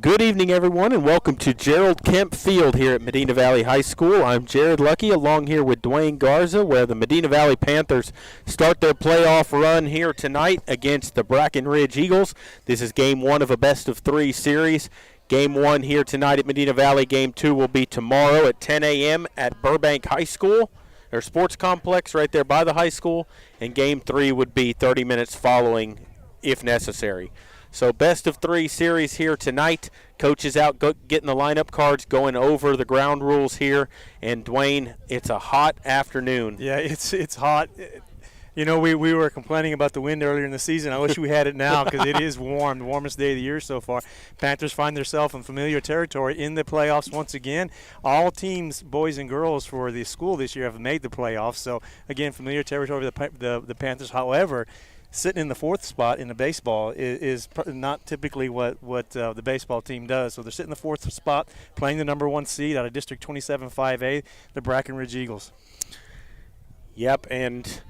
Good evening, everyone, and welcome to Gerald Kemp Field here at Medina Valley High School. I'm Jared Lucky, along here with Dwayne Garza, where the Medina Valley Panthers start their playoff run here tonight against the Brackenridge Eagles. This is game one of a best-of-3 series. Game one here tonight at Medina Valley. Game two will be tomorrow at 10 a.m. at Burbank High School, their sports complex right there by the high school, and game three would be 30 minutes following if necessary. So best-of-3 series here tonight. Coach is out getting the lineup cards, going over the ground rules here. And, Dwayne, it's a hot afternoon. Yeah, it's hot. You know, we were complaining about the wind earlier in the season. I wish we had it now because it is warm, the warmest day of the year so far. Panthers find themselves in familiar territory in the playoffs once again. All teams, boys and girls, for the school this year have made the playoffs. So, again, familiar territory for the Panthers. However, sitting in the fourth spot in the baseball is not typically what the baseball team does. So they're sitting in the fourth spot, playing the number one seed out of District 27 5A, the Brackenridge Eagles. Yep, and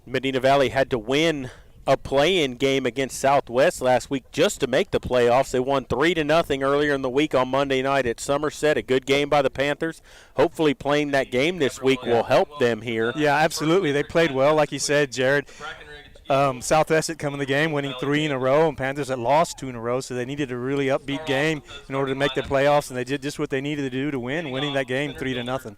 Medina Valley had to win a play-in game against Southwest last week just to make the playoffs. They won 3-0 earlier in the week on Monday night at Somerset. A good game by the Panthers. Hopefully playing that game this week will help them here. Yeah, absolutely. They played well, like you said, Jared. Southwest had come in the game winning 3 in a row, and Panthers had lost 2 in a row, so they needed a really upbeat game in order to make the playoffs, and they did just what they needed to do to win, winning that game 3-0.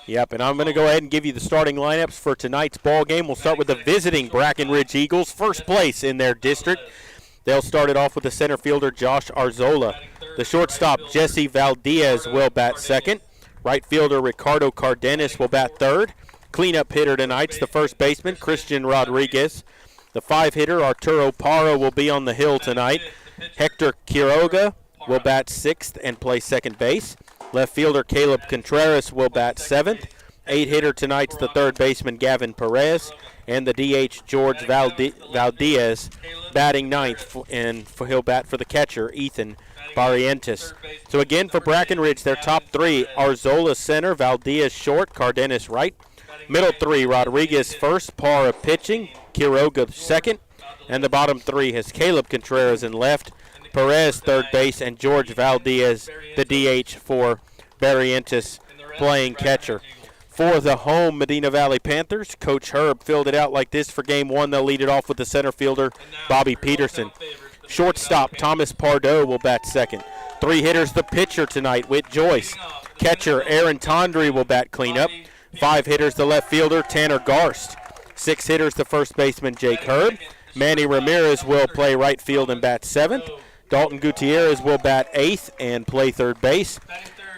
Yep, and I'm going to go ahead and give you the starting lineups for tonight's ball game. We'll start with the visiting Brackenridge Eagles, first place in their district. They'll start it off with the center fielder, Josh Arzola. The shortstop, Jesse Valdez, will bat second. Right fielder, Ricardo Cardenas, will bat third. Cleanup hitter tonight's the first baseman, Christian Rodriguez. The 5-hitter, Arturo Parra, will be on the hill tonight. Hector Quiroga will bat sixth and play second base. Left fielder, Caleb Contreras, will bat seventh. 8-hitter tonight's the third baseman, Gavin Perez. And the DH, George Valdez, batting ninth, and he'll bat for the catcher, Ethan Barrientos. So again, for Brackenridge, their top three, Arzola center, Valdez short, Cardenas right. Middle three, Rodriguez first, Parra pitching, Quiroga second. And the bottom three has Caleb Contreras in left, Perez third base, and George Valdez, the DH for Barrientos, playing catcher. For the home Medina Valley Panthers, Coach Herb filled it out like this for game one. They'll lead it off with the center fielder, Bobby Peterson. Shortstop, Thomas Pardo, will bat second. 3 hitters, the pitcher tonight, Whit Joyce. Catcher, Aaron Tondry, will bat cleanup. 5 hitters, the left fielder, Tanner Garst. 6 hitters, the first baseman, Jake Herb. Manny Ramirez will play right field and bat seventh. Dalton Gutierrez will bat eighth and play third base.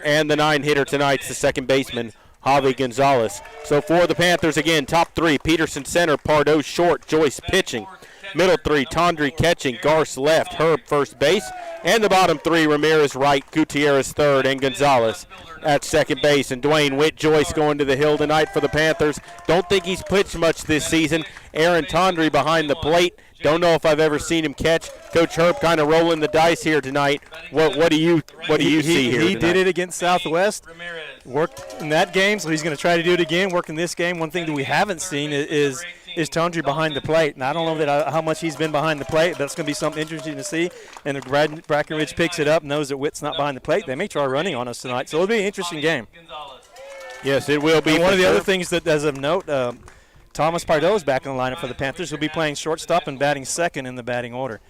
And the 9-hitter tonight's the second baseman, Javi Gonzalez. So for the Panthers, again, top three, Peterson center, Pardo short, Joyce pitching. Middle three, Tondry catching, Garst left, Herb first base. And the bottom three, Ramirez right, Gutierrez third, and Gonzalez at second base. And Dwayne Whit Joyce going to the hill tonight for the Panthers. Don't think he's pitched much this season. Aaron Tondry behind the plate. Don't know if I've ever seen him catch. Coach Herb kind of rolling the dice here tonight. What do you see here? He did it against Southwest. Worked in that game, so he's going to try to do it again. Work in this game. One thing that we haven't seen is Tondry behind the plate. And I don't know how much he's been behind the plate, but it's going to be something interesting to see. And if Brackenridge picks it up, knows that Whit's not behind the plate, they may try running on us tonight. So it'll be an interesting game. Yes, it will be. And one of the other things that, as of note, Thomas Pardo is back in the lineup for the Panthers. He'll be playing shortstop and batting second in the batting order.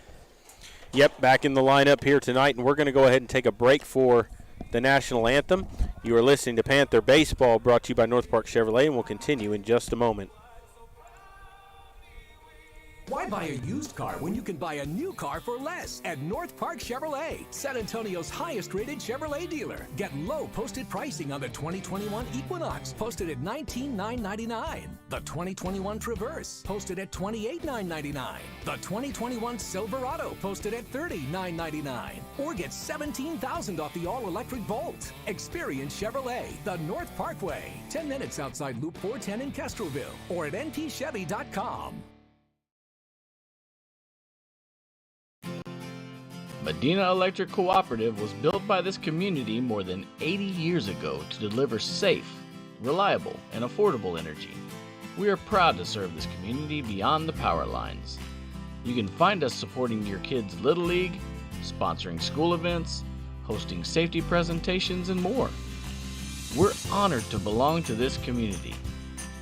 Yep, back in the lineup here tonight, and we're going to go ahead and take a break for the national anthem. You are listening to Panther Baseball, brought to you by North Park Chevrolet, and we'll continue in just a moment. Why buy a used car when you can buy a new car for less at North Park Chevrolet, San Antonio's highest-rated Chevrolet dealer? Get low posted pricing on the 2021 Equinox, posted at $19,999. The 2021 Traverse, posted at $28,999. The 2021 Silverado, posted at $30,999. Or get $17,000 off the all-electric Bolt. Experience Chevrolet, the North Parkway, 10 minutes outside Loop 410 in Castroville, or at npchevy.com. Medina Electric Cooperative was built by this community more than 80 years ago to deliver safe, reliable, and affordable energy. We are proud to serve this community beyond the power lines. You can find us supporting your kids' Little League, sponsoring school events, hosting safety presentations, and more. We're honored to belong to this community.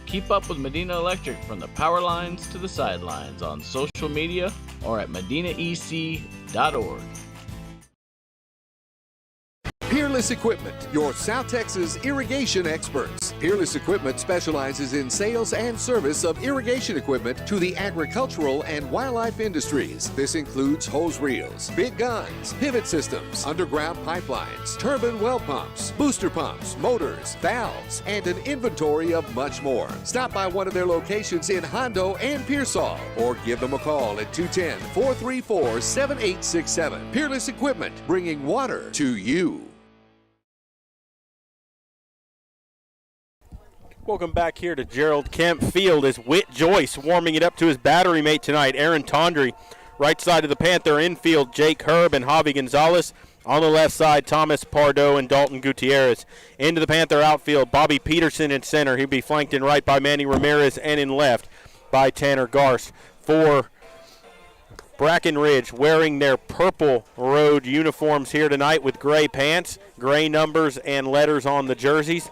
Keep up with Medina Electric from the power lines to the sidelines on social media or at medinaec.org. Peerless Equipment, your South Texas irrigation experts. Peerless Equipment specializes in sales and service of irrigation equipment to the agricultural and wildlife industries. This includes hose reels, big guns, pivot systems, underground pipelines, turbine well pumps, booster pumps, motors, valves, and an inventory of much more. Stop by one of their locations in Hondo and Pearsall or give them a call at 210-434-7867. Peerless Equipment, bringing water to you. Welcome back here to Gerald Kemp Field as Whit Joyce warming it up to his battery mate tonight, Aaron Tondry. Right side of the Panther infield, Jake Herb and Javi Gonzalez. On the left side, Thomas Pardo and Dalton Gutierrez. Into the Panther outfield, Bobby Peterson in center. He'll be flanked in right by Manny Ramirez and in left by Tanner Garst. For Brackenridge, wearing their purple road uniforms here tonight with gray pants, gray numbers and letters on the jerseys.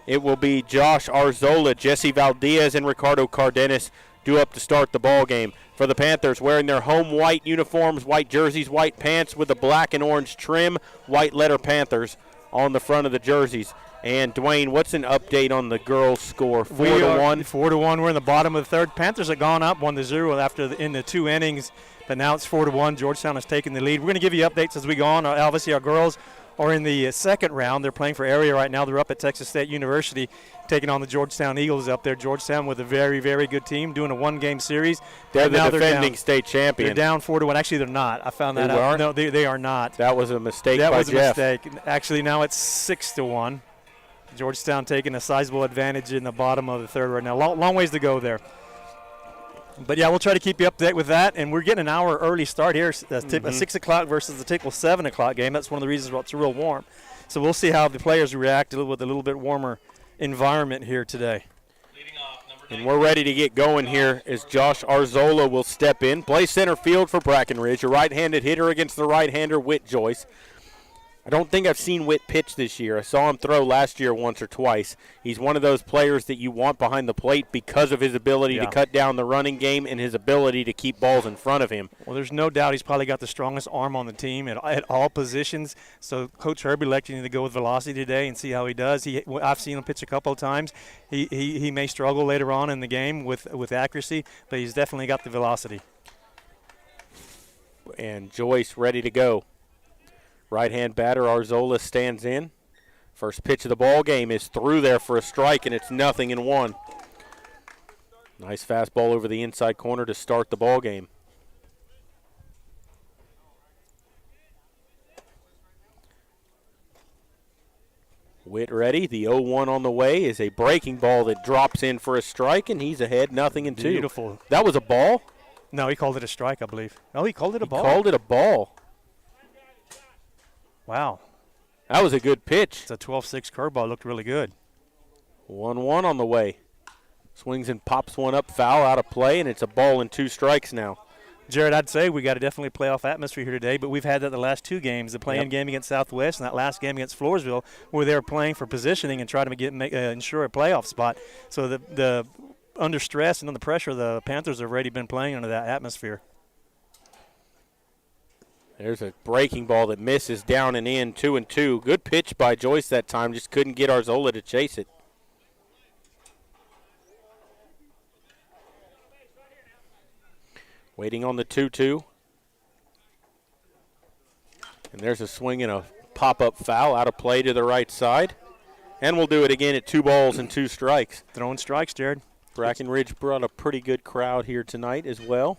It will be Josh Arzola, Jesse Valdez, and Ricardo Cardenas due up to start the ball game. For the Panthers, wearing their home white uniforms, white jerseys, white pants with the black and orange trim, white letter Panthers on the front of the jerseys. And Dwayne, what's an update on the girls' score? 4-1. 4-1. We're in the bottom of the third. Panthers have gone up 1-0 after in the 2 innings. But now it's 4-1. Georgetown has taken the lead. We're going to give you updates as we go on. Obviously, our girls are in the second round. They're playing for area right now. They're up at Texas State University taking on the Georgetown Eagles up there. Georgetown with a very, very good team doing a one-game series. They're the defending state champion. They're down 4-1. Actually, they're not. I found that They out. aren't? No, they are not. That was a mistake by Jeff. That was a mistake. Actually, now it's 6-1. Georgetown taking a sizable advantage in the bottom of the third right now. Long ways to go there. But, yeah, we'll try to keep you up to date with that. And we're getting an hour early start here, a 6 o'clock versus the typical 7 o'clock game. That's one of the reasons why it's real warm. So we'll see how the players react with a little bit warmer environment here today. And we're ready to get going here as Josh Arzola will step in. Play center field for Brackenridge, a right-handed hitter against the right-hander, Whit Joyce. I don't think I've seen Whit pitch this year. I saw him throw last year once or twice. He's one of those players that you want behind the plate because of his ability to cut down the running game and his ability to keep balls in front of him. Well, there's no doubt he's probably got the strongest arm on the team at all positions. So Coach Herbie elected him to go with velocity today and see how he does. I've seen him pitch a couple of times. He may struggle later on in the game with accuracy, but he's definitely got the velocity. And Joyce ready to go. Right-hand batter Arzola stands in. First pitch of the ball game is through there for a strike, and it's 0-1. Nice fastball over the inside corner to start the ball game. Whit ready. The 0-1 on the way is a breaking ball that drops in for a strike, and he's ahead 0-2. Beautiful. That was a ball? No, he called it a strike, I believe. Oh, he called it a ball? He called it a ball. Wow. That was a good pitch. It's a 12-6 curveball. Looked really good. 1-1 on the way. Swings and pops one up, foul, out of play, and it's a ball and 2 strikes now. Jared, I'd say we got a definitely playoff atmosphere here today, but we've had that the last 2 games, the play-in game against Southwest and that last game against Floresville, where they were playing for positioning and trying to ensure a playoff spot. So the under stress and under pressure, the Panthers have already been playing under that atmosphere. There's a breaking ball that misses down and in, 2-2. Good pitch by Joyce that time, just couldn't get Arzola to chase it. Waiting on the 2-2. And there's a swing and a pop-up foul out of play to the right side. And we'll do it again at 2 balls and 2 strikes. Throwing strikes, Jared. Brackenridge brought a pretty good crowd here tonight as well.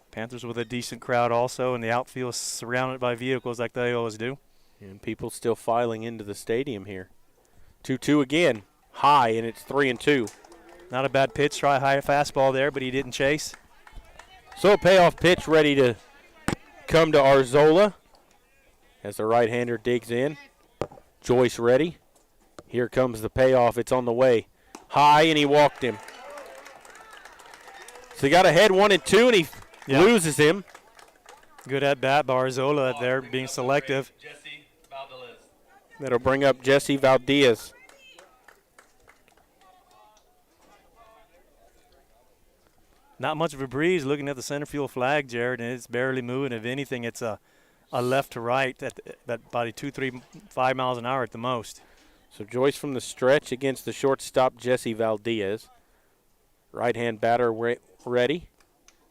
Panthers with a decent crowd also, and the outfield surrounded by vehicles like they always do. And people still filing into the stadium here. 2-2 again, high, and it's 3-2. Not a bad pitch, try a high fastball there, but he didn't chase. So a payoff pitch ready to come to Arzola as the right-hander digs in. Joyce ready. Here comes the payoff. It's on the way. High, and he walked him. So he got ahead 1-2, and he loses him. Good at bat by Arzola there, being selective. That'll bring up Jesse Valdez. Not much of a breeze looking at the center field flag, Jared, and it's barely moving. If anything, it's a left to right at about 2, 3, 5 miles an hour at the most. So Joyce from the stretch against the shortstop, Jesse Valdez. Right-hand batter ready.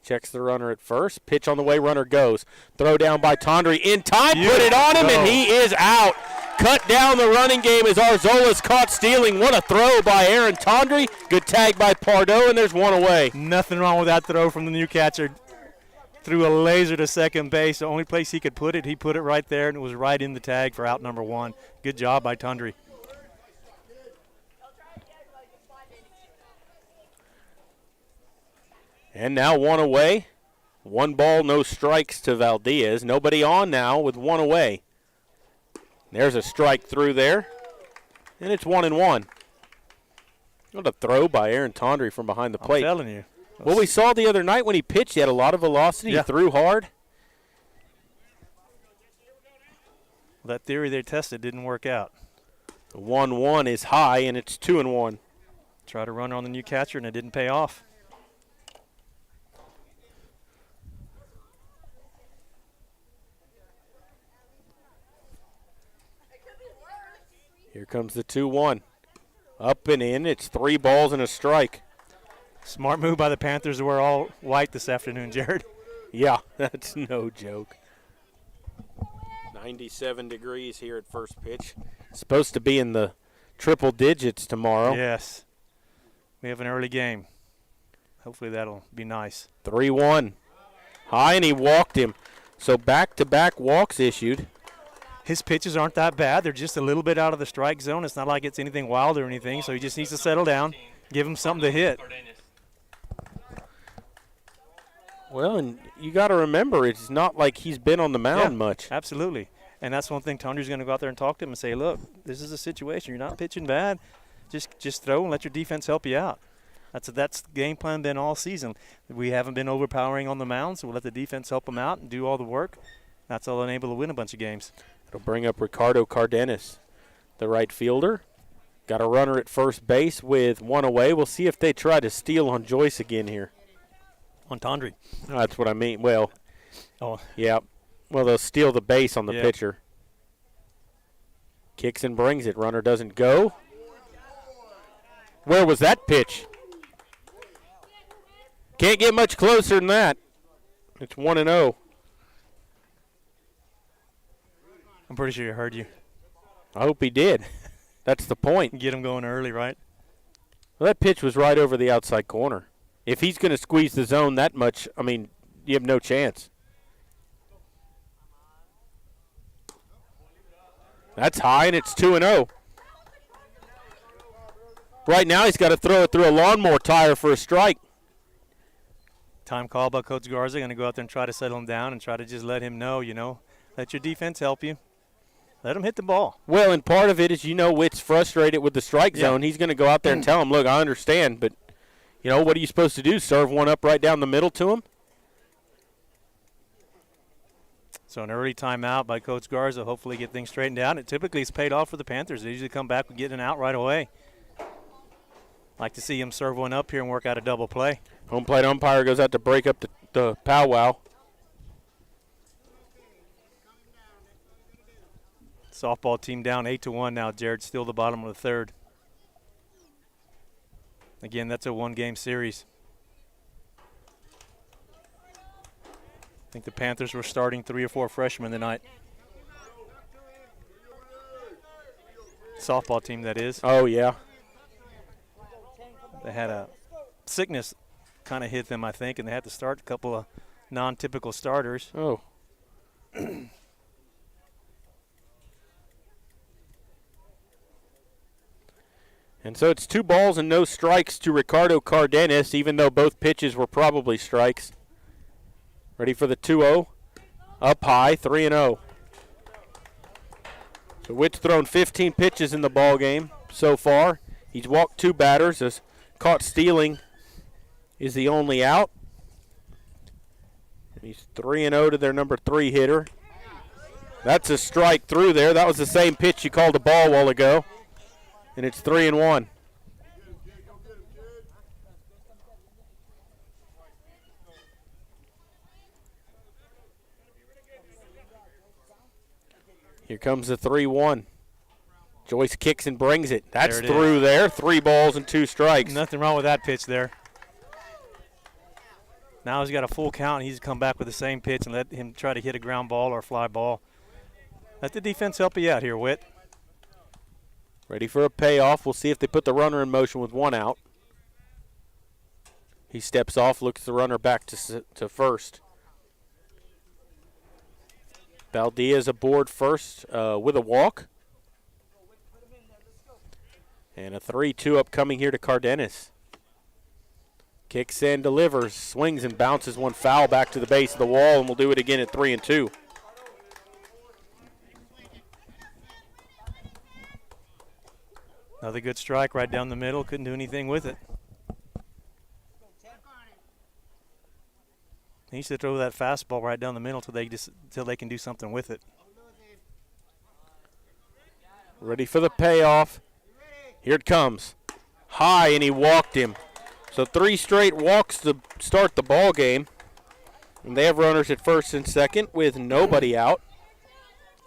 Checks the runner at first. Pitch on the way, runner goes. Throw down by Tondre in time, put it on him, and he is out. Cut down the running game as Arzola's caught stealing. What a throw by Aaron Tondre. Good tag by Pardo, and there's one away. Nothing wrong with that throw from the new catcher. Threw a laser to second base. The only place he could put it, he put it right there, and it was right in the tag for out number 1. Good job by Tondre. And now one away. 1 ball, no strikes to Valdez. Nobody on now with 1 away. There's a strike through there, and it's 1-1. What a throw by Aaron Tondre from behind the plate. I'm telling you. Well, we saw the other night when he pitched, he had a lot of velocity. Yeah. He threw hard. That theory they tested didn't work out. The 1-1 is high, and it's 2-1. Try to run on the new catcher, and it didn't pay off. Here comes the 2-1. Up and in. It's 3 balls and a strike. Smart move by the Panthers to wear all white this afternoon, Jared. Yeah, that's no joke. 97 degrees here at first pitch. Supposed to be in the triple digits tomorrow. Yes. We have an early game. Hopefully that'll be nice. 3-1. High, and he walked him. So back-to-back walks issued. His pitches aren't that bad. They're just a little bit out of the strike zone. It's not like it's anything wild or anything, so he just needs to settle down, give him something to hit. Well, and you got to remember, it's not like he's been on the mound much. Absolutely. And that's one thing Tondre's going to go out there and talk to him and say, look, this is a situation. You're not pitching bad. Just throw and let your defense help you out. That's the game plan been all season. We haven't been overpowering on the mound, so we'll let the defense help them out and do all the work. That's all able to win a bunch of games. It'll bring up Ricardo Cardenas, the right fielder. Got a runner at first base with 1 away. We'll see if they try to steal on Joyce again here. On Tondre. That's what I mean. Well, yeah. Well, they'll steal the base on the pitcher. Kicks and brings it. Runner doesn't go. Where was that pitch? Can't get much closer than that. It's 1-0. I'm pretty sure he heard you. I hope he did. That's the point. Get him going early, right? Well, that pitch was right over the outside corner. If he's going to squeeze the zone that much, I mean, you have no chance. That's high, and it's 2-0. Right now he's got to throw it through a lawnmower tire for a strike. Time call by Coach Garza. Going to go out there and try to settle him down and try to just let him know, let your defense help you. Let him hit the ball. Well, and part of it is, Witt's frustrated with the strike zone. He's going to go out there and tell him, look, I understand, but, what are you supposed to do, serve one up right down the middle to him? So an early timeout by Coach Garza, hopefully get things straightened out. It typically is paid off for the Panthers. They usually come back with getting an out right away. Like to see him serve one up here and work out a double play. Home plate umpire goes out to break up the powwow. Softball team down 8-1 now. Jared still the bottom of the third. Again, that's a 1-game series. I think the Panthers were starting 3 or 4 freshmen tonight. Softball team, that is. Oh, yeah. They had a sickness kind of hit them, I think, and they had to start a couple of non-typical starters. Oh. And so it's 2 balls and no strikes to Ricardo Cardenas, even though both pitches were probably strikes. Ready for the 2-0. Up high, 3-0. So Witt's thrown 15 pitches in the ball game so far. He's walked 2 batters. As caught stealing is the only out. He's 3-0 to their number 3 hitter. That's a strike through there. That was the same pitch you called a ball a while ago. And it's 3-1. Here comes the 3-1. Joyce kicks and brings it. That's through there. 3 balls and 2 strikes. Nothing wrong with that pitch there. Now he's got a full count, and he's come back with the same pitch and let him try to hit a ground ball or a fly ball. Let the defense help you out here, Whit. Ready for a payoff. We'll see if they put the runner in motion with 1 out. He steps off, looks the runner back to first. Baldea's aboard first with a walk. And a 3-2 upcoming here to Cardenas. Kicks and delivers, swings and bounces one foul back to the base of the wall, and we'll do it again at 3-2. Another good strike right down the middle. Couldn't do anything with it. He needs to throw that fastball right down the middle till they can do something with it. Ready for the payoff. Here it comes. High, and he walked him. So 3 straight walks to start the ball game. And they have runners at first and second with nobody out.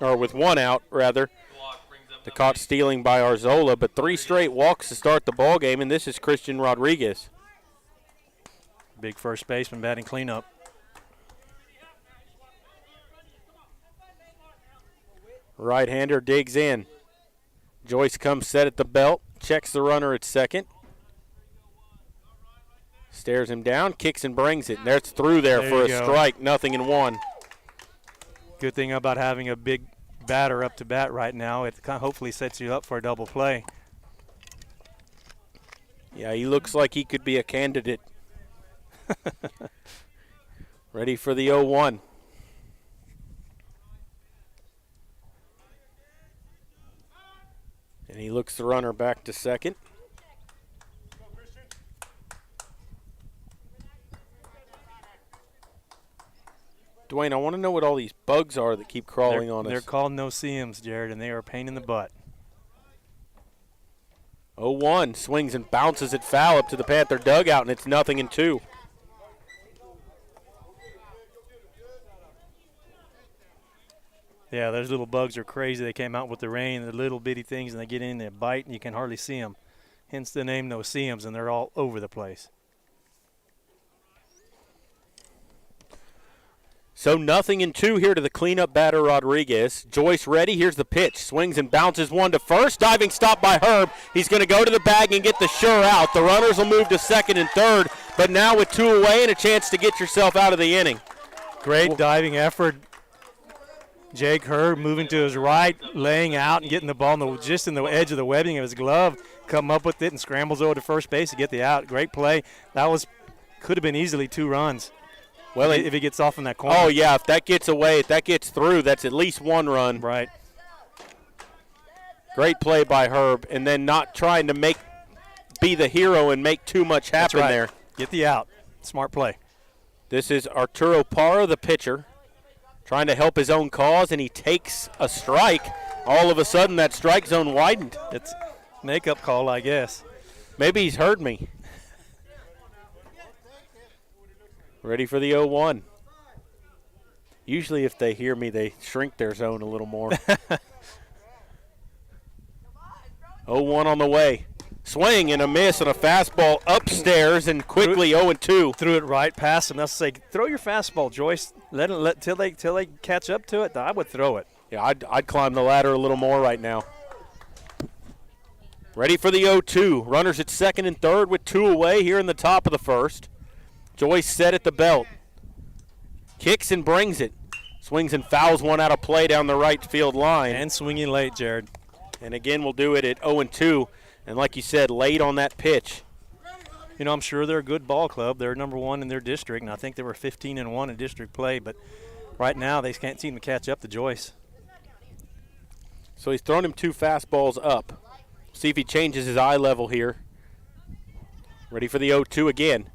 Or with 1 out, rather. The caught stealing by Arzola, but 3 straight walks to start the ball game, and this is Christian Rodriguez. Big first baseman batting cleanup. Right-hander digs in. Joyce comes set at the belt, checks the runner at second. Stares him down, kicks and brings it. And that's through there for a strike, 0-1. Good thing about having a big batter up to bat right now, it hopefully sets you up for a double play. Yeah, he looks like he could be a candidate. Ready for the 0-1. And he looks the runner back to second. Dwayne, I want to know what all these bugs are that keep crawling on us. They're called no-see-ums, Jared, and they are a pain in the butt. 0-1, swings and bounces it foul up to the Panther dugout, and it's 0-2. Yeah, those little bugs are crazy. They came out with the rain, the little bitty things, and they get in, they bite, and you can hardly see them. Hence the name no-see-ums, and they're all over the place. So 0-2 here to the cleanup batter, Rodriguez. Joyce ready. Here's the pitch. Swings and bounces 1 to first. Diving stop by Herb. He's going to go to the bag and get the sure out. The runners will move to second and third, but now with 2 away and a chance to get yourself out of the inning. Great diving effort. Jake Herb moving to his right, laying out and getting the ball just in the edge of the webbing of his glove. Come up with it and scrambles over to first base to get the out. Great play. That could have been easily 2 runs. Well, if he gets off in that corner. Oh, yeah, if that gets away, if that gets through, that's at least 1 run. Right. Great play by Herb, and then not trying to be the hero and make too much happen there. Get the out. Smart play. This is Arturo Parra, the pitcher, trying to help his own cause, and he takes a strike. All of a sudden, that strike zone widened. It's makeup call, I guess. Maybe he's heard me. Ready for the 0-1. Usually if they hear me, they shrink their zone a little more. 0-1 on the way. Swing and a miss and a fastball upstairs and quickly 0-2. Threw it right past him. That's say, throw your fastball, Joyce. Till they catch up to it. I would throw it. Yeah, I'd climb the ladder a little more right now. Ready for the 0-2. Runners at second and third with 2 away here in the top of the first. Joyce set at the belt. Kicks and brings it. Swings and fouls 1 out of play down the right field line. And swinging late, Jared. And again, we'll do it at 0-2. And like you said, late on that pitch. You know, I'm sure they're a good ball club. They're number 1 in their district, and I think they were 15-1 in district play. But right now, they can't seem to catch up to Joyce. So he's thrown him 2 fastballs up. See if he changes his eye level here. Ready for the 0-2 again.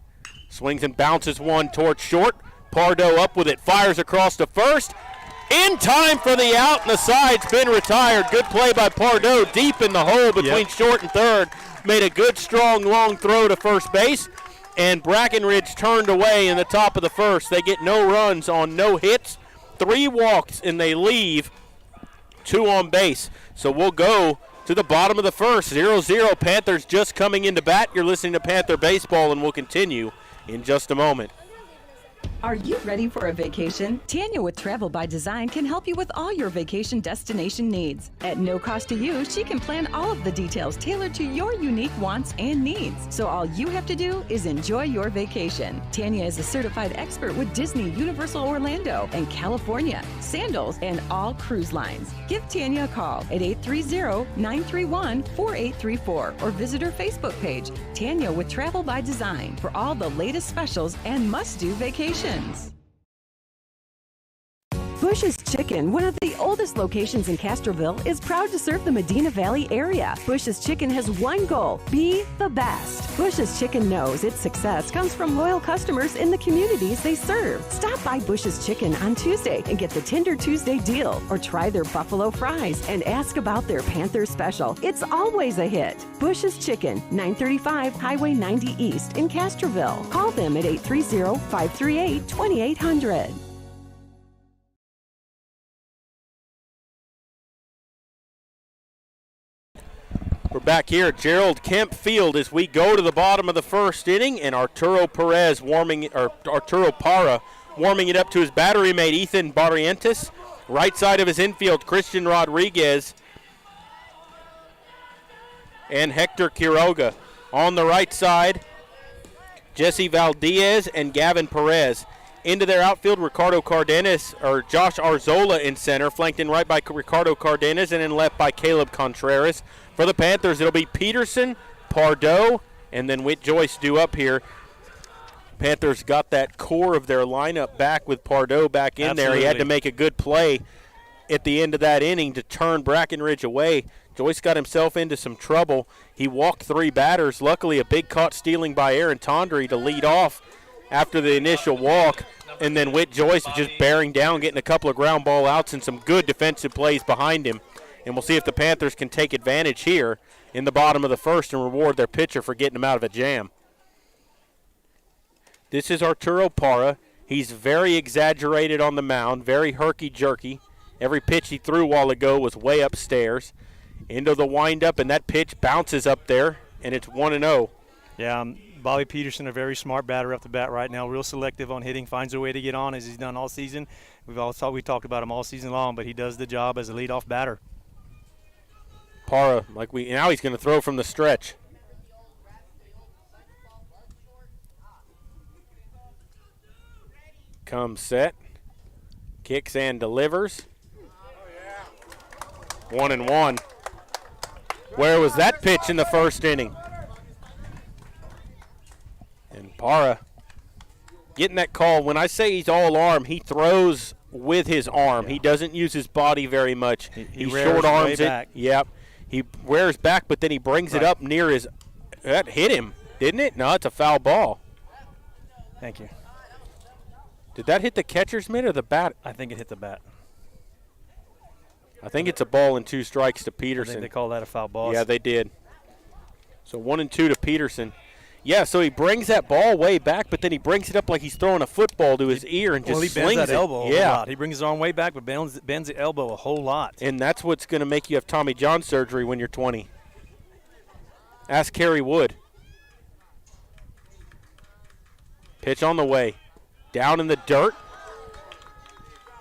Swings and bounces 1 towards short. Pardo up with it, fires across to first. In time for the out, and the side's been retired. Good play by Pardo, deep in the hole between short and third. Made a good, strong, long throw to first base, and Brackenridge turned away in the top of the first. They get no runs on no hits, 3 walks, and they leave 2 on base. So we'll go to the bottom of the first. 0-0, Panthers just coming into bat. You're listening to Panther Baseball, and we'll continue in just a moment. Are you ready for a vacation? Tanya with Travel by Design can help you with all your vacation destination needs. At no cost to you, she can plan all of the details tailored to your unique wants and needs. So all you have to do is enjoy your vacation. Tanya is a certified expert with Disney, Universal Orlando, and California, Sandals, and all cruise lines. Give Tanya a call at 830-931-4834 or visit her Facebook page, Tanya with Travel by Design, for all the latest specials and must-do vacations. Bush's Chicken, one of the oldest locations in Castroville, is proud to serve the Medina Valley area. Bush's Chicken has one goal: be the best. Bush's Chicken knows its success comes from loyal customers in the communities they serve. Stop by Bush's Chicken on Tuesday and get the Tender Tuesday deal, or try their buffalo fries and ask about their Panther special. It's always a hit. Bush's Chicken, 935 Highway 90 East in Castroville. Call them at 830-538-2800. We're back here at Gerald Kemp Field as we go to the bottom of the first inning, and Arturo Parra warming it up to his battery mate Ethan Barrientos. Right side of his infield, Christian Rodriguez and Hector Quiroga. On the right side, Jesse Valdez and Gavin Perez. Into their outfield, Josh Arzola in center, flanked in right by Ricardo Cardenas and in left by Caleb Contreras. For the Panthers, it'll be Peterson, Pardo, and then Whit Joyce due up here. Panthers got that core of their lineup back with Pardo back in there. He had to make a good play at the end of that inning to turn Brackenridge away. Joyce got himself into some trouble. He walked 3 batters. Luckily, a big caught stealing by Aaron Tondry to lead off after the initial walk. And then Whit Joyce just bearing down, getting a couple of ground ball outs and some good defensive plays behind him. And we'll see if the Panthers can take advantage here in the bottom of the first and reward their pitcher for getting him out of a jam. This is Arturo Parra. He's very exaggerated on the mound, very herky-jerky. Every pitch he threw a while ago was way upstairs. Into the windup, and that pitch bounces up there, and it's 1-0. Yeah, Bobby Peterson, a very smart batter up the bat right now, real selective on hitting, finds a way to get on as he's done all season. We talked about him all season long, but he does the job as a leadoff batter. Parra, now he's going to throw from the stretch. Comes set, kicks and delivers. 1-1. Where was that pitch in the first inning? And Parra getting that call. When I say he's all arm, he throws with his arm. Yeah. He doesn't use his body very much. He short arms it. Back. Yep. He rears back, but then he brings it up near his. That hit him, didn't it? No, it's a foul ball. Thank you. Did that hit the catcher's mitt or the bat? I think it hit the bat. I think it's a ball and 2 strikes to Peterson. I think they call that a foul ball. Yeah, they did. So 1-2 to Peterson. Yeah, so he brings that ball way back, but then he brings it up like he's throwing a football to his ear and just slings it. Well, he bends that elbow a lot. He brings his arm way back, but bends the elbow a whole lot. And that's what's going to make you have Tommy John surgery when you're 20. Ask Kerry Wood. Pitch on the way. Down in the dirt.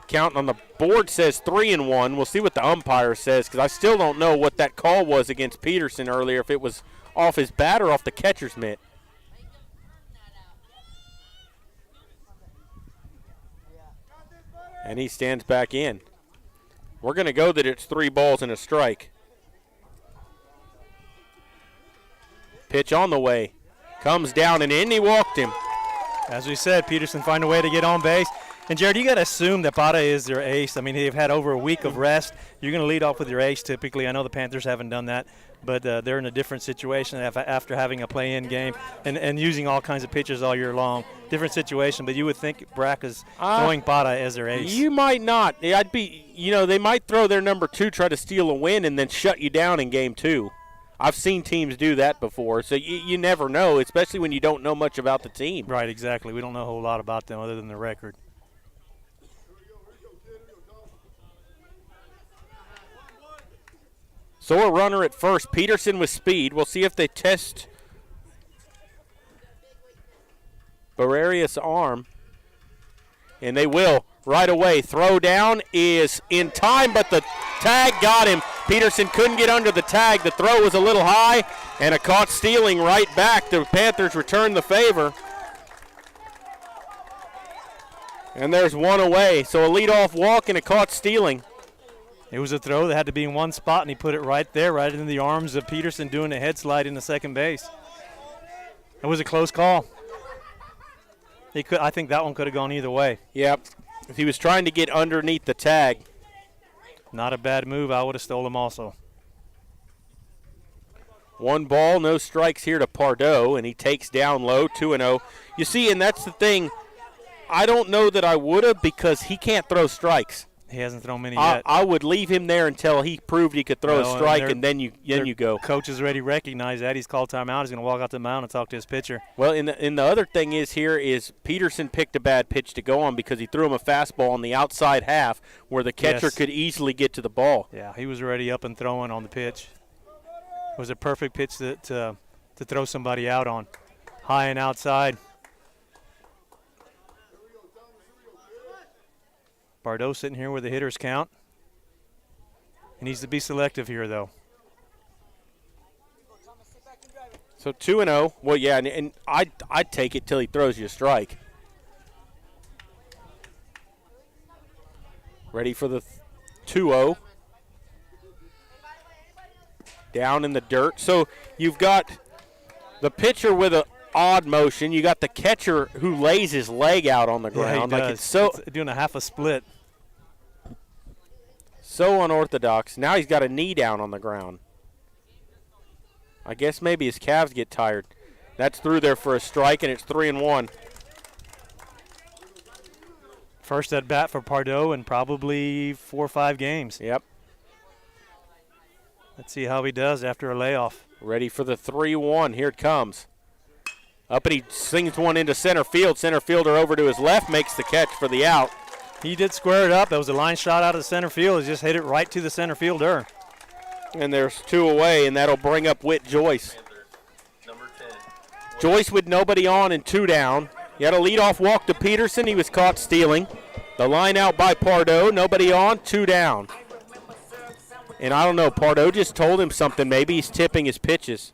Count on the board says 3-1. We'll see what the umpire says, because I still don't know what that call was against Peterson earlier, if it was off his bat or off the catcher's mitt. And he stands back in. We're going to go that it's 3 balls and a strike. Pitch on the way. Comes down and in. He walked him. As we said, Peterson find a way to get on base. And, Jared, you got to assume that Bada is their ace. I mean, they've had over a week of rest. You're going to lead off with your ace typically. I know the Panthers haven't done that, but they're in a different situation after having a play-in game and using all kinds of pitchers all year long. Different situation, but you would think Brack is throwing Bada as their ace. You might not. They might throw their number 2, try to steal a win, and then shut you down in game 2. I've seen teams do that before, so you never know, especially when you don't know much about the team. Right, exactly. We don't know a whole lot about them other than the record. So a runner at first. Peterson with speed. We'll see if they test Barrerius' arm. And they will right away. Throw down is in time, but the tag got him. Peterson couldn't get under the tag. The throw was a little high, and a caught stealing right back. The Panthers return the favor. And there's one away. So a leadoff walk and a caught stealing. It was a throw that had to be in one spot, and he put it right there, right into the arms of Peterson doing a head slide into second base. It was a close call. I think that one could have gone either way. Yep. If he was trying to get underneath the tag. Not a bad move. I would have stolen him also. 1 ball, no strikes here to Pardo, and he takes down low, 2-0. You see, and that's the thing. I don't know that I would have because he can't throw strikes. He hasn't thrown many yet. I would leave him there until he proved he could throw a strike, and then you go. Coach has already recognized that. He's called timeout. He's going to walk out the mound and talk to his pitcher. Well, and the other thing is Peterson picked a bad pitch to go on because he threw him a fastball on the outside half where the catcher could easily get to the ball. Yeah, he was already up and throwing on the pitch. It was a perfect pitch to throw somebody out on. High and outside. Pardo sitting here with the hitter's count. He needs to be selective here, though. So 2-0. Well, yeah, and I'd take it till he throws you a strike. Ready for the 2-0. Down in the dirt. So you've got the pitcher with an odd motion. You got the catcher who lays his leg out on the ground. Yeah, he does. It's doing a half a split. So unorthodox. Now he's got a knee down on the ground. I guess maybe his calves get tired. That's through there for a strike, and it's 3-1. First at bat for Pardo in probably 4 or 5 games. Yep. Let's see how he does after a layoff. Ready for the 3-1. Here it comes. Up and he slings one into center field. Center fielder over to his left makes the catch for the out. He did square it up. That was a line shot out of the center field. He just hit it right to the center fielder. And there's 2 away, and that'll bring up Whit Joyce. Joyce with nobody on and 2 down. He had a leadoff walk to Peterson. He was caught stealing. The line out by Pardo. Nobody on, 2 down. And I don't know, Pardo just told him something. Maybe he's tipping his pitches.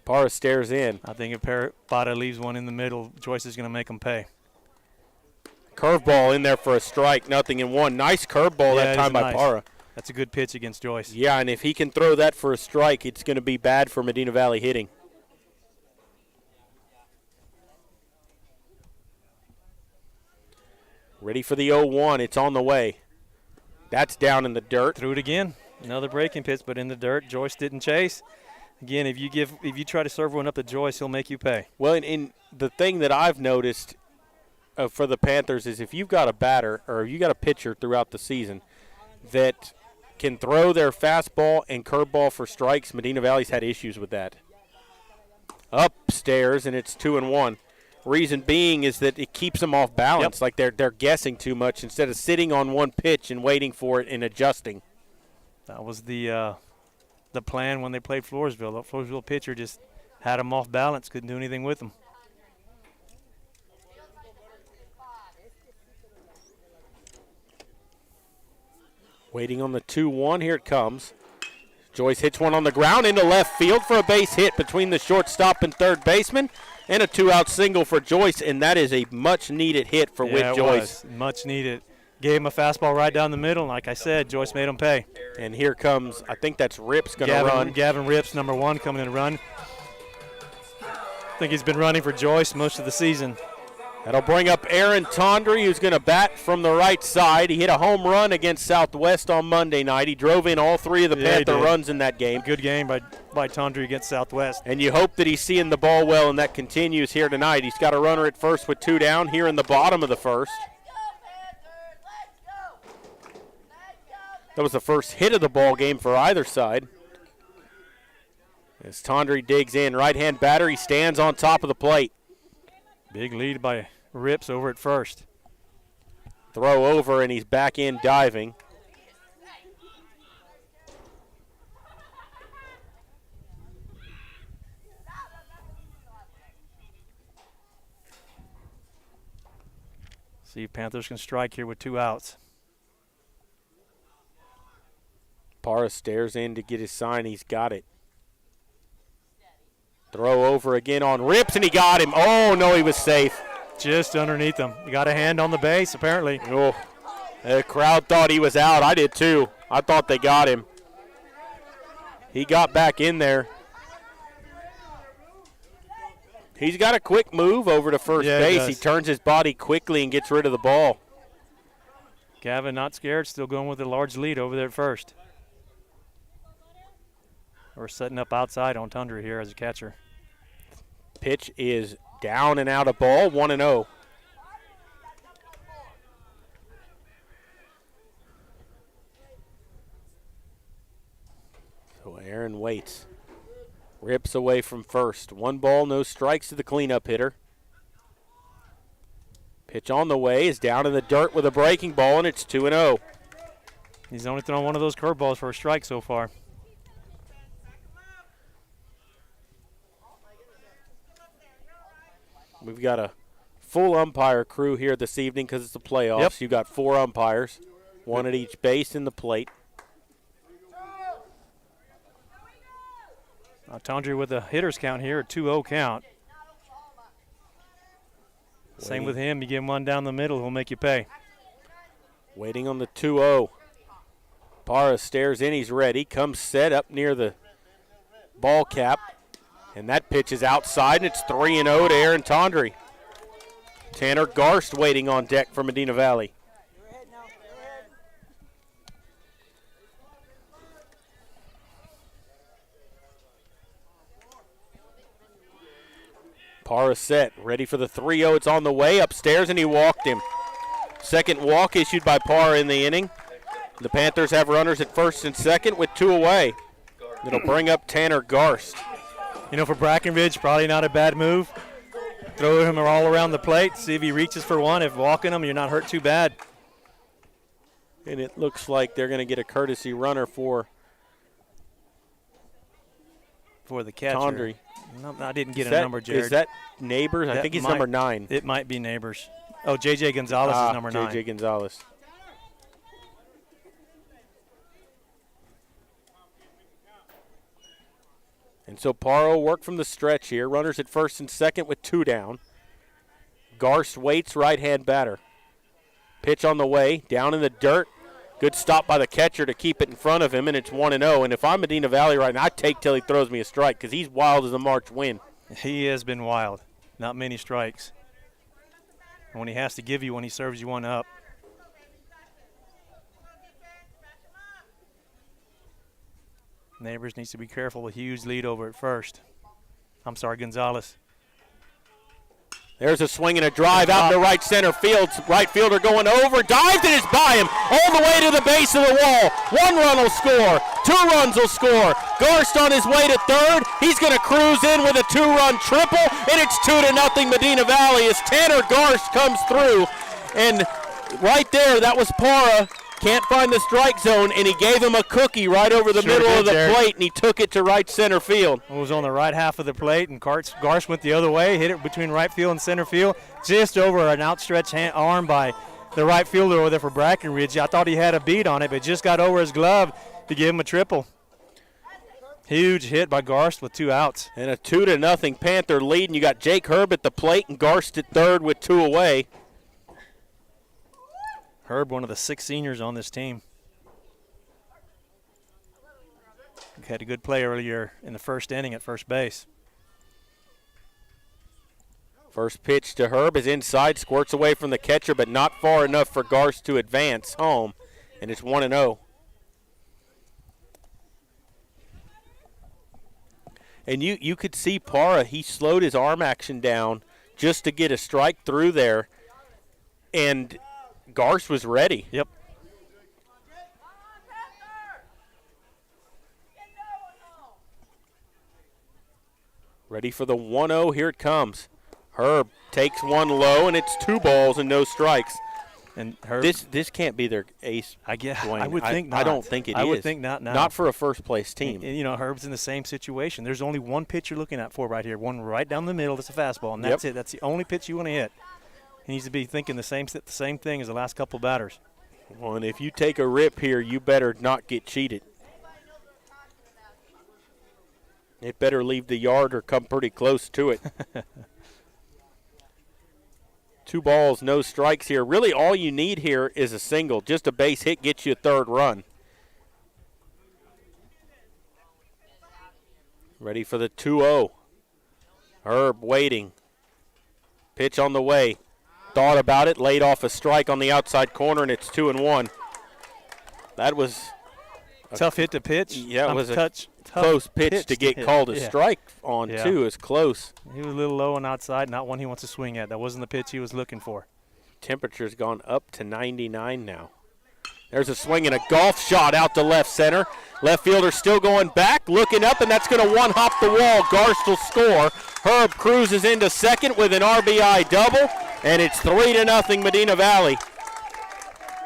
Parra stares in. I think if Parra leaves one in the middle, Joyce is going to make him pay. Curveball in there for a strike, 0-1. Nice curveball that time by Parra. That's a good pitch against Joyce. Yeah, and if he can throw that for a strike, it's going to be bad for Medina Valley hitting. Ready for the 0-1. It's on the way. That's down in the dirt. Threw it again. Another breaking pitch, but in the dirt. Joyce didn't chase. Again, if you try to serve one up to Joyce, he'll make you pay. Well, and the thing that I've noticed for the Panthers is if you've got a batter or you got a pitcher throughout the season that can throw their fastball and curveball for strikes, Medina Valley's had issues with that. Upstairs, and it's 2-1. Reason being is that it keeps them off balance, like they're guessing too much instead of sitting on one pitch and waiting for it and adjusting. That was the plan when they played Floresville. The Floresville pitcher just had them off balance, couldn't do anything with them. Waiting on the 2-1. Here it comes. Joyce hits one on the ground into left field for a base hit between the shortstop and third baseman, and a 2-out single for Joyce, and that is a much-needed hit for Whit Joyce. Much needed. Gave him a fastball right down the middle, and like I said, Joyce made him pay. And here comes, I think that's Rips going to run. Gavin Rips, number 1, coming in to run. I think he's been running for Joyce most of the season. That'll bring up Aaron Tondry, who's going to bat from the right side. He hit a home run against Southwest on Monday night. He drove in all 3 of the Panther runs in that game. Good game by Tondry against Southwest. And you hope that he's seeing the ball well, and that continues here tonight. He's got a runner at first with 2 down here in the bottom of the first. That was the first hit of the ball game for either side. As Tondry digs in, right-hand batter, he stands on top of the plate. Big lead by Rips over at first. Throw over, and he's back in diving. See if Panthers can strike here with 2 outs. Parra stares in to get his sign. He's got it. Throw over again on Rips, and he got him. Oh, no, he was safe. Just underneath him. He got a hand on the base, apparently. Oh, the crowd thought he was out. I did, too. I thought they got him. He got back in there. He's got a quick move over to first base. He turns his body quickly and gets rid of the ball. Gavin not scared, still going with a large lead over there at first. We're setting up outside on Tundra here as a catcher. Pitch is down and out of ball, 1-0. So Aaron waits. Rips away from first. 1 ball, no strikes to the cleanup hitter. Pitch on the way is down in the dirt with a breaking ball, and it's 2-0. He's only thrown one of those curveballs for a strike so far. We've got a full umpire crew here this evening because it's the playoffs. Yep. You've got 4 umpires, 1 at each base in the plate. Tondry with a hitter's count here, a 2-0 count. Same with him. You give him one down the middle, he'll make you pay. Waiting on the 2-0. Parra stares in. He's ready. Comes set up near the ball cap. And that pitch is outside, and it's 3-0 to Aaron Tondry. Tanner Garst waiting on deck for Medina Valley. Parra set, ready for the 3-0. It's on the way upstairs, and he walked him. Second walk issued by Parra in the inning. The Panthers have runners at first and second with 2 away. It'll bring up Tanner Garst. You know, for Brackenridge, probably not a bad move. Throw him all around the plate, see if he reaches for one. If walking him, you're not hurt too bad. And it looks like they're going to get a courtesy runner for the catcher. Tondry. No, I didn't get a number, Jared. Is that Neighbors? I think he's number 9. It might be Neighbors. Oh, J.J. Gonzalez is number 9. J.J. Gonzalez. And so Parra will work from the stretch here. Runners at first and second with 2 down. Garst waits, right-hand batter. Pitch on the way, down in the dirt. Good stop by the catcher to keep it in front of him, and it's 1-0. And if I'm Medina Valley right now, I'd take till he throws me a strike because he's wild as a March wind. He has been wild. Not many strikes. And when he has to give you one, he serves you one up. Neighbors needs to be careful. A huge lead over at first. I'm sorry, Gonzalez. There's a swing and a drive out to right center field. Right fielder going over, dives, and it's by him all the way to the base of the wall. 1 run will score. 2 runs will score. Garst on his way to third. He's going to cruise in with a 2-run triple, and it's 2-0 Medina Valley as Tanner Garst comes through. And right there, that was Parra. Can't find the strike zone, and he gave him a cookie right over the middle of the plate, and he took it to right center field. It was on the right half of the plate, and Garst went the other way, hit it between right field and center field, just over an outstretched arm by the right fielder over there for Brackenridge. I thought he had a beat on it, but just got over his glove to give him a triple. Huge hit by Garst with 2 outs. And a 2-0 Panther lead, and you got Jake Herb at the plate and Garst at third with 2 away. Herb, one of the 6 seniors on this team. Had a good play earlier in the first inning at first base. First pitch to Herb is inside, squirts away from the catcher, but not far enough for Garst to advance home, and it's 1-0. And you could see Parra, he slowed his arm action down just to get a strike through there, and Garst was ready. Yep. Ready for the 1-0. Here it comes. Herb takes one low, and it's 2 balls and no strikes. And Herb, this can't be their ace. I guess Dwayne. I would think not. I don't think it is. I would think not now. Not for a first-place team. And, you know, Herb's in the same situation. There's only one pitch you're looking at for right here, one right down the middle. That's a fastball, and that's it. That's the only pitch you want to hit. He needs to be thinking the same thing as the last couple batters. Well, and if you take a rip here, you better not get cheated. It better leave the yard or come pretty close to it. 2 balls, no strikes here. Really all you need here is a single. Just a base hit gets you a 3rd run. Ready for the 2-0. Herb waiting. Pitch on the way. Thought about it, laid off a strike on the outside corner, and it's 2-1. That was a tough hit to pitch. Yeah, it was a close pitch to get called a strike on, too. It's close. He was a little low on outside, not one he wants to swing at. That wasn't the pitch he was looking for. Temperature's gone up to 99 now. There's a swing and a golf shot out to left center. Left fielder still going back, looking up, and that's going to one-hop the wall. Garst will score. Herb cruises into second with an RBI double, and it's 3-0 Medina Valley.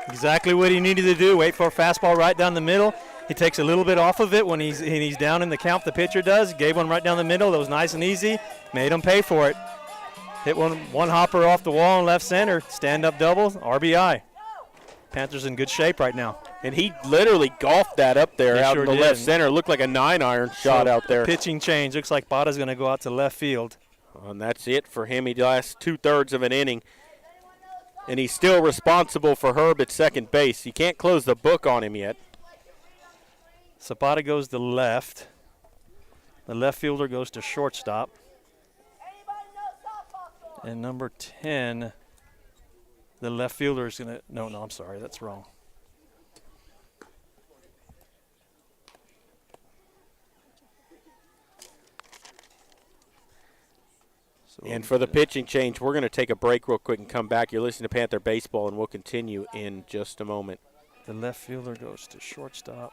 Exactly what he needed to do. Wait for a fastball right down the middle. He takes a little bit off of it when he's down in the count. The pitcher does. Gave one right down the middle. That was nice and easy. Made him pay for it. Hit one hopper off the wall in left center. Stand-up double, RBI. Panthers in good shape right now. And he literally golfed that up there out in the left center. Looked like a 9-iron shot out there. Pitching change. Looks like Bada's going to go out to left field. And that's it for him. He lasts 2/3 of an inning. And he's still responsible for Herb at second base. You can't close the book on him yet. Zapata goes to left. The left fielder goes to shortstop. And number 10, the left fielder is going to – no, I'm sorry. That's wrong. And for the pitching change, we're going to take a break real quick and come back. You're listening to Panther Baseball, and we'll continue in just a moment. The left fielder goes to shortstop.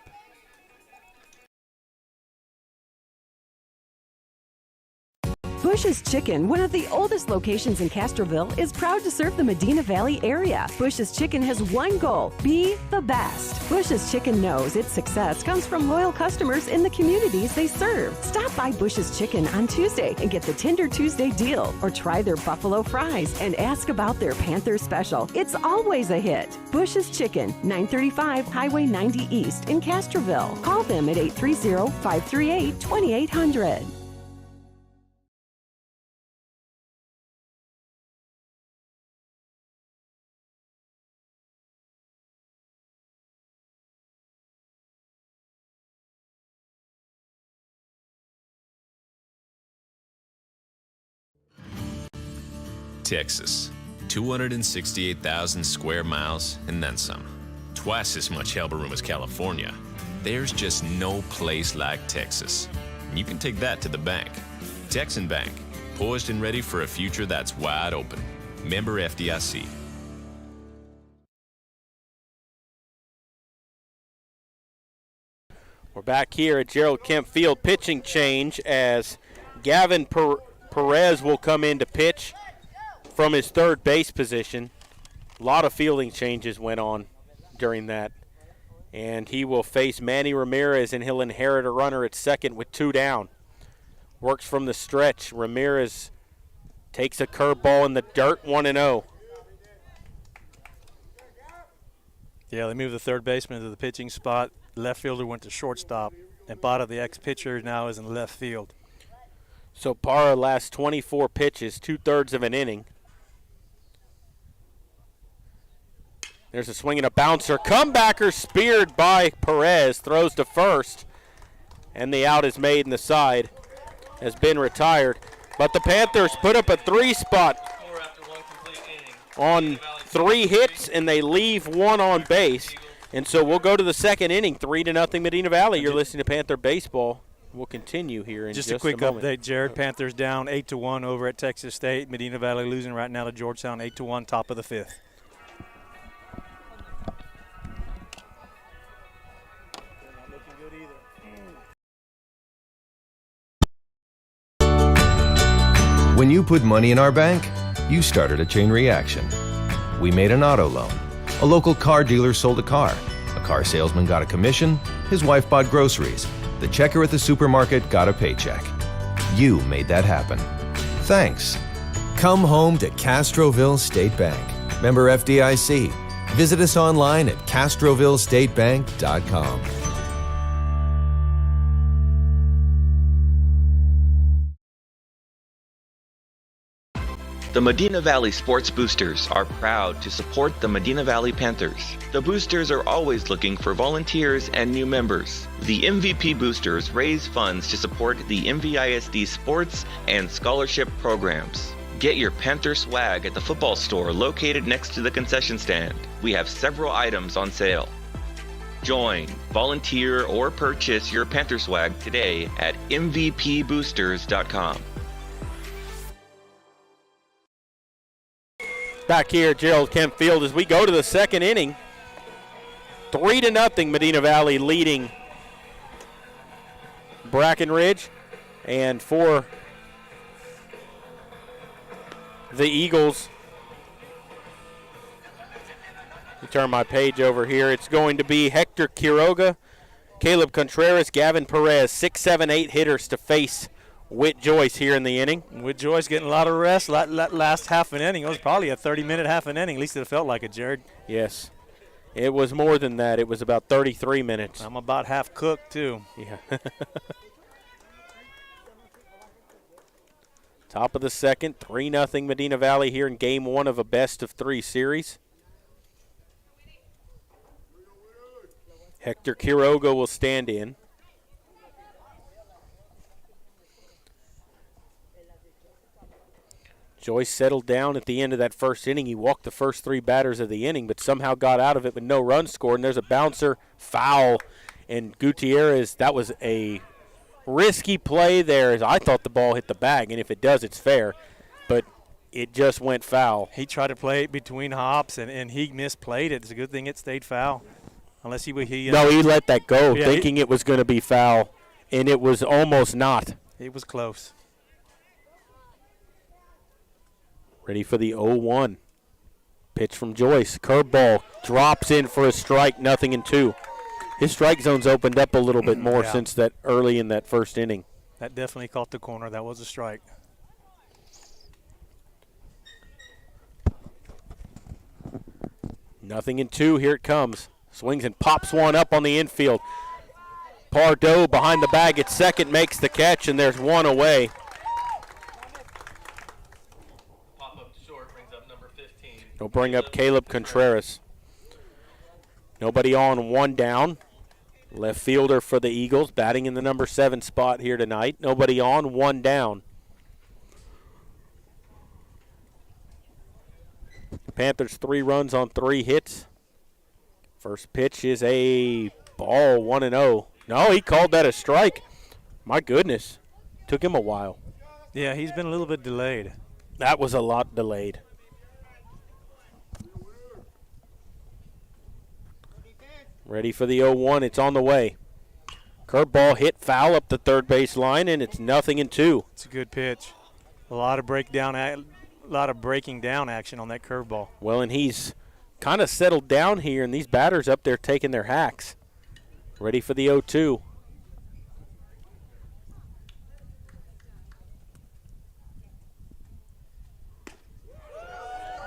Bush's Chicken, one of the oldest locations in Castroville, is proud to serve the Medina Valley area. Bush's Chicken has one goal: be the best. Bush's Chicken knows its success comes from loyal customers in the communities they serve. Stop by Bush's Chicken on Tuesday and get the Tender Tuesday deal, or try their buffalo fries and ask about their Panther special. It's always a hit. Bush's Chicken, 935 Highway 90 East in Castroville. Call them at 830-538-2800. Texas, 268,000 square miles and then some. Twice as much elbow room as California. There's just no place like Texas. And you can take that to the bank. Texan Bank, poised and ready for a future that's wide open. Member FDIC. We're back here at Gerald Kemp Field. Pitching change as Gavin Perez will come in to pitch from his third base position. A lot of fielding changes went on during that. And he will face Manny Ramirez, and he'll inherit a runner at second with 2 down. Works from the stretch. Ramirez takes a curveball in the dirt, 1-0. Yeah, they moved the third baseman to the pitching spot. Left fielder went to shortstop. And Bada, the ex-pitcher, now is in left field. So Parra lasts 24 pitches, 2/3 of an inning. There's a swing and a bouncer. Comebacker speared by Perez. Throws to first. And the out is made and the side has been retired. But the Panthers put up a 3-spot on 3 hits, and they leave 1 on base. And so we'll go to the second inning, 3-0 Medina Valley. You're listening to Panther Baseball. We'll continue here in just a quick moment. update, Jared. Panthers down 8-1 over at Texas State. Medina Valley losing right now to Georgetown 8-1, top of the 5th. When you put money in our bank, you started a chain reaction. We made an auto loan. A local car dealer sold a car. A car salesman got a commission. His wife bought groceries. The checker at the supermarket got a paycheck. You made that happen. Thanks. Come home to Castroville State Bank. Member FDIC. Visit us online at castrovillestatebank.com. The Medina Valley Sports Boosters are proud to support the Medina Valley Panthers. The Boosters are always looking for volunteers and new members. The MVP Boosters raise funds to support the MVISD sports and scholarship programs. Get your Panther swag at the football store located next to the concession stand. We have several items on sale. Join, volunteer, or purchase your Panther swag today at mvpboosters.com. Back here at Gerald Kemp Field as we go to the second inning. 3-0 Medina Valley leading Brackenridge. And for the Eagles, let me turn my page over here. It's going to be Hector Quiroga, Caleb Contreras, Gavin Perez, 6, 7, 8 hitters to face Whit Joyce here in the inning. Whit Joyce getting a lot of rest. Last half an inning, it was probably a 30-minute half an inning. At least it felt like it, Jared. Yes. It was more than that. It was about 33 minutes. I'm about half cooked, too. Yeah. Top of the second, 3-0 Medina Valley here in game 1 of a best-of-3 series. Hector Quiroga will stand in. Joyce settled down at the end of that first inning. He walked the first 3 batters of the inning, but somehow got out of it with no runs scored. And there's a bouncer foul. And Gutierrez, that was a risky play there. As I thought the ball hit the bag, and if it does, it's fair. But it just went foul. He tried to play it between hops, and he misplayed it. It's a good thing it stayed foul. Unless he no, he let that go, thinking it was going to be foul, and it was almost not. It was close. Ready for the 0-1. Pitch from Joyce. Curveball drops in for a strike, 0-2. His strike zone's opened up a little bit more since that early in that first inning. That definitely caught the corner. That was a strike. 0-2. Here it comes. Swings and pops one up on the infield. Pardo behind the bag at second makes the catch, and there's one away. He'll bring up Caleb Contreras. Nobody on, 1 down. Left fielder for the Eagles, batting in the number 7 spot here tonight. Nobody on, 1 down. Panthers 3 runs on 3 hits. First pitch is a ball, 1-0. No, he called that a strike. My goodness. Took him a while. Yeah, he's been a little bit delayed. That was a lot delayed. Ready for the 0-1. It's on the way. Curveball hit foul up the third base line, and it's 0-2. It's a good pitch. A lot of breaking down action on that curveball. Well, and he's kind of settled down here, and these batters up there taking their hacks. Ready for the 0-2.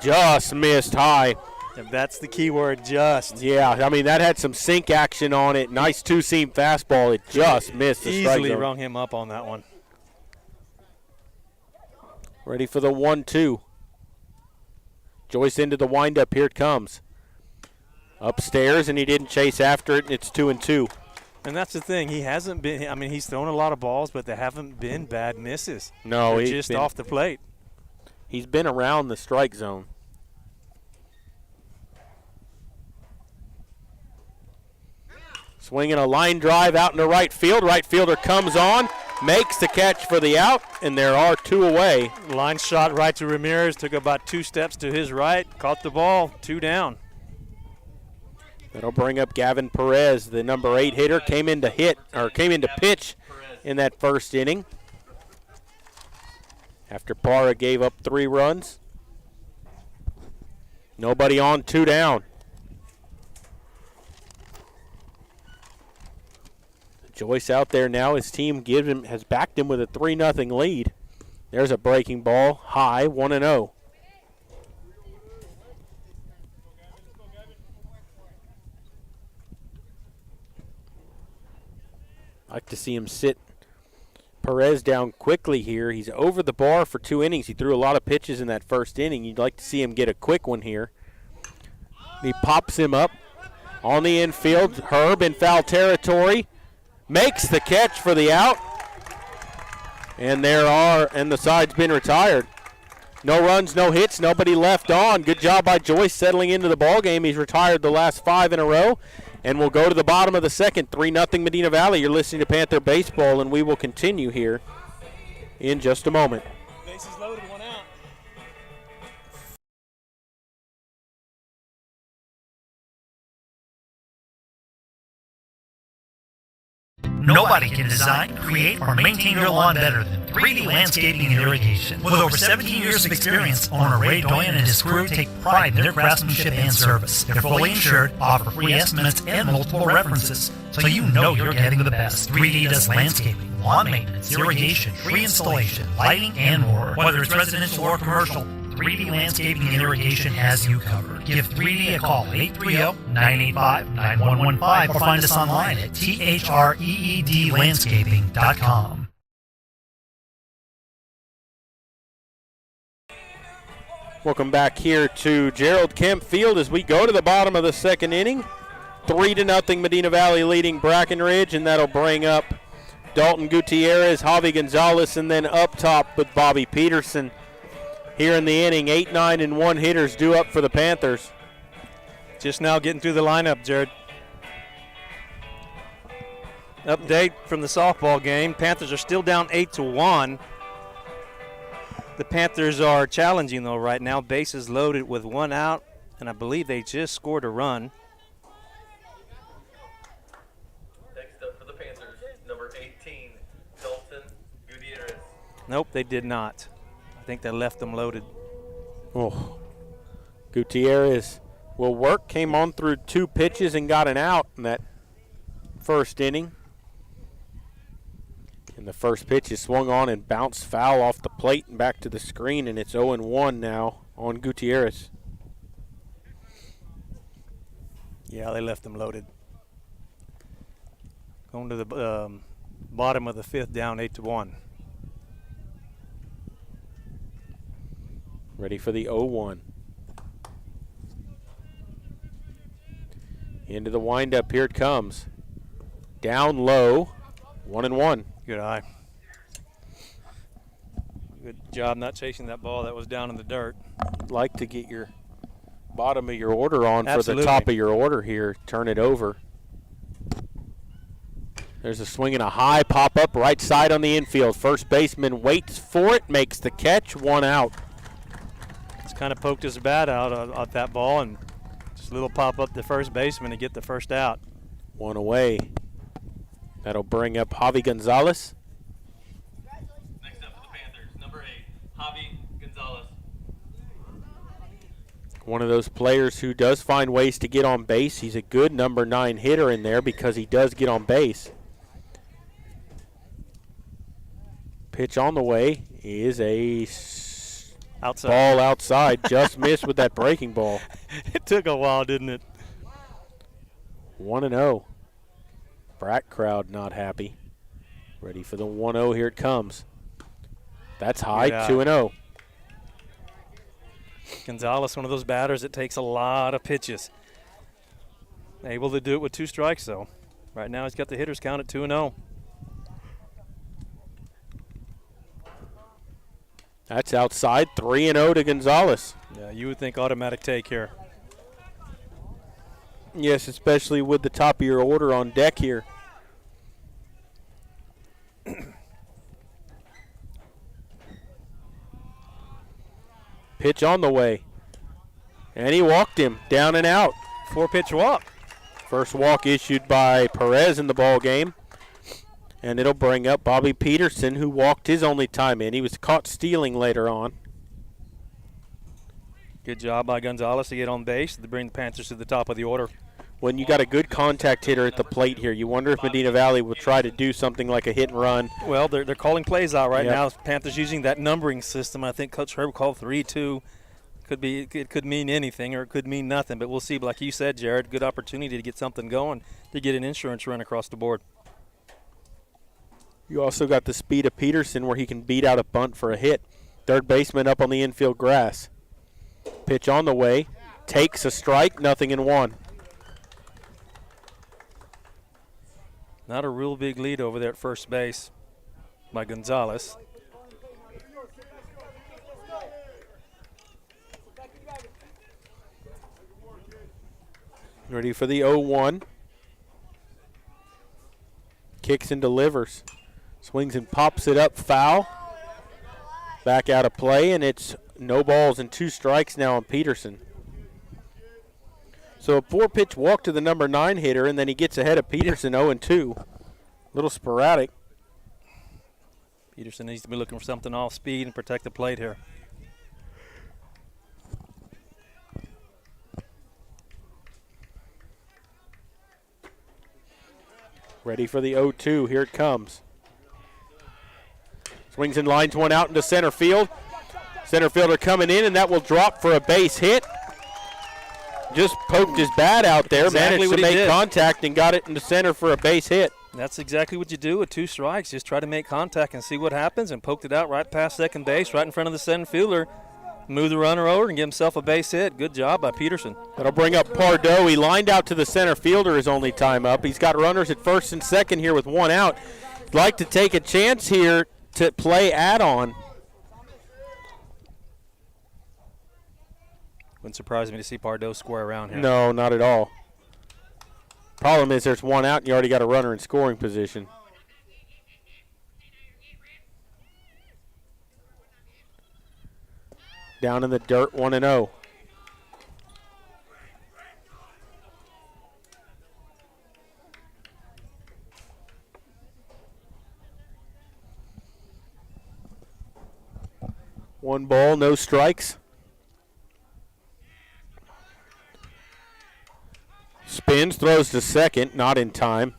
Just missed high. And that's the key word, just. Yeah, I mean, that had some sink action on it. Nice 2-seam fastball. It just missed the strike zone. Easily rung him up on that one. Ready for the 1-2. Joyce into the windup. Here it comes. Upstairs, and he didn't chase after it, and it's 2-2. And that's the thing. He hasn't been – I mean, he's thrown a lot of balls, but they haven't been bad misses. No, They're he's just been, off the plate. He's been around the strike zone. Swinging a line drive out into right field. Right fielder comes on, makes the catch for the out, and there are 2 away. Line shot right to Ramirez. Took about 2 steps to his right. Caught the ball. 2 down. That'll bring up Gavin Perez, the number 8 hitter. Came into pitch in that first inning after Parra gave up 3 runs. Nobody on, 2 down. Joyce out there now. His team has backed him with a 3-0 lead. There's a breaking ball, high, 1-0. Like to see him sit Perez down quickly here. He's over the bar for 2 innings. He threw a lot of pitches in that first inning. You'd like to see him get a quick one here. He pops him up on the infield. Herb in foul territory. Makes the catch for the out. And the side's been retired. No runs, no hits, nobody left on. Good job by Joyce settling into the ball game. He's retired the last 5 in a row. And we'll go to the bottom of the second, 3-0 Medina Valley. You're listening to Panther Baseball, and we will continue here in just a moment. Bases loaded, 1 out. Nobody can design, create, or maintain your lawn better than 3D Landscaping and Irrigation. With over 17 years of experience, owner Ray Doyen and his crew take pride in their craftsmanship and service. They're fully insured, offer free estimates and multiple references, so you know you're getting the best. 3D does landscaping, lawn maintenance, irrigation, tree installation, lighting, and more. Whether it's residential or commercial, 3D Landscaping and Irrigation has you covered. Give 3D a call, 830-985-9115, or find us online at threedlandscaping.com. Welcome back here to Gerald Kemp Field as we go to the bottom of the second inning. 3-0 Medina Valley leading Brackenridge, and that'll bring up Dalton Gutierrez, Javi Gonzalez, and then up top with Bobby Peterson. Here in the inning, 8, 9, and 1 hitters due up for the Panthers. Just now getting through the lineup, Jared. Update from the softball game. Panthers are still down 8-1. The Panthers are challenging, though, right now. Bases loaded with 1 out, and I believe they just scored a run. Next up for the Panthers, number 18, Dalton Gutierrez. Nope, they did not. I think they left them loaded. Oh, Gutierrez will work. Came on through 2 pitches and got an out in that first inning. And the first pitch is swung on and bounced foul off the plate and back to the screen, and it's 0-1 now on Gutierrez. Yeah, they left them loaded. Going to the bottom of the 5th, down 8-1. Ready for the 0-1. Into the windup, here it comes. Down low, 1-1. Good eye. Good job not chasing that ball that was down in the dirt. Like to get your bottom of your order on. Absolutely. For the top of your order here. Turn it over. There's a swing and a high pop up right side on the infield. First baseman waits for it, makes the catch, 1 out. It's kind of poked his bat out on that ball, and just a little pop up to first baseman to get the first out. 1 away. That'll bring up Javi Gonzalez. Next up for the Panthers, number 8, Javi Gonzalez. One of those players who does find ways to get on base. He's a good number 9 hitter in there because he does get on base. Pitch on the way is a outside ball outside. Just missed with that breaking ball. It took a while, didn't it? 1-0. Brack crowd not happy. Ready for the 1-0. Here it comes. That's high, 2-0. Gonzalez, one of those batters that takes a lot of pitches. Able to do it with 2 strikes, though. Right now he's got the hitters count at 2-0. That's outside, 3-0 to Gonzalez. Yeah, you would think automatic take here. Yes, especially with the top of your order on deck here. Pitch on the way. And he walked him down and out. 4-pitch walk. First walk issued by Perez in the ball game. And it'll bring up Bobby Peterson, who walked his only time in. He was caught stealing later on. Good job by Gonzalez to get on base to bring the Panthers to the top of the order. When you got a good contact hitter at the plate here, you wonder if Medina Valley will try to do something like a hit and run. Well, they're calling plays out right now. Panthers using that numbering system. I think Coach Herb called 3-2. It could mean anything or it could mean nothing, but we'll see. But like you said, Jared, good opportunity to get something going, to get an insurance run across the board. You also got the speed of Peterson where he can beat out a bunt for a hit. Third baseman up on the infield grass. Pitch on the way. Takes a strike, 0-1. Not a real big lead over there at first base by Gonzalez. Ready for the 0-1. Kicks and delivers. Swings and pops it up, foul. Back out of play, and it's no balls and 2 strikes now on Peterson. So a 4-pitch walk to the number 9 hitter, and then he gets ahead of Peterson 0-2. A little sporadic. Peterson needs to be looking for something off speed and protect the plate here. Ready for the 0-2. Here it comes. Swings and lines one out into center field. Center fielder coming in, and that will drop for a base hit. Just poked his bat out there, Exactly managed to make contact and got it into center for a base hit. That's exactly what you do with 2 strikes. Just try to make contact and see what happens, and poked it out right past second base, right in front of the center fielder. Move the runner over and give himself a base hit. Good job by Peterson. That'll bring up Pardo. He lined out to the center fielder his only time up. He's got runners at first and second here with 1 out. He'd like to take a chance here to play add-on. Wouldn't surprise me to see Pardo square around here. No, not at all. Problem is there's 1 out and you already got a runner in scoring position. Down in the dirt, 1-0. One ball, no strikes. Spins, throws to second, not in time.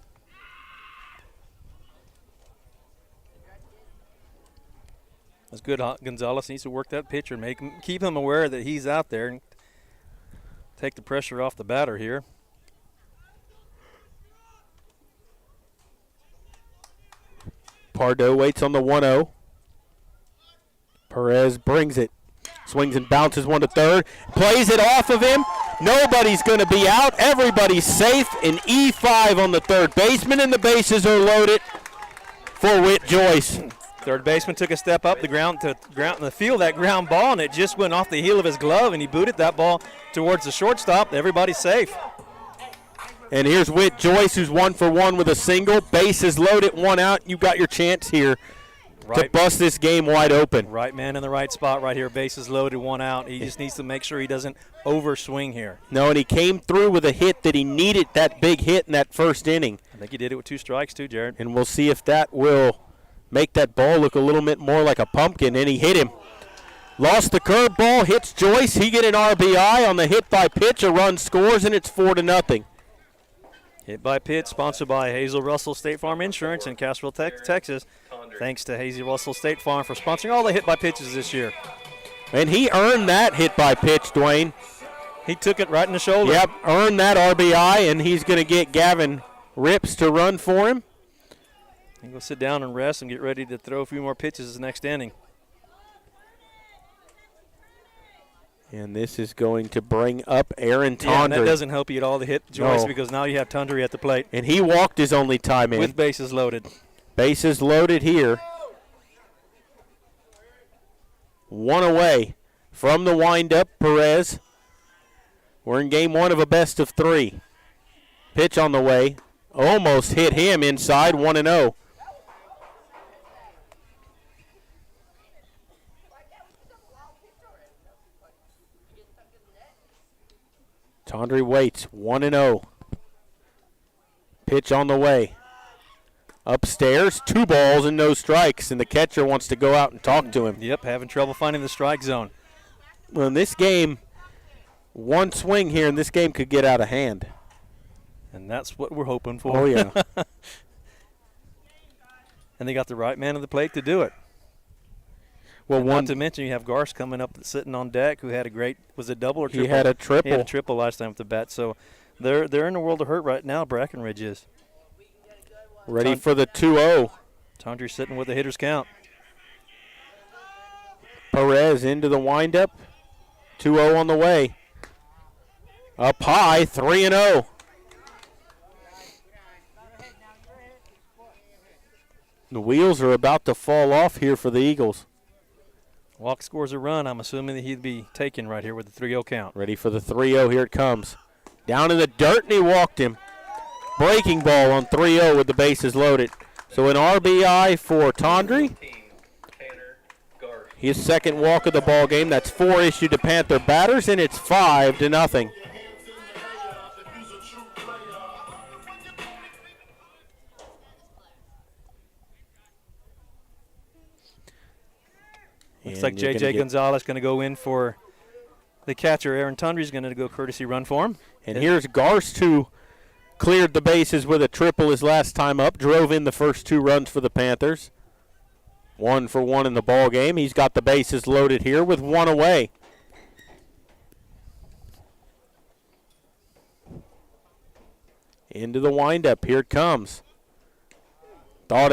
That's good. Gonzalez needs to work that pitcher, keep him aware that he's out there, and take the pressure off the batter here. Pardo waits on the 1-0. Perez brings it. Swings and bounces one to third. Plays it off of him. Nobody's going to be out. Everybody's safe. An E5 on the third baseman, and the bases are loaded for Whit Joyce. Third baseman took a step up the ground to field that ground ball, and it just went off the heel of his glove, and he booted that ball towards the shortstop. Everybody's safe. And here's Whit Joyce, who's 1 for 1 with a single. Bases loaded, 1 out. You got your chance here to bust this game wide open. Right man in the right spot right here. Bases loaded, 1 out. He just needs to make sure he doesn't overswing here. No, and he came through with a hit that he needed, that big hit in that first inning. I think he did it with 2 strikes too, Jared. And we'll see if that will make that ball look a little bit more like a pumpkin, and he hit him. Lost the curveball, hits Joyce. He get an RBI on the hit by pitch. A run scores, and it's 4-0. Hit by pitch, sponsored by Hazel Russell State Farm Insurance in Castroville, Texas. Thanks to Hazel Russell State Farm for sponsoring all the hit by pitches this year. And he earned that hit by pitch, Dwayne. He took it right in the shoulder. Yep, earned that RBI, and he's going to get Gavin Rips to run for him. He will sit down and rest and get ready to throw a few more pitches this next inning. And this is going to bring up Aaron Tondry. Yeah, and that doesn't help you at all to hit Joyce No. because now you have Tondry at the plate. And he walked his only time in. With bases loaded. Bases loaded here. One away from the windup, Perez. We're in game one of a best of three. Pitch on the way. Almost hit him inside, 1-0. Tondry waits, 1-0. Pitch on the way. Upstairs, 2 balls and no strikes, and the catcher wants to go out and talk to him. Yep, having trouble finding the strike zone. Well, in this game, one swing here, and this game could get out of hand. And that's what we're hoping for. Oh, yeah. And they got the right man at the plate to do it. Well, and one not to mention you have Garce coming up sitting on deck who had a great, was it double or triple? He had a triple. He had a triple last time with the bat. So they're in the world of hurt right now, Brackenridge is. Ready for the 2-0. Tondry sitting with the hitter's count. Perez into the windup. 2-0 on the way. Up high, 3-0. The wheels are about to fall off here for the Eagles. Walk scores a run. I'm assuming that he'd be taken right here with the 3-0 count. Ready for the 3-0. Here it comes. Down in the dirt, and he walked him. Breaking ball on 3-0 with the bases loaded. So an RBI for Tondry. His second walk of the ball game. That's 4 issued to Panther batters, and it's 5-0. Looks like J.J. Gonzalez going to go in for the catcher. Aaron Tondry's going to go courtesy run for him. And here's Garst, who cleared the bases with a triple his last time up, drove in the first 2 runs for the Panthers. 1 for 1 in the ball game. He's got the bases loaded here with 1 away. Into the windup. Here it comes. Thought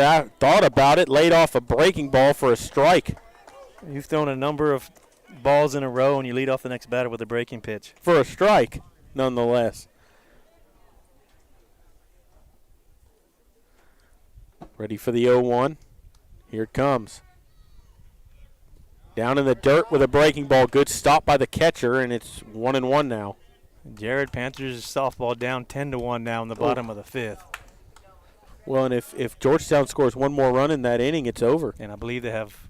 about it, laid off a breaking ball for a strike. You've thrown a number of balls in a row, and you lead off the next batter with a breaking pitch. For a strike, nonetheless. Ready for the 0-1. Here it comes. Down in the dirt with a breaking ball. Good stop by the catcher, and it's 1-1 now. Jared, Panthers softball down 10-1 now in the bottom of the 5th. Well, and if Georgetown scores 1 more run in that inning, it's over. And I believe they have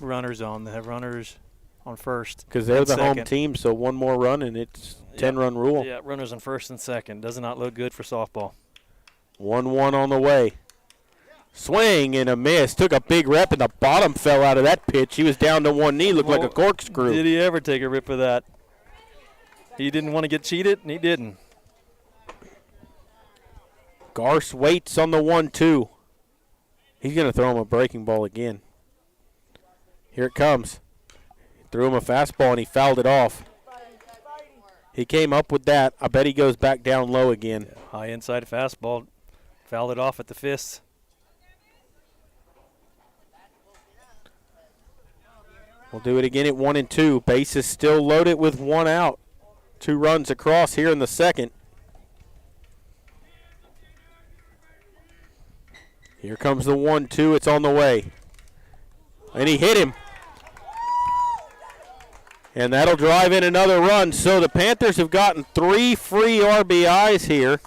runners on. They have runners on first. Because they're the home team, so 1 more run, and it's 10-run rule. Yeah, runners on first and second. Does not look good for softball. 1-1 on the way. Swing and a miss. Took a big rep, and the bottom fell out of that pitch. He was down to 1 knee. Looked like a corkscrew. Did he ever take a rip of that? He didn't want to get cheated, and he didn't. Garst waits on the 1-2. He's going to throw him a breaking ball again. Here it comes. Threw him a fastball, and he fouled it off. He came up with that. I bet he goes back down low again. Yeah, high inside fastball. Fouled it off at the fists. We'll do it again at 1-2. Bases still loaded with 1 out. 2 runs across here in the second. Here comes the 1-2. It's on the way. And he hit him. And that'll drive in another run. So the Panthers have gotten 3 free RBIs here.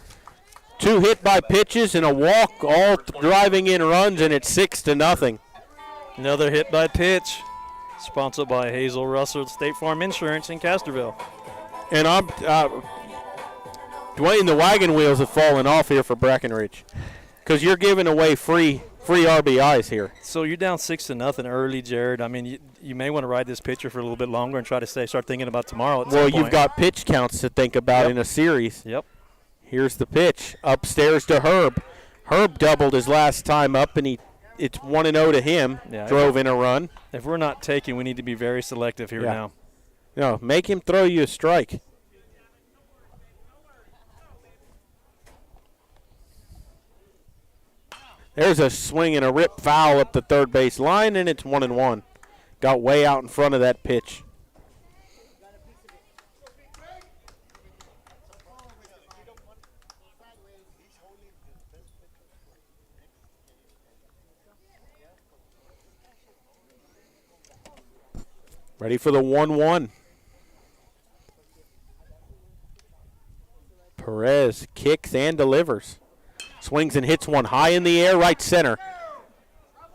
2 hit by pitches and a walk, all driving in runs, and it's 6-0. Another hit by pitch. Sponsored by Hazel Russell State Farm Insurance in Casterville. And Dwayne, the wagon wheels have fallen off here for Brackenridge because you're giving away free RBIs here. So you're down 6-0 early, Jared. I mean, you may want to ride this pitcher for a little bit longer and try to start thinking about tomorrow. Well, you've got pitch counts to think about in a series. Yep. Here's the pitch upstairs to Herb. Herb doubled his last time up, and it's 1-0 to him. Yeah, drove in a run. If we're not taking, we need to be very selective here now. No, make him throw you a strike. There's a swing and a rip foul up the third base line, and it's 1-1. Got way out in front of that pitch. Ready for the 1-1. Perez kicks and delivers. Swings and hits one high in the air, right center.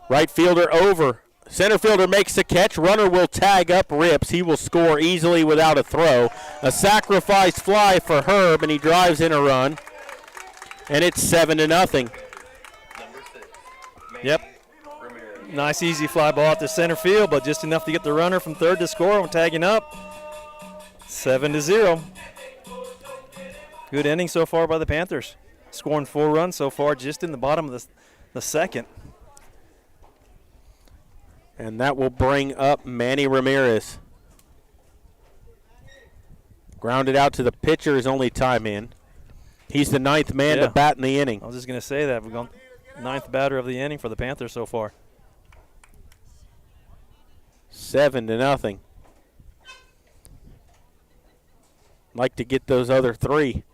Right fielder over. Center fielder makes the catch. Runner will tag up, rips. He will score easily without a throw. A sacrifice fly for Herb, and he drives in a run. And it's 7-0. Yep. Nice easy fly ball out to center field, but just enough to get the runner from third to score when tagging up. 7-0. Good inning so far by the Panthers. Scoring 4 runs so far just in the bottom of the second. And that will bring up Manny Ramirez. Grounded out to the pitcher, his only time in. He's the 9th man to bat in the inning. I was just going to say that. We've gone 9th batter of the inning for the Panthers so far. 7-0. Like to get those other 3.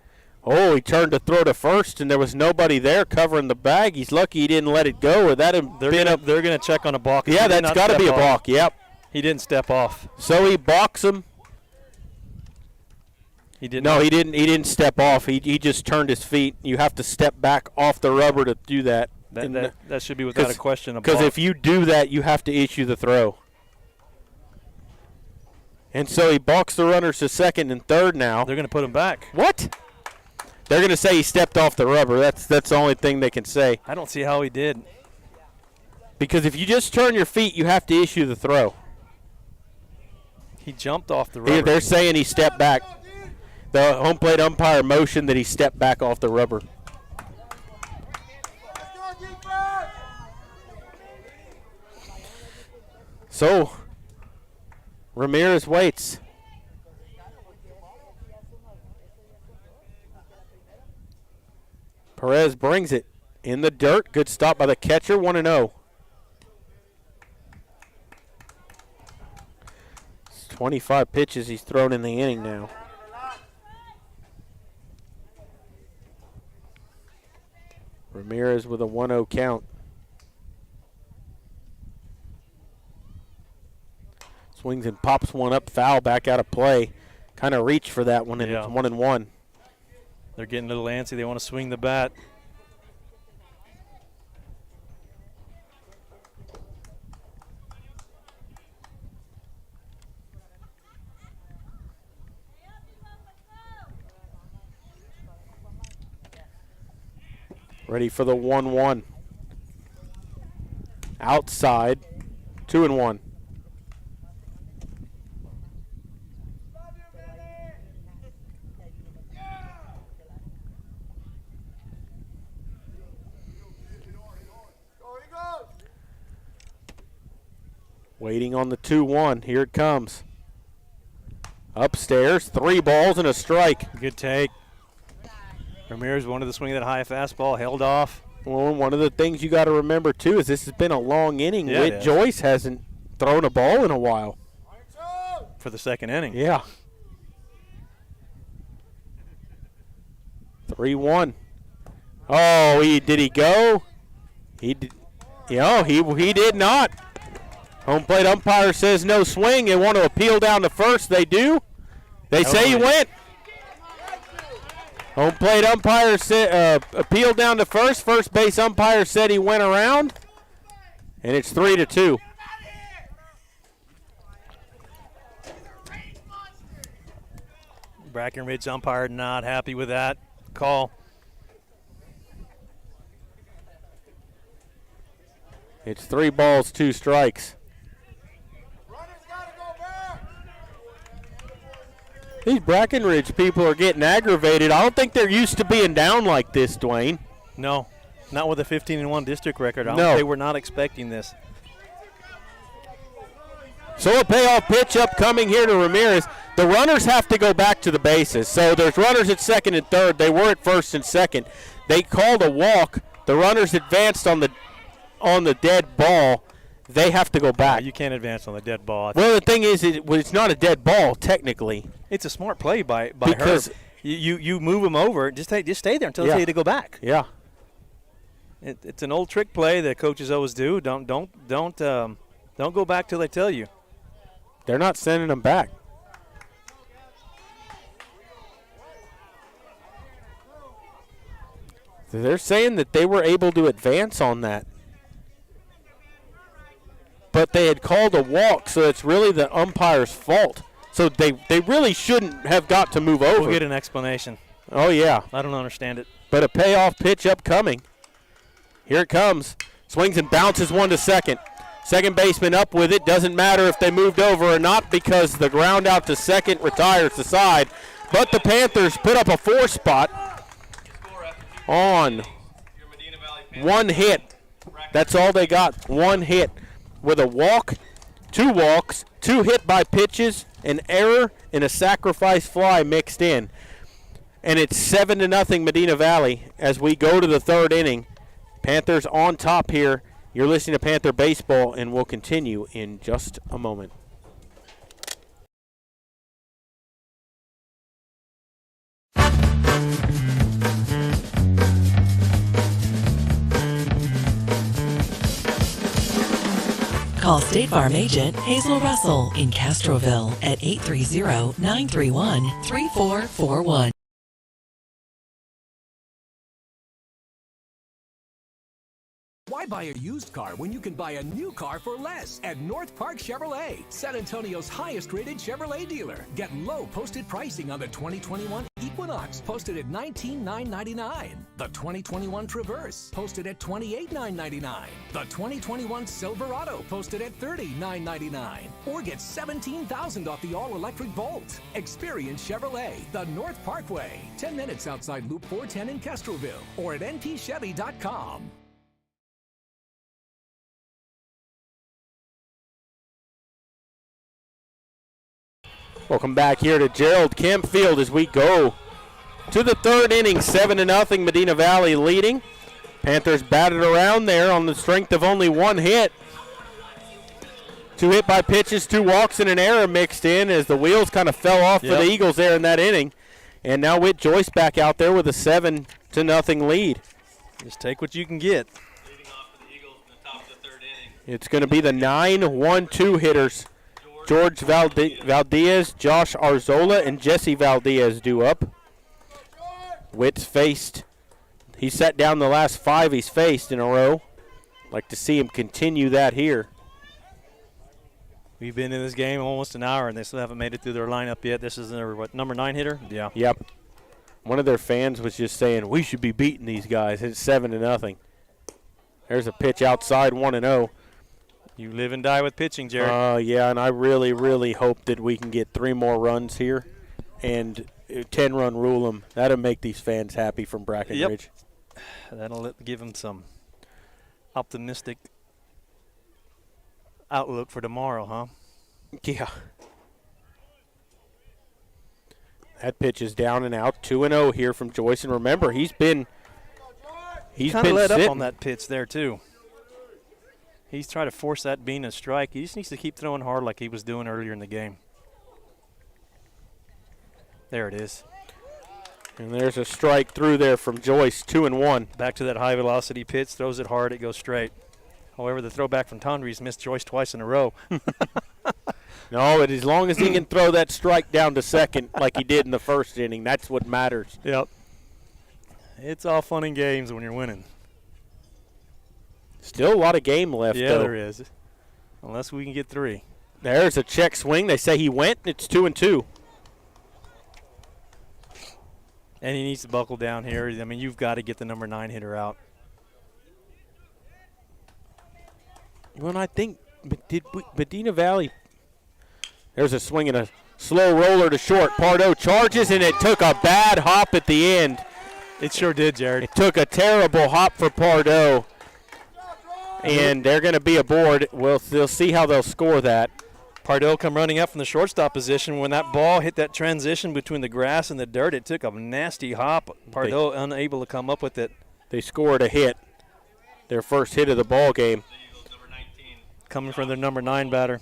Oh, he turned to throw to first, and there was nobody there covering the bag. He's lucky he didn't let it go. They're going to check on a balk. Yeah, that's got to be a balk. Yep. He didn't step off. So he balks him. He didn't. No, he didn't step off. He just turned his feet. You have to step back off the rubber to do that. That should be without a question a balk. Because if you do that, you have to issue the throw. And so he balks the runners to second and third now. They're going to put him back. What? They're going to say he stepped off the rubber. That's the only thing they can say. I don't see how he did. Because if you just turn your feet, you have to issue the throw. He jumped off the rubber. They're saying he stepped back. The home plate umpire motioned that he stepped back off the rubber. So, Ramirez waits. Perez brings it in the dirt. Good stop by the catcher, 1-0. 25 pitches he's thrown in the inning now. Ramirez with a 1-0 count. Swings and pops one up, foul, back out of play. Kind of reach for that one, and it's 1-1. They're getting a little antsy. They want to swing the bat. Ready for the 1-1. Outside, 2-1. Waiting on the 2-1. Here it comes. Upstairs, 3 balls and a strike. Good take. Ramirez wanted to swing that high fastball, held off. Well, one of the things you got to remember, too, is this has been a long inning. Yeah, Whit Joyce hasn't thrown a ball in a while. For the second inning. Yeah. 3-1. Oh, did he go? He did. He did not. Home plate umpire says no swing. They want to appeal down to first. They do. They say he went. Home plate umpire said appeal down to first. First base umpire said he went around. And it's 3-2. Brackenridge umpire not happy with that call. It's 3 balls, 2 strikes. These Brackenridge people are getting aggravated. I don't think they're used to being down like this, Dwayne. No, not with a 15-1 district record. They were not expecting this. So a payoff pitch upcoming here to Ramirez. The runners have to go back to the bases. So there's runners at second and third. They were at first and second. They called a walk. The runners advanced on the dead ball. They have to go back. You can't advance on the dead ball. Well, the thing is, it's not a dead ball technically. It's a smart play by Herb. You move him over. Just stay there until they tell you to go back. Yeah. It's an old trick play that coaches always do. Don't go back till they tell you. They're not sending them back. They're saying that they were able to advance on that. But they had called a walk, so it's really the umpire's fault. So they really shouldn't have got to move over. We'll get an explanation. Oh, yeah. I don't understand it. But a payoff pitch upcoming. Here it comes. Swings and bounces one to second. Second baseman up with it. Doesn't matter if they moved over or not because the ground out to second retires the side. But the Panthers put up a 4 spot on one hit. That's all they got, one hit. With a walk, 2 walks, 2 hit by pitches, an error, and a sacrifice fly mixed in. And it's 7-0 Medina Valley as we go to the 3rd inning. Panthers on top here. You're listening to Panther Baseball, and we'll continue in just a moment. Call State Farm agent Hazel Russell in Castroville at 830-931-3441. Why buy a used car when you can buy a new car for less at North Park Chevrolet, San Antonio's highest-rated Chevrolet dealer? Get low posted pricing on the 2021 Equinox, posted at $19,999. The 2021 Traverse, posted at $28,999. The 2021 Silverado, posted at $30,999. Or get $17,000 off the all-electric Bolt. Experience Chevrolet, the North Parkway, 10 minutes outside Loop 410 in Castroville, or at npchevy.com. Welcome back here to Gerald Kemp Field as we go to the 3rd inning. 7-0 Medina Valley leading. Panthers batted around there on the strength of only 1 hit. 2 hit by pitches, 2 walks, and an error mixed in as the wheels kind of fell off for the Eagles there in that inning. And now Whit Joyce back out there with a 7-0 lead. Just take what you can get. Leading off for the Eagles in the top of the 3rd inning. It's going to be the 9-1-2 hitters. George Valdez, Josh Arzola, and Jesse Valdez due up. Witt's faced. He sat down the last 5 he's faced in a row. Like to see him continue that here. We've been in this game almost an hour, and they still haven't made it through their lineup yet. This is their, number 9 hitter? Yeah. Yep. One of their fans was just saying, we should be beating these guys. It's 7-0. There's a pitch outside, 1-0. You live and die with pitching, Jared. Yeah, and I really, really hope that we can get 3 more runs here and 10-run rule them. That'll make these fans happy from Brackenridge. Yep. That'll give them some optimistic outlook for tomorrow, huh? Yeah. That pitch is down and out. 2-0 here from Joyce. And remember, he's been kind of let up on that pitch there, too. He's trying to force that being a strike. He just needs to keep throwing hard like he was doing earlier in the game. There it is. And there's a strike through there from Joyce, 2-1. Back to that high-velocity pitch, throws it hard, it goes straight. However, the throwback from Tondre's missed Joyce twice in a row. No, but as long as he can throw that strike down to second like he did in the 1st inning, that's what matters. Yep. It's all fun and games when you're winning. Still a lot of game left, though. Yeah, there is. Unless we can get 3. There's a check swing. They say he went. It's 2-2. And he needs to buckle down here. I mean, you've got to get the number 9 hitter out. Well, I think Medina Valley. There's a swing and a slow roller to short. Pardo charges, and it took a bad hop at the end. It sure did, Jared. It took a terrible hop for Pardo. And they're going to be aboard. They'll see how they'll score that. Pardo come running up from the shortstop position. When that ball hit that transition between the grass and the dirt, it took a nasty hop. Pardo unable to come up with it. They scored a hit, their first hit of the ball game. Coming from their number 9 batter.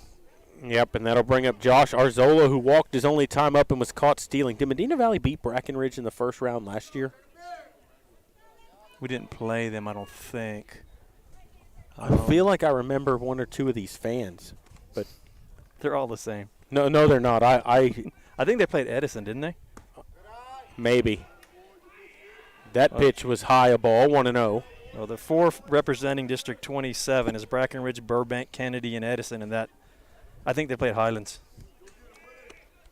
Yep, and that'll bring up Josh Arzola, who walked his only time up and was caught stealing. Did Medina Valley beat Brackenridge in the 1st round last year? We didn't play them, I don't think. I feel like I remember 1 or 2 of these fans, but they're all the same. No, they're not. I think they played Edison, didn't they? Maybe. That pitch was high a ball, 1-0. Well, the 4 representing District 27 is Brackenridge, Burbank, Kennedy, and Edison, and that I think they played Highlands.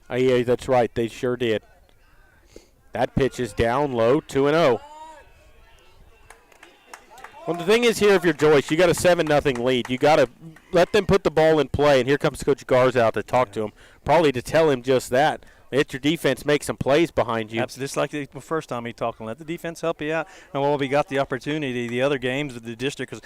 Yeah, that's right. They sure did. That pitch is down low, 2-0. Well, the thing is here, if you're Joyce, you got a 7-0 lead. You got to let them put the ball in play, and here comes Coach Garza out to talk to him, probably to tell him just that. Let your defense make some plays behind you. Absolutely. Just like the first time he talked, let the defense help you out. And while we got the opportunity, the other games of the district, because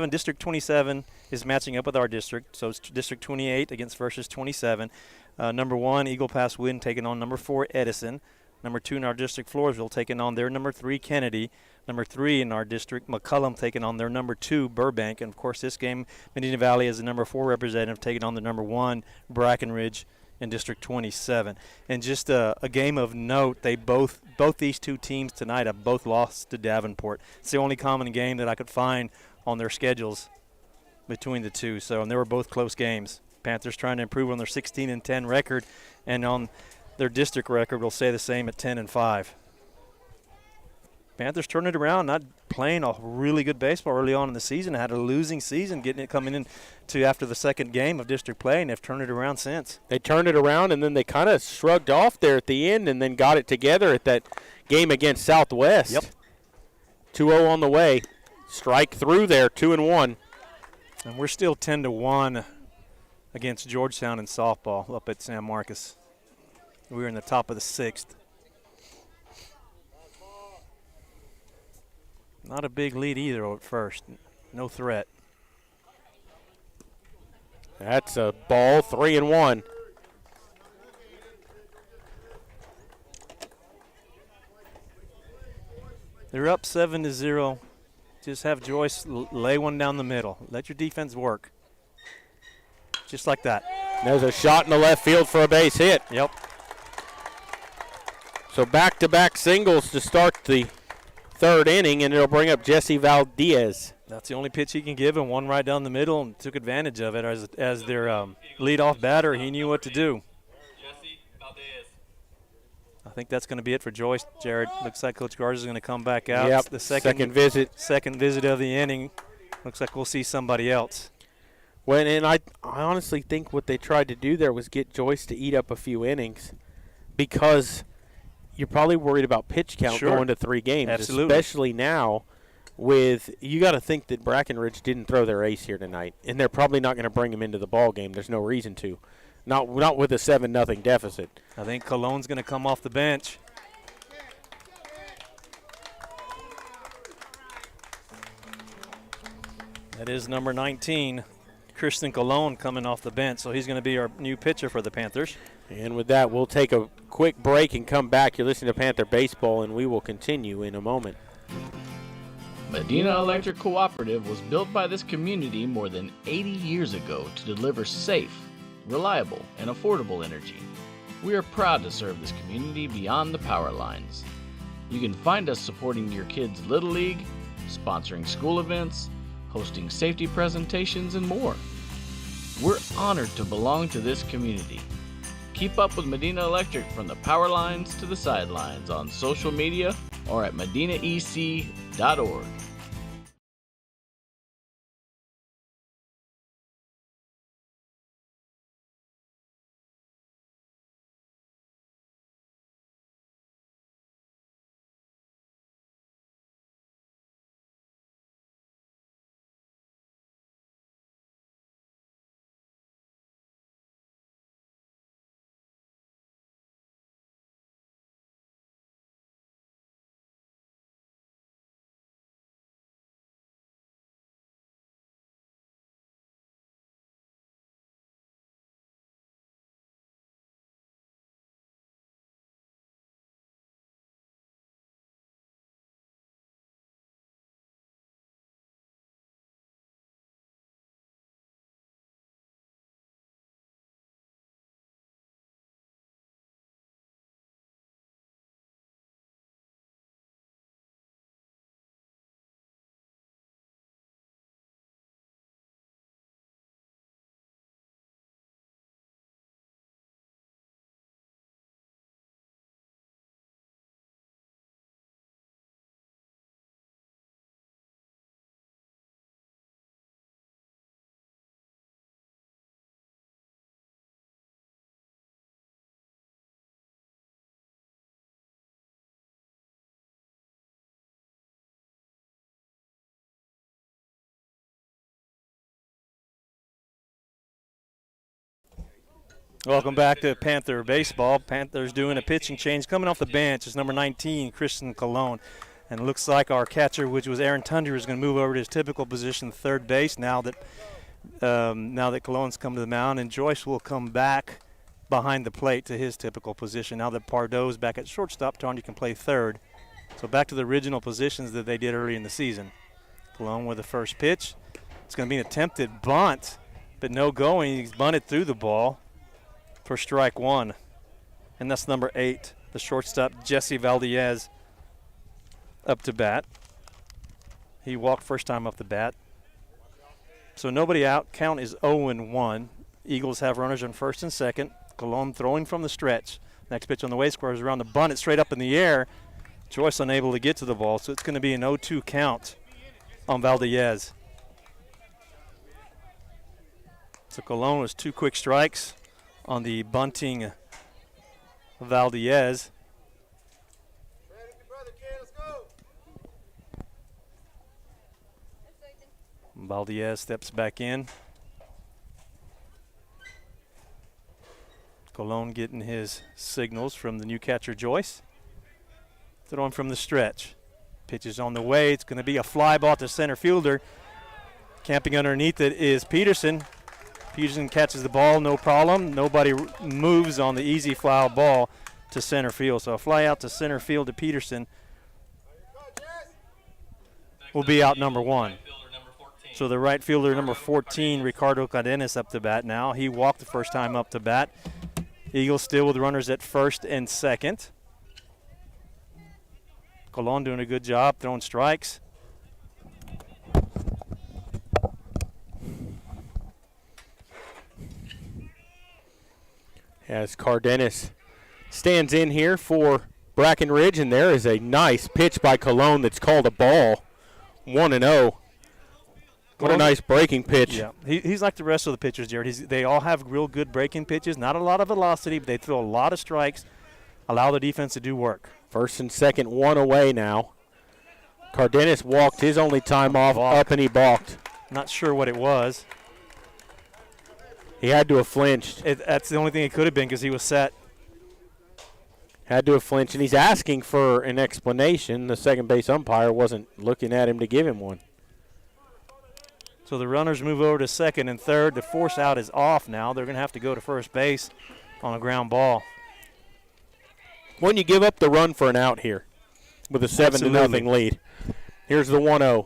District 27 is matching up with our district, so it's District 28 against versus 27. Number 1, Eagle Pass Win taking on number 4, Edison. Number 2 in our district, Floresville, taking on their number 3, Kennedy. Number 3 in our district, McCullum, taking on their number 2, Burbank. And, of course, this game, Medina Valley is the number 4 representative, taking on the number 1, Brackenridge, in District 27. And just a game of note, both these two teams tonight have both lost to Davenport. It's the only common game that I could find on their schedules between the two. And they were both close games. Panthers trying to improve on their 16-10 record, and on their district record will say the same at 10-5. Panthers turned it around, not playing a really good baseball early on in the season. Had a losing season, coming in to after the second game of district play, and they've turned it around since. They turned it around, and then they kind of shrugged off there at the end and then got it together at that game against Southwest. Yep. 2-0 on the way. Strike through there, 2-1. And we're still 10-1 against Georgetown in softball up at San Marcos. We're in the top of the 6th. Not a big lead either at first. No threat. That's a ball, 3-1. They're up 7-0. Just have Joyce lay one down the middle. Let your defense work. Just like that. There's a shot in the left field for a base hit. Yep. So back-to-back singles to start the third inning, and it'll bring up Jesse Valdez. That's the only pitch he can give, and one right down the middle, and took advantage of it as their leadoff batter. He knew what to do. I think that's going to be it for Joyce, Jared. Looks like Coach Garza is going to come back out. Yep, The second visit. Second visit of the inning. Looks like we'll see somebody else. Well, and I honestly think what they tried to do there was get Joyce to eat up a few innings, because you're probably worried about pitch count going to 3 games. Absolutely. Especially now with – you got to think that Brackenridge didn't throw their ace here tonight, and they're probably not going to bring him into the ball game. There's no reason to. Not with a 7-0 deficit. I think Cologne's going to come off the bench. That is number 19, Christian Cologne, coming off the bench, so he's going to be our new pitcher for the Panthers. And with that, we'll take a quick break and come back. You're listening to Panther Baseball, and we will continue in a moment. Medina Electric Cooperative was built by this community more than 80 years ago to deliver safe, reliable, and affordable energy. We are proud to serve this community beyond the power lines. You can find us supporting your kids' Little League, sponsoring school events, hosting safety presentations, and more. We're honored to belong to this community. Keep up with Medina Electric from the power lines to the sidelines on social media or at medinaec.org. Welcome back to Panther Baseball. Panthers doing a pitching change. Coming off the bench is number 19, Christian Colon. And it looks like our catcher, which was Aaron Tundra, is going to move over to his typical position, third base, now that Colon's come to the mound. And Joyce will come back behind the plate to his typical position. Now that Pardo's back at shortstop, Tundra can play third. So back to the original positions that they did early in the season. Colon with the first pitch. It's going to be an attempted bunt, but no going. He's bunted through the ball for strike one. And that's number 8, the shortstop, Jesse Valdez, up to bat. He walked first time up the bat. So nobody out. Count is 0-1. Eagles have runners on first and second. Colon throwing from the stretch. Next pitch on the way square is around the bunt. It's straight up in the air. Joyce unable to get to the ball, so it's going to be an 0-2 count on Valdez. So Colon was 2 quick strikes on the bunting Valdez. Valdez steps back in. Colon getting his signals from the new catcher Joyce. Throwing from the stretch. Pitch is on the way. It's going to be a fly ball to center fielder. Camping underneath it is Peterson. Peterson catches the ball, no problem. Nobody moves on the easy foul ball to center field. So a fly out to center field to Peterson will be out number 1. So the right fielder, number 14, Ricardo Cardenas, up to bat now. He walked the first time up to bat. Eagles still with runners at first and second. Colon doing a good job throwing strikes. As Cardenas stands in here for Brackenridge, and there is a nice pitch by Colon that's called a ball. 1-0. What a nice breaking pitch. Yeah, he's like the rest of the pitchers, Jared. They all have real good breaking pitches. Not a lot of velocity, but they throw a lot of strikes, allow the defense to do work. First and second, 1 away now. Cardenas walked his only time off, up and he balked. Not sure what it was. He had to have flinched. That's the only thing it could have been because he was set. Had to have flinched, and he's asking for an explanation. The second base umpire wasn't looking at him to give him one. So the runners move over to second and third. The force out is off now. They're going to have to go to first base on a ground ball. When you give up the run for an out here with a 7-0 lead. Here's the 1-0.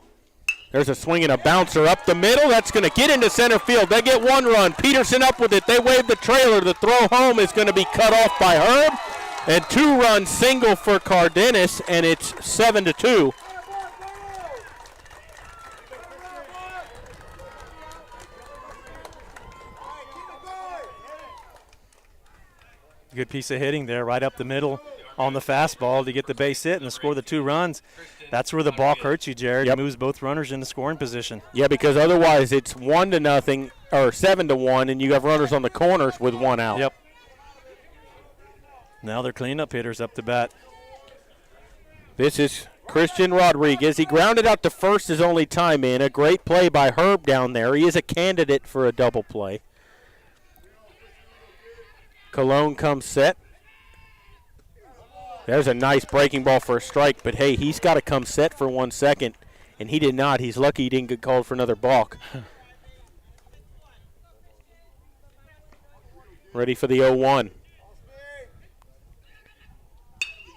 There's a swing and a bouncer up the middle. That's going to get into center field. They get 1 run. Peterson up with it. They wave the trailer. The throw home is going to be cut off by Herb. And 2-run single for Cardenas, and it's 7-2. Good piece of hitting there right up the middle on the fastball to get the base hit and score the 2 runs. That's where the balk hurts you, Jared. It moves both runners into scoring position. Yeah, because otherwise it's 1-0 or 7-1, and you have runners on the corners with 1 out. Yep. Now they're cleanup hitters up to bat. This is Christian Rodriguez. He grounded out to first his only time in. A great play by Herb down there. He is a candidate for a double play. Colon comes set. There's a nice breaking ball for a strike, but hey, he's got to come set for 1 second, and he did not. He's lucky he didn't get called for another balk. Ready for the 0-1.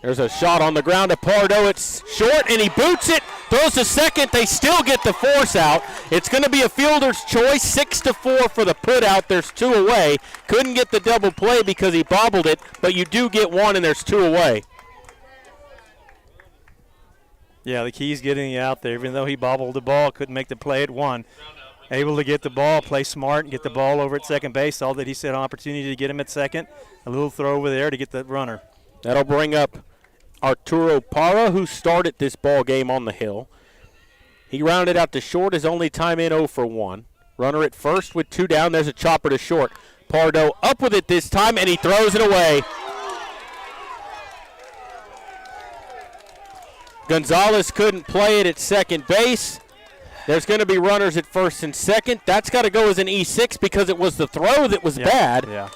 There's a shot on the ground to Pardo. It's short, and he boots it. Throws to second. They still get the force out. It's going to be a fielder's choice. 6-4 for the put out. There's 2 away. Couldn't get the double play because he bobbled it, but you do get 1, and there's 2 away. Yeah, the key's getting out there. Even though he bobbled the ball, couldn't make the play at 1. Able to get the ball, play smart, and get the ball over at second base. All that he said, an opportunity to get him at second. A little throw over there to get the runner. That'll bring up Arturo Parra, who started this ball game on the hill. He rounded out to short, his only time in 0-for-1. Runner at first with 2 down. There's a chopper to short. Pardo up with it this time, and he throws it away. Gonzalez couldn't play it at second base. There's going to be runners at first and second. That's got to go as an E6 because it was the throw that was bad. Yeah.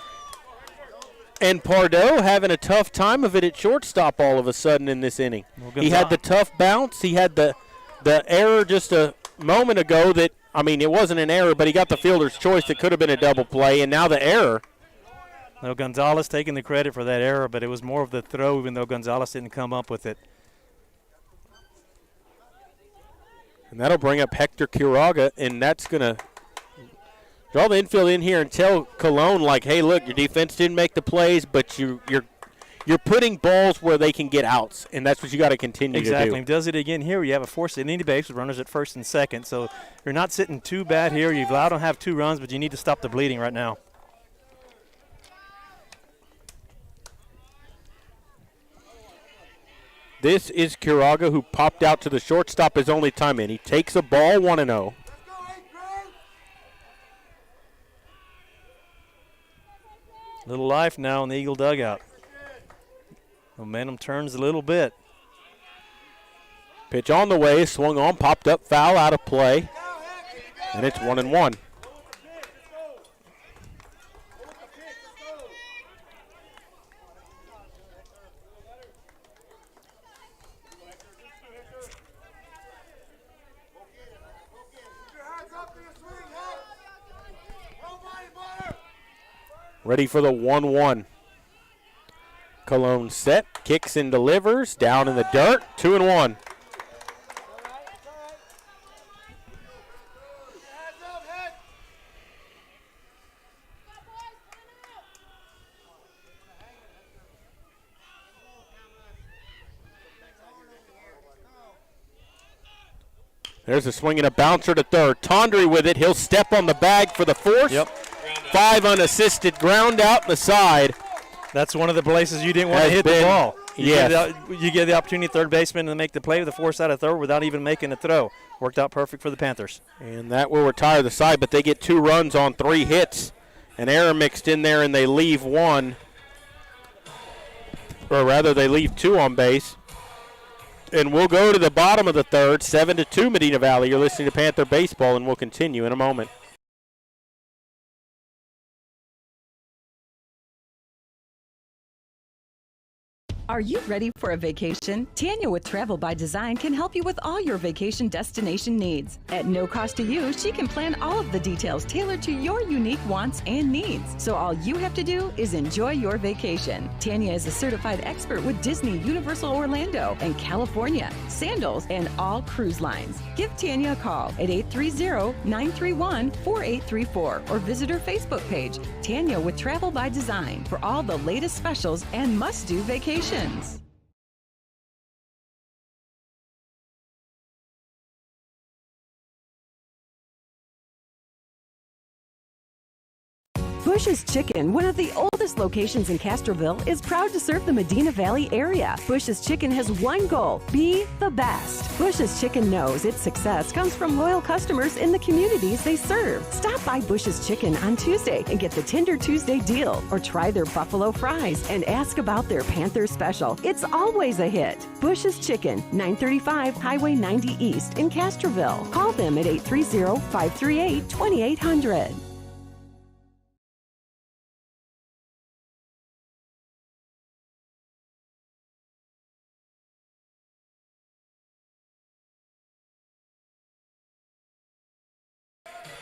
And Pardo having a tough time of it at shortstop all of a sudden in this inning. He had the tough bounce. He had the error just a moment ago that, I mean, it wasn't an error, but he got the fielder's choice. It could have been a double play, and now the error. No, Gonzalez taking the credit for that error, but it was more of the throw, even though Gonzalez didn't come up with it. And that'll bring up Hector Quiroga, and that's going to draw the infield in here and tell Cologne, like, hey, look, your defense didn't make the plays, but you're putting balls where they can get outs, and that's what you got to continue to do. Exactly. He does it again here. You have a force at any base with runners at first and second, so you're not sitting too bad here. You've allowed them to have 2 runs, but you need to stop the bleeding right now. This is Quiroga, who popped out to the shortstop his only time in. He takes a ball, 1-0. Little life now in the Eagle dugout. Momentum turns a little bit. Pitch on the way, swung on, popped up, foul, out of play. And it's 1-1. Ready for the 1-1. Cologne set, kicks and delivers, down in the dirt, 2-1. There's a swing and a bouncer to third. Tondre with it. He'll step on the bag for the force. Yep. 5 unassisted, ground out the side. That's one of the places you didn't want to hit the ball. Yes. You get the opportunity, third baseman, to make the play with the force out of third without even making a throw. Worked out perfect for the Panthers. And that will retire the side, but they get 2 runs on 3 hits. An error mixed in there, and they leave 1. Or rather, they leave 2 on base. And we'll go to the bottom of the third, 7-2 Medina Valley. You're listening to Panther Baseball, and we'll continue in a moment. Are you ready for a vacation? Tanya with Travel by Design can help you with all your vacation destination needs. At no cost to you, she can plan all of the details tailored to your unique wants and needs. So all you have to do is enjoy your vacation. Tanya is a certified expert with Disney, Universal Orlando, and California, Sandals, and all cruise lines. Give Tanya a call at 830-931-4834 or visit her Facebook page, Tanya with Travel by Design, for all the latest specials and must-do vacations. Bush's Chicken, one of the oldest locations in Castroville, is proud to serve the Medina Valley area. Bush's Chicken has one goal: be the best. Bush's Chicken knows its success comes from loyal customers in the communities they serve. Stop by Bush's Chicken on Tuesday and get the Tender Tuesday deal, or try their buffalo fries and ask about their Panther special. It's always a hit. Bush's Chicken, 935 Highway 90 East in Castroville. Call them at 830-538-2800.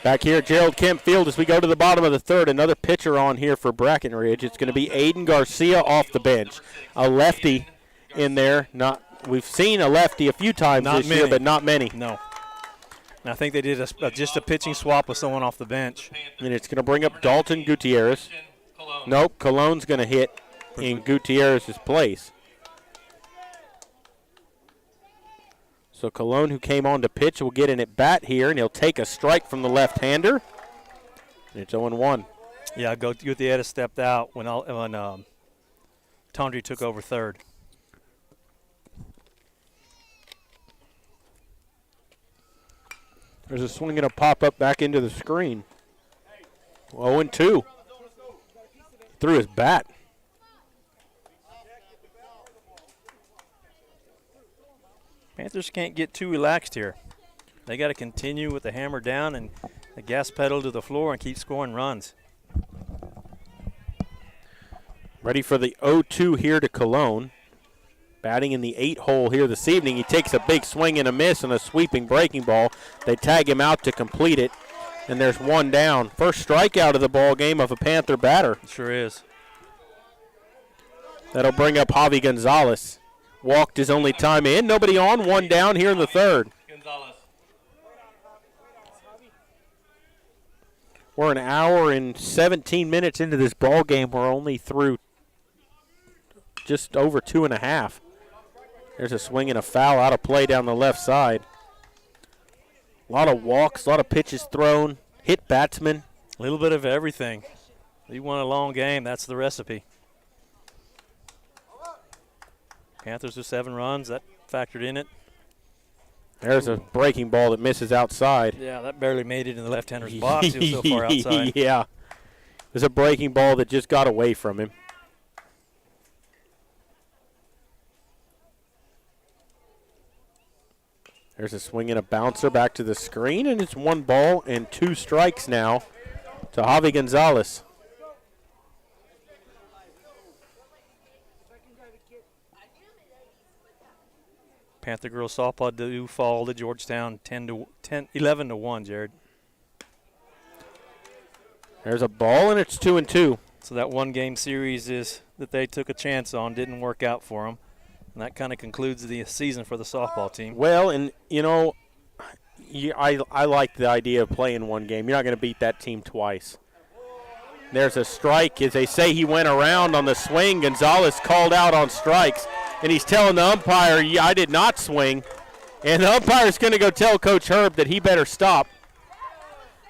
Back here at Gerald Kemp Field as we go to the bottom of the third. Another pitcher on here for Brackenridge. It's going to be Aiden Garcia off the bench. A lefty in there. We've seen a lefty a few times this year, but not many. No. And I think they did just a pitching swap with someone off the bench. And it's going to bring up Dalton Gutierrez. Nope, Cologne's going to hit in Gutierrez's place. So Cologne, who came on to pitch, will get an at-bat here, and he'll take a strike from the left-hander. It's 0-1. Yeah, Gutierrez stepped out when Tondre took over third. There's a swing and a pop-up back into the screen. 0-2. Threw his bat. Panthers can't get too relaxed here. They got to continue with the hammer down and the gas pedal to the floor and keep scoring runs. Ready for the 0-2 here to Cologne. Batting in the 8 hole here this evening. He takes a big swing and a miss on a sweeping breaking ball. They tag him out to complete it, and there's one down. First strikeout of the ball game of a Panther batter. It sure is. That'll bring up Javi Gonzalez. Walked his only time in. Nobody on. One down here in the third. We're an hour and 17 minutes into this ball game. We're only through just over 2.5. There's a swing and a foul out of play down the left side. A lot of walks, a lot of pitches thrown, hit batsmen. A little bit of everything. You want a long game, that's the recipe. Panthers with 7 runs, that factored in it. There's a breaking ball that misses outside. Yeah, that barely made it in the left-hander's box. He was so far outside. Yeah. It was a breaking ball that just got away from him. There's a swing and a bouncer back to the screen, and it's 1 ball and 2 strikes now to Javi Gonzalez. Panther girls softball do fall to Georgetown 11-1, Jared. There's a ball, and it's 2-2. So that 1-game series that they took a chance on didn't work out for them. And that kind of concludes the season for the softball team. Well, and, you know, I like the idea of playing 1 game. You're not going to beat that team twice. There's a strike. As they say, he went around on the swing. Gonzalez called out on strikes. And he's telling the umpire, I did not swing. And the umpire's going to go tell Coach Herb that he better stop.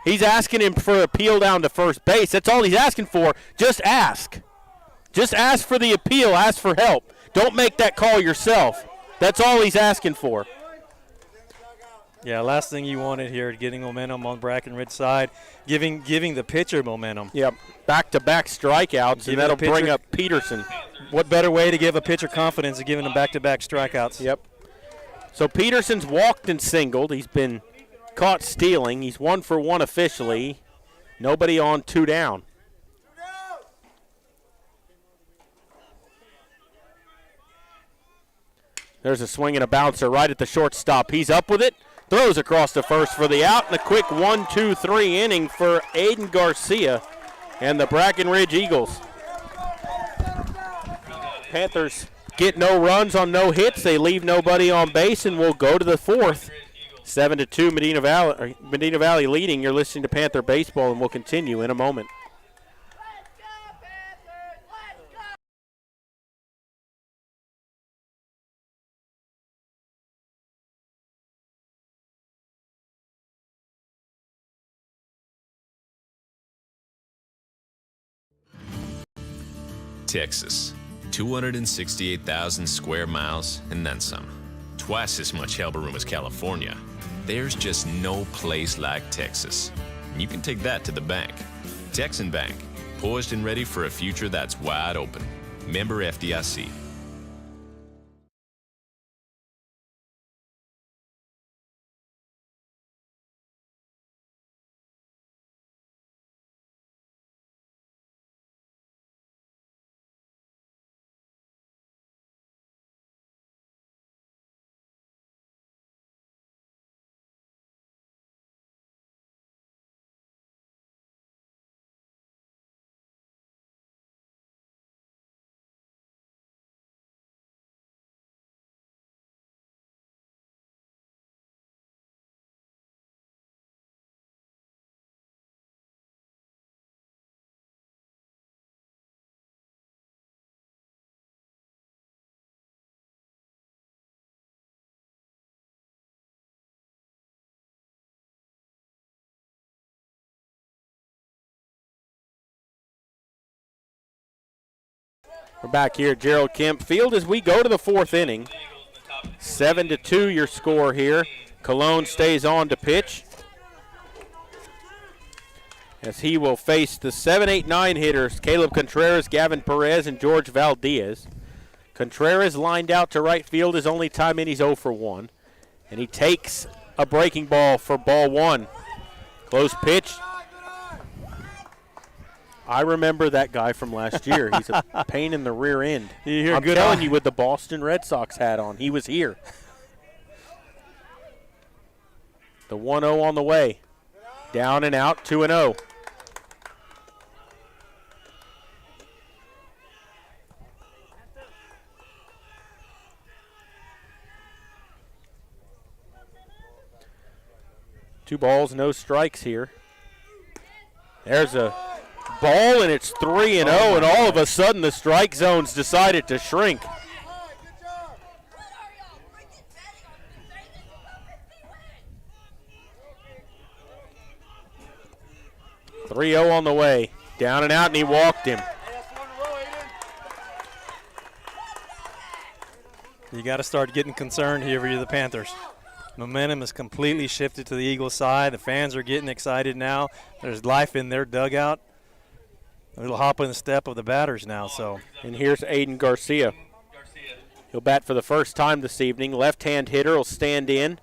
He's asking him for an appeal down to first base. That's all he's asking for. Just ask. Just ask for the appeal. Ask for help. Don't make that call yourself. That's all he's asking for. Yeah, last thing you wanted here, getting momentum on Brackenridge side, giving the pitcher momentum. Yep, back-to-back strikeouts, and that'll bring up Peterson. What better way to give a pitcher confidence than giving him back-to-back strikeouts? Yep. So Peterson's walked and singled. He's been caught stealing. He's 1 for 1 officially. Nobody on, 2 down. There's a swing and a bouncer right at the shortstop. He's up with it. Throws across the first for the out, and a quick 1-2-3 inning for Aiden Garcia and the Brackenridge Eagles. Panthers get no runs on no hits. They leave nobody on base, and we'll go to the 4th. 7-2 Medina Valley leading. You're listening to Panther Baseball, and we'll continue in a moment. Texas, 268,000 square miles and then some. Twice as much elbow room as California. There's just no place like Texas. And you can take that to the bank. Texan Bank, poised and ready for a future that's wide open. Member FDIC. We're back here at Gerald Kemp Field as we go to the 4th inning. 7-2 your score here. Cologne stays on to pitch, as he will face the 7, 8, 9 hitters, Caleb Contreras, Gavin Perez, and George Valdez. Contreras lined out to right field. His only time in, he's 0 for 1. And he takes a breaking ball for ball 1. Close pitch. I remember that guy from last year. He's a pain in the rear end. I'm telling you, with the Boston Red Sox hat on, he was here. The 1-0 on the way. Down and out, 2-0. Two balls, no strikes here. There's a ball, and it's 3-0, and all of a sudden the strike zone's decided to shrink. .3-0 on the way. Down and out, and he walked him. You got to start getting concerned here if you're the Panthers. Momentum has completely shifted to the Eagles' side. The fans are getting excited now. There's life in their dugout. A little hop in the step of the batters now. So, and here's Aiden Garcia. He'll bat for the first time this evening. Left-hand hitter will stand in.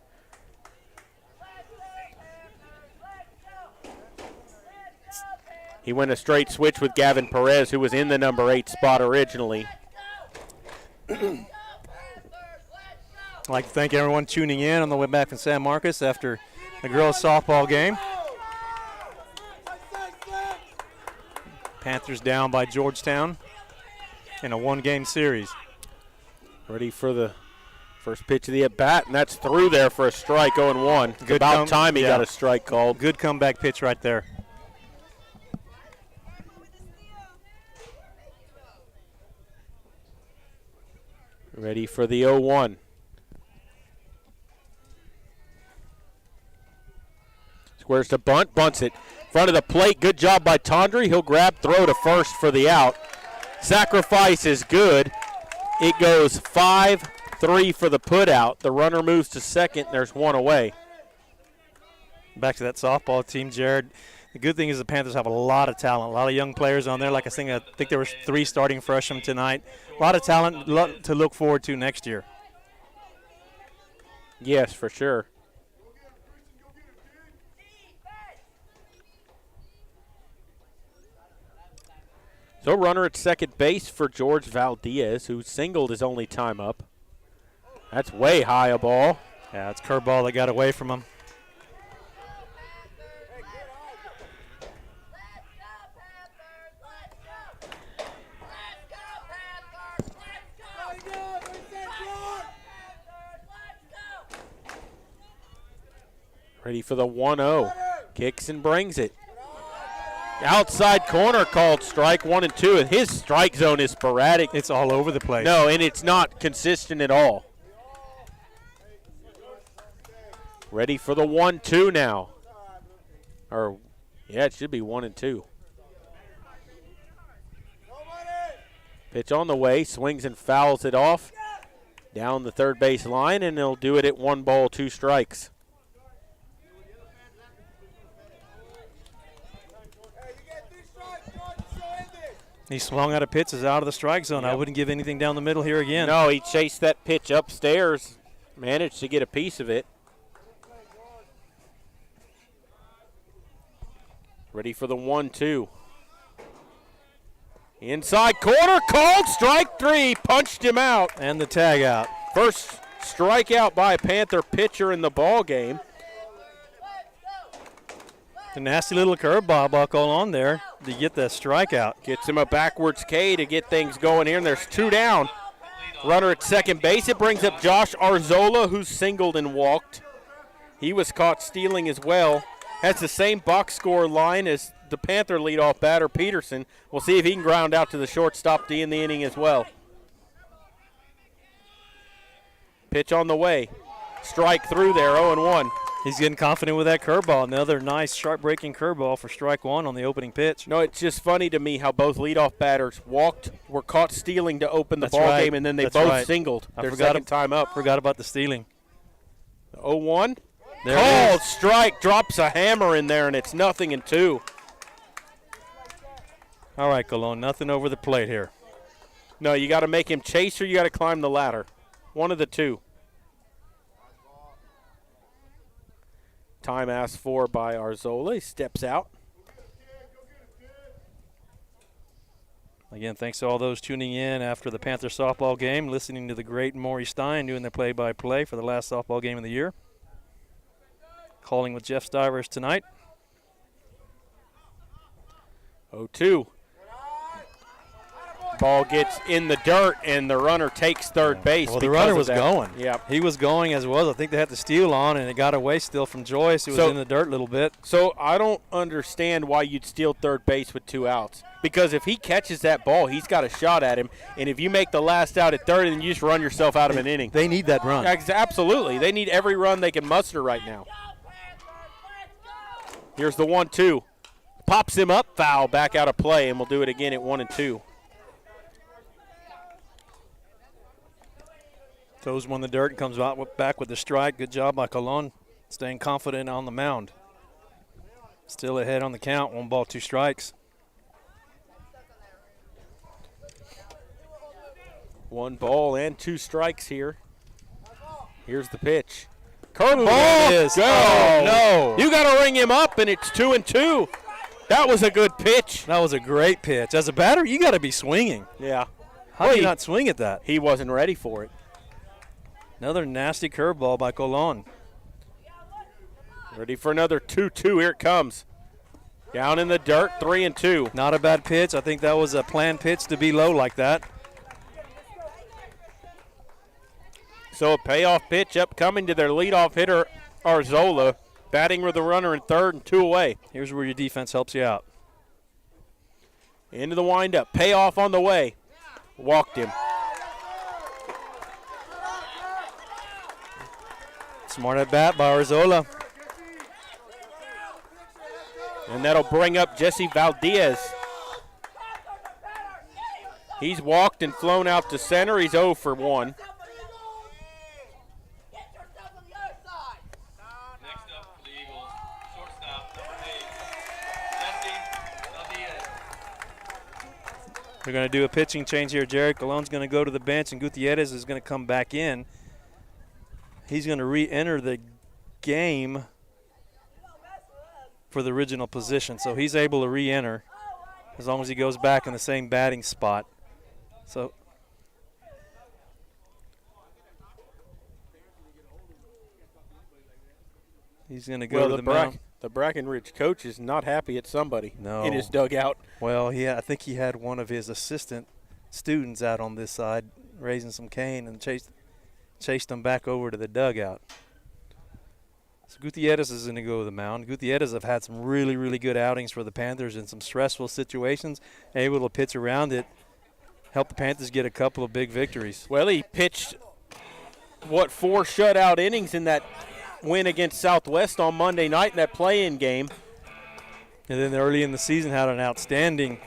He went a straight switch with Gavin Perez, who was in the number 8 spot originally. I'd like to thank everyone tuning in on the way back from San Marcos after the girls' softball game. Panthers down by Georgetown in a one-game series. Ready for the first pitch of the at-bat, and that's through there for a strike, 0-1. It's about time he got a strike called. Good comeback pitch right there. Ready for the 0-1. Squares to bunt, bunts it. Front of the plate, good job by Tondre. He'll grab, throw to first for the out. Sacrifice is good. It goes 5-3 for the put out. The runner moves to second, there's one away. Back to that softball team, Jared. The good thing is the Panthers have a lot of talent, a lot of young players on there. Like I think there were 3 starting freshmen tonight. A lot of talent to look forward to next year. Yes, for sure. So runner at second base for George Valdez, who singled his only time up. That's way high a ball. Yeah, it's curveball that got away from him. Ready for the 1-0. Kicks and brings it. Outside corner called strike 1 and 2, and his strike zone is sporadic. It's all over the place. No, and it's not consistent at all. Ready for the 1-2 now. Or, yeah, it should be 1 and 2. Pitch on the way, swings and fouls it off. Down the third base line, and he'll do it at 1 ball, 2 strikes. He swung out of pitches out of the strike zone. Yep. I wouldn't give anything down the middle here again. No, he chased that pitch upstairs, managed to get a piece of it. Ready for the 1-2. Inside corner, called strike 3, punched him out. And the tag out. First strikeout by a Panther pitcher in the ball game. A nasty little curveball buckle on there to get the strikeout. Gets him a backwards K to get things going here, and there's 2 down. Runner at second base. It brings up Josh Arzola, who singled and walked. He was caught stealing as well. Has the same box score line as the Panther leadoff batter, Peterson. We'll see if he can ground out to the shortstop to end the inning as well. Pitch on the way. Strike through there, 0-1. He's getting confident with that curveball. Another nice, sharp-breaking curveball for strike 1 on the opening pitch. No, it's just funny to me how both leadoff batters walked, were caught stealing to open the ball game, and then they both singled their second time up. Forgot about the stealing. 0-1. Called strike, drops a hammer in there, and it's 0-2. All right, Colon, nothing over the plate here. No, you got to make him chase or you got to climb the ladder. One of the two. Time asked for by Arzola. He steps out. Again, thanks to all those tuning in after the Panther softball game, listening to the great Maury Stein doing the play-by-play for the last softball game of the year. Calling with Jeff Stivers tonight. 0-2. Ball gets in the dirt, and the runner takes third base. Well, the runner was going. Yeah. He was going as well. I think they had the steal on, and it got away still from Joyce. It was in the dirt a little bit. So I don't understand why you'd steal third base with 2 outs. Because if he catches that ball, he's got a shot at him. And if you make the last out at third, then you just run yourself out of an inning. They need that run. Absolutely. They need every run they can muster right now. Here's the 1-2. Pops him up, foul, back out of play, and we'll do it again at 1-2. Throws one in the dirt and comes out back with the strike. Good job by Colon, staying confident on the mound. Still ahead on the count, 1 ball, 2 strikes. 1 ball and 2 strikes here. Here's the pitch. Curveball. Go. Oh, no. You got to ring him up, and it's 2-2. That was a good pitch. That was a great pitch. As a batter, you got to be swinging. Yeah. How do you not swing at that? He wasn't ready for it. Another nasty curveball by Colon. Ready for another 2-2. Here it comes. Down in the dirt, 3-2. Not a bad pitch. I think that was a planned pitch to be low like that. So a payoff pitch upcoming to their leadoff hitter, Arzola, batting with the runner in third and 2 away. Here's where your defense helps you out. Into the windup. Payoff on the way. Walked him. Smart at bat by Arzola. And that'll bring up Jesse Valdez. He's walked and flown out to center. He's 0 for 1. We're going to do a pitching change here. Jared Colon's going to go to the bench, and Gutierrez is going to come back in. He's going to re-enter the game for the original position. So he's able to re-enter as long as he goes back in the same batting spot. So he's going to go to the mound. The Brackenridge coach is not happy at somebody in his dugout. Well, I think he had one of his assistant students out on this side raising some cane and chased them back over to the dugout. So Gutierrez is going to go to the mound. Gutierrez have had some really, really good outings for the Panthers in some stressful situations, able to pitch around it, help the Panthers get a couple of big victories. Well, he pitched, 4 shutout innings in that win against Southwest on Monday night in that play-in game. And then early in the season had an outstanding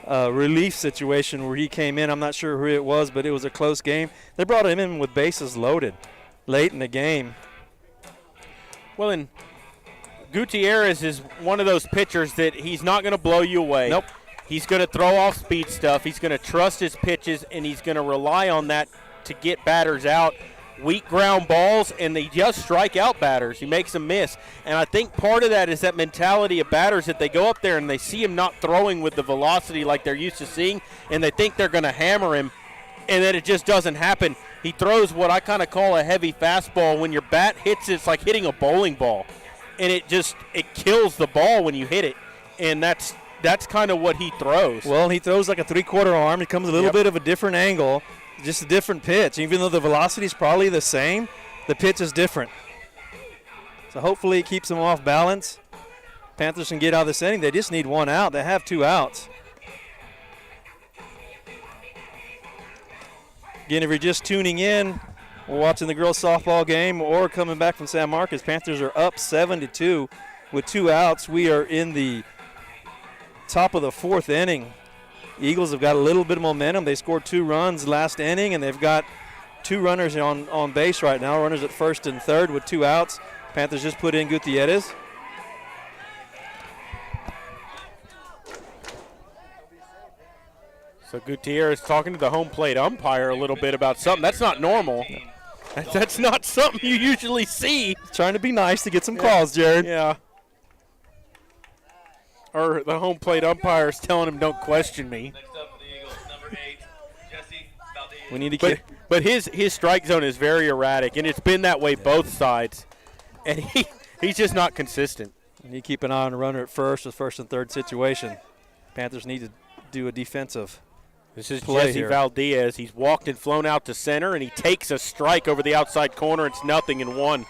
relief situation where he came in. I'm not sure who it was, but it was a close game. They brought him in with bases loaded late in the game. Well, and Gutierrez is one of those pitchers that he's not going to blow you away. Nope. He's going to throw off speed stuff. He's going to trust his pitches, and he's going to rely on that to get batters out. Weak ground balls, and they just strike out batters. He makes them miss. And I think part of that is that mentality of batters that they go up there and they see him not throwing with the velocity like they're used to seeing, and they think they're going to hammer him, and then it just doesn't happen. He throws what I kind of call a heavy fastball. When your bat hits it, it's like hitting a bowling ball, and it kills the ball when you hit it, and that's kind of what he throws. Well, he throws like a 3/4 arm. It comes a little bit of a different angle. Just a different pitch. Even though the velocity is probably the same, the pitch is different. So hopefully it keeps them off balance. Panthers can get out of this inning. They just need 1 out. They have 2 outs. Again, if you're just tuning in, or watching the girls softball game, or coming back from San Marcos, Panthers are up 7-2 with 2 outs. We are in the top of the 4th inning. Eagles have got a little bit of momentum. They scored 2 runs last inning, and they've got 2 runners on base right now, runners at first and third with 2 outs. Panthers just put in Gutierrez. So Gutierrez talking to the home plate umpire a little bit about something. That's not normal. That's not something you usually see. Trying to be nice to get some calls, Jared. Yeah. Or the home plate umpire is telling him, don't question me. Next up for the Eagles, We need to get. But his strike zone is very erratic, and it's been that way both sides. And he's just not consistent. We need to keep an eye on the runner at first, with first and third situation. Panthers need to do a defensive. This is play Jesse here. Valdez. He's walked and flown out to center, and he takes a strike over the outside corner. It's 0-1.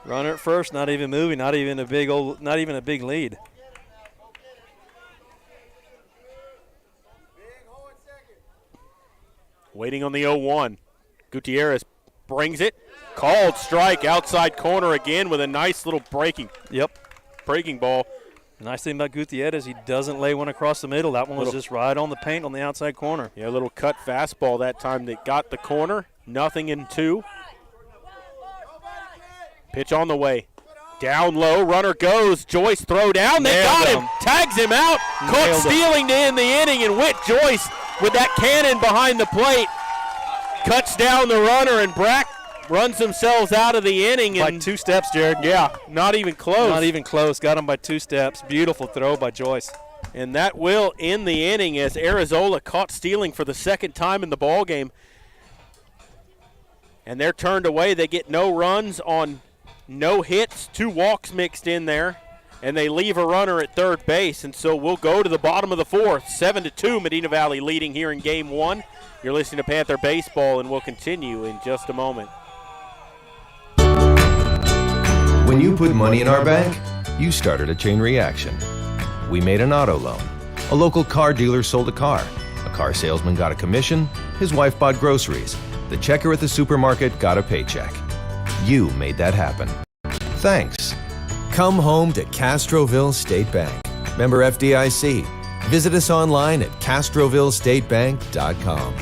Runner at first, not even moving, not even a big lead. Waiting on the 0-1. Gutierrez brings it. Called strike outside corner again with a nice little breaking ball. Nice thing about Gutierrez, he doesn't lay one across the middle. That one was just right on the paint on the outside corner. Yeah, a little cut fastball that time that got the corner. 0-2. Pitch on the way. Down low, runner goes. Joyce throw down. They got him. Tags him out. Cook stealing to end the inning, and Whit Joyce with that cannon behind the plate cuts down the runner, and Brack runs themselves out of the inning. By 2 steps, Jared. Yeah, not even close. Not even close. Got him by 2 steps. Beautiful throw by Joyce. And that will end the inning as Arizola caught stealing for the second time in the ball game. And they're turned away. They get no runs on no hits, 2 walks mixed in there, and they leave a runner at third base. And so we'll go to the bottom of the 4th. 7-2, Medina Valley leading here in Game 1. You're listening to Panther Baseball, and we'll continue in just a moment. When you put money in our bank, you started a chain reaction. We made an auto loan. A local car dealer sold a car salesman got a commission. His wife bought groceries. The checker at the supermarket got a paycheck. You made that happen. Thanks. Come home to Castroville State Bank. Member FDIC. Visit us online at castrovillestatebank.com.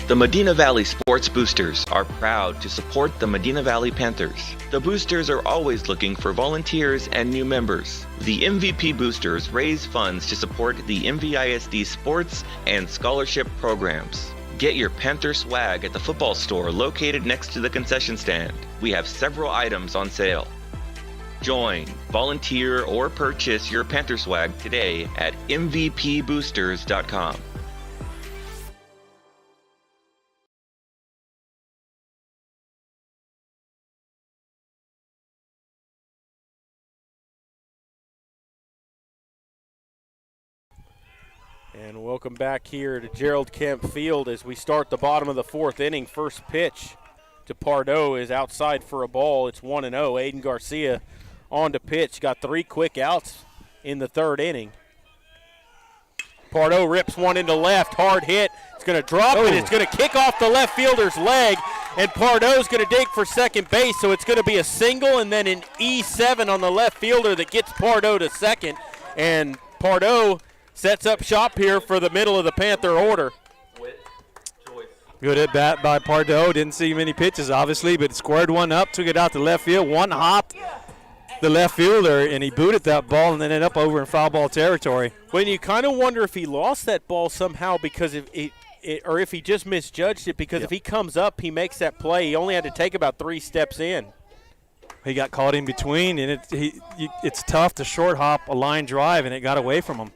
The Medina Valley Sports Boosters are proud to support the Medina Valley Panthers. The Boosters are always looking for volunteers and new members. The MVP Boosters raise funds to support the MVISD sports and scholarship programs. Get your Panther swag at the football store located next to the concession stand. We have several items on sale. Join, volunteer, or purchase your Panther swag today at mvpboosters.com. And welcome back here to Gerald Kemp Field as we start the bottom of the 4th inning. First pitch to Pardo is outside for a ball. It's 1-0. Aiden Garcia on to pitch. Got 3 quick outs in the 3rd inning. Pardo rips one into left. Hard hit. It's going to drop and it's going to kick off the left fielder's leg. And Pardo's going to dig for second base, so it's going to be a single and then an E7 on the left fielder that gets Pardo to second. And Pardo sets up shop here for the middle of the Panther order. Good at bat by Pardo. Didn't see many pitches, obviously, but squared one up, took it out to left field, one hopped the left fielder, and he booted that ball and then ended up over in foul ball territory. When you kind of wonder if he lost that ball somehow because or if he just misjudged it, because if he comes up, he makes that play. He only had to take about 3 steps in. He got caught in between, and it's tough to short hop a line drive, and it got away from him,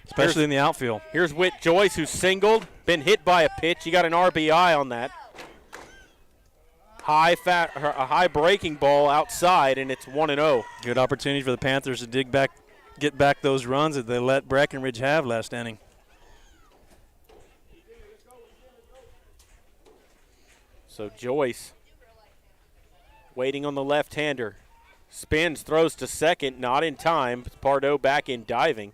especially in the outfield. Here's Whit Joyce, who's singled, been hit by a pitch. He got an RBI on that. A high breaking ball outside, and it's 1-0. Good opportunity for the Panthers to get back those runs that they let Brackenridge have last inning. So Joyce waiting on the left-hander. Spins, throws to second, not in time. Pardo back in diving.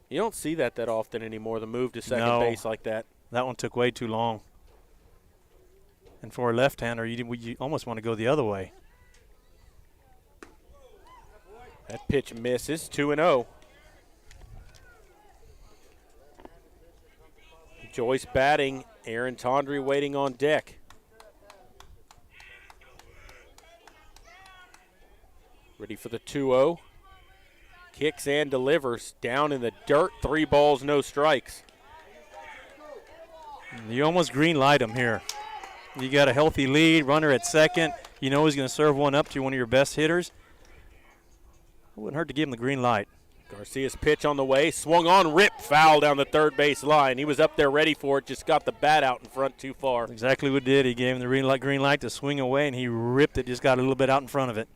You don't see that often anymore, the move to second base like that. That one took way too long. And for a left-hander, you almost want to go the other way. That pitch misses, 2-0. Joyce batting, Aaron Tondry waiting on deck. Ready for the 2-0. Kicks and delivers down in the dirt. 3 balls, no strikes. You almost green light him here. You got a healthy lead, runner at second. you know he's going to serve one up to one of your best hitters, it wouldn't hurt to give him the green light. Garcia's pitch on the way, swung on, ripped, foul down the third base line. He was up there ready for it, just got the bat out in front too far. That's exactly what did. He gave him the green light to swing away, and he ripped it, just got a little bit out in front of it.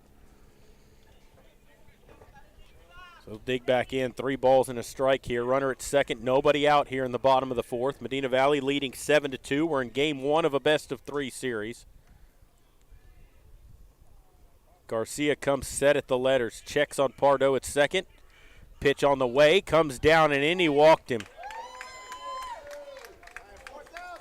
So dig back in, 3 balls and a strike here. Runner at second, nobody out here in the bottom of the fourth. Medina Valley leading 7-2. We're in game 1 of a best-of-3 series. Garcia comes set at the letters, checks on Pardo at second. Pitch on the way, comes down and in, he walked him.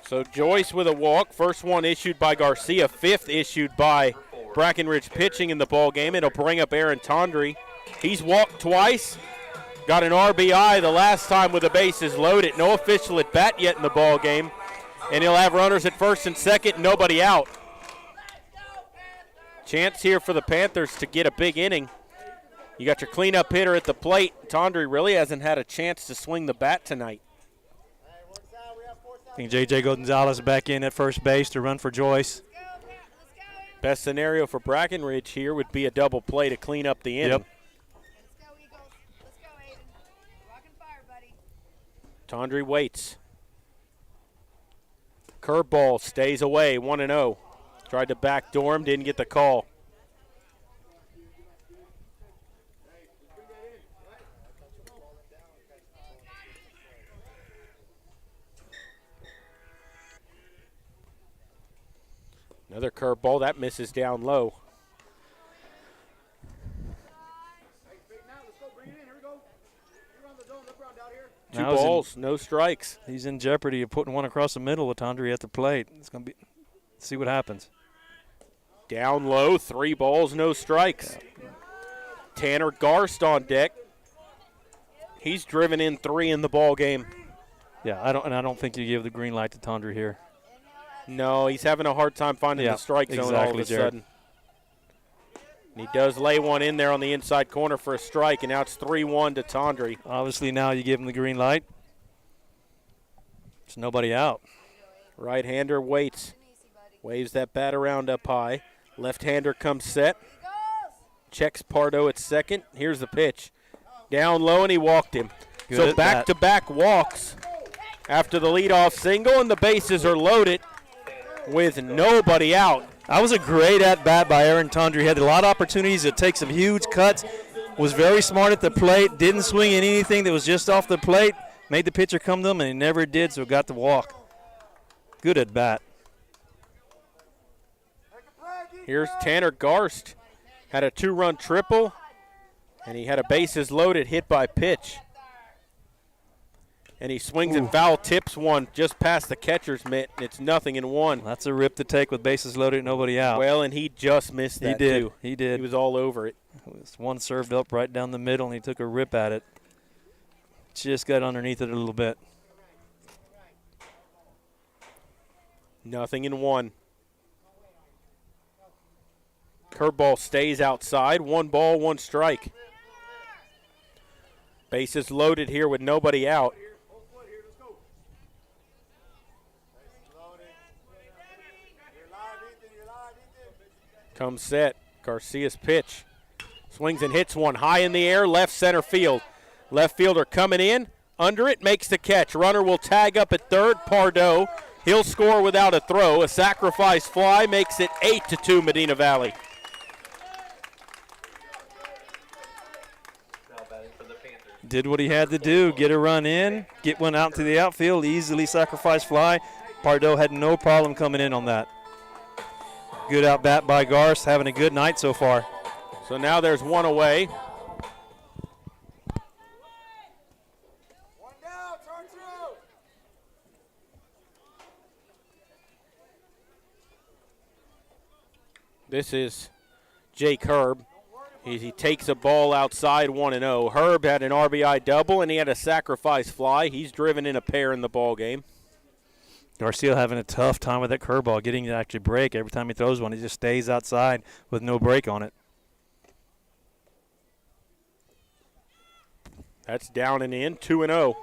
So Joyce with a walk, first one issued by Garcia, 5th issued by Brackenridge pitching in the ball game. It'll bring up Aaron Tondry. He's walked twice, got an RBI the last time with the bases loaded. No official at bat yet in the ball game, and he'll have runners at first and second, nobody out. Chance here for the Panthers to get a big inning. You got your cleanup hitter at the plate. Tondry really hasn't had a chance to swing the bat tonight. I think J.J. Gonzalez back in at first base to run for Joyce. Best scenario for Brackenridge here would be a double play to clean up the inning. Yep. Tondry waits. Curveball stays away, 1-0. Tried to backdoor him, didn't get the call. Another curveball, that misses down low. Two balls, no strikes. He's in jeopardy of putting one across the middle with Tondry at the plate. It's going to be, see what happens. Down low, 3 balls, no strikes. Tanner Garst on deck. He's driven in 3 in the ball game. Yeah, I don't think you give the green light to Tondry here. No, he's having a hard time finding the strike zone all of a sudden. And he does lay one in there on the inside corner for a strike, and now it's 3-1 to Tondry. Obviously now you give him the green light. There's nobody out. Right-hander waits. Waves that bat around up high. Left-hander comes set. Checks Pardo at second. Here's the pitch. Down low, and he walked him. Good so back-to-back walks after the leadoff single, and the bases are loaded with nobody out. That was a great at-bat by Aaron Tondry. He had a lot of opportunities to take some huge cuts. Was very smart at the plate. Didn't swing in anything that was just off the plate. Made the pitcher come to him, and he never did, so got the walk. Good at-bat. Here's Tanner Garst. Had a 2-run triple, and he had a bases loaded hit by pitch. And he swings and foul tips one just past the catcher's mitt, and it's 0-1. That's a rip to take with bases loaded, nobody out. Well, and he just missed that, too. He did. He was all over it. One served up right down the middle, and he took a rip at it. Just got underneath it a little bit. 0-1. Curveball stays outside. 1 ball, 1 strike. Bases loaded here with nobody out. Comes set. Garcia's pitch. Swings and hits one high in the air, left center field. Left fielder coming in. Under it, makes the catch. Runner will tag up at third. Pardo. He'll score without a throw. A sacrifice fly makes it 8-2 Medina Valley. Did what he had to do. Get a run in. Get one out to the outfield. Easily sacrifice fly. Pardo had no problem coming in on that. Good out bat by Garst. Having a good night so far. So now there's 1 away. This is Jake Herb. He takes a ball outside 1-0. Herb had an RBI double, and he had a sacrifice fly. He's driven in a pair in the ball game. Garcia having a tough time with that curveball, getting it to actually break. Every time he throws one, he just stays outside with no break on it. That's down and in, 2-0.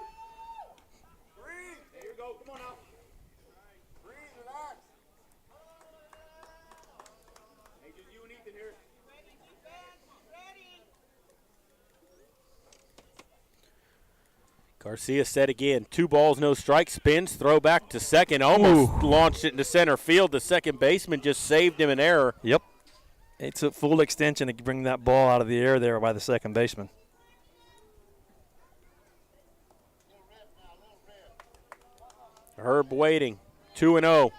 Garcia set again. 2 balls, no strikes. Spins, throw back to second. Almost launched it into center field. The second baseman just saved him an error. Yep. It took full extension to bring that ball out of the air there by the second baseman. Herb waiting. 2-0.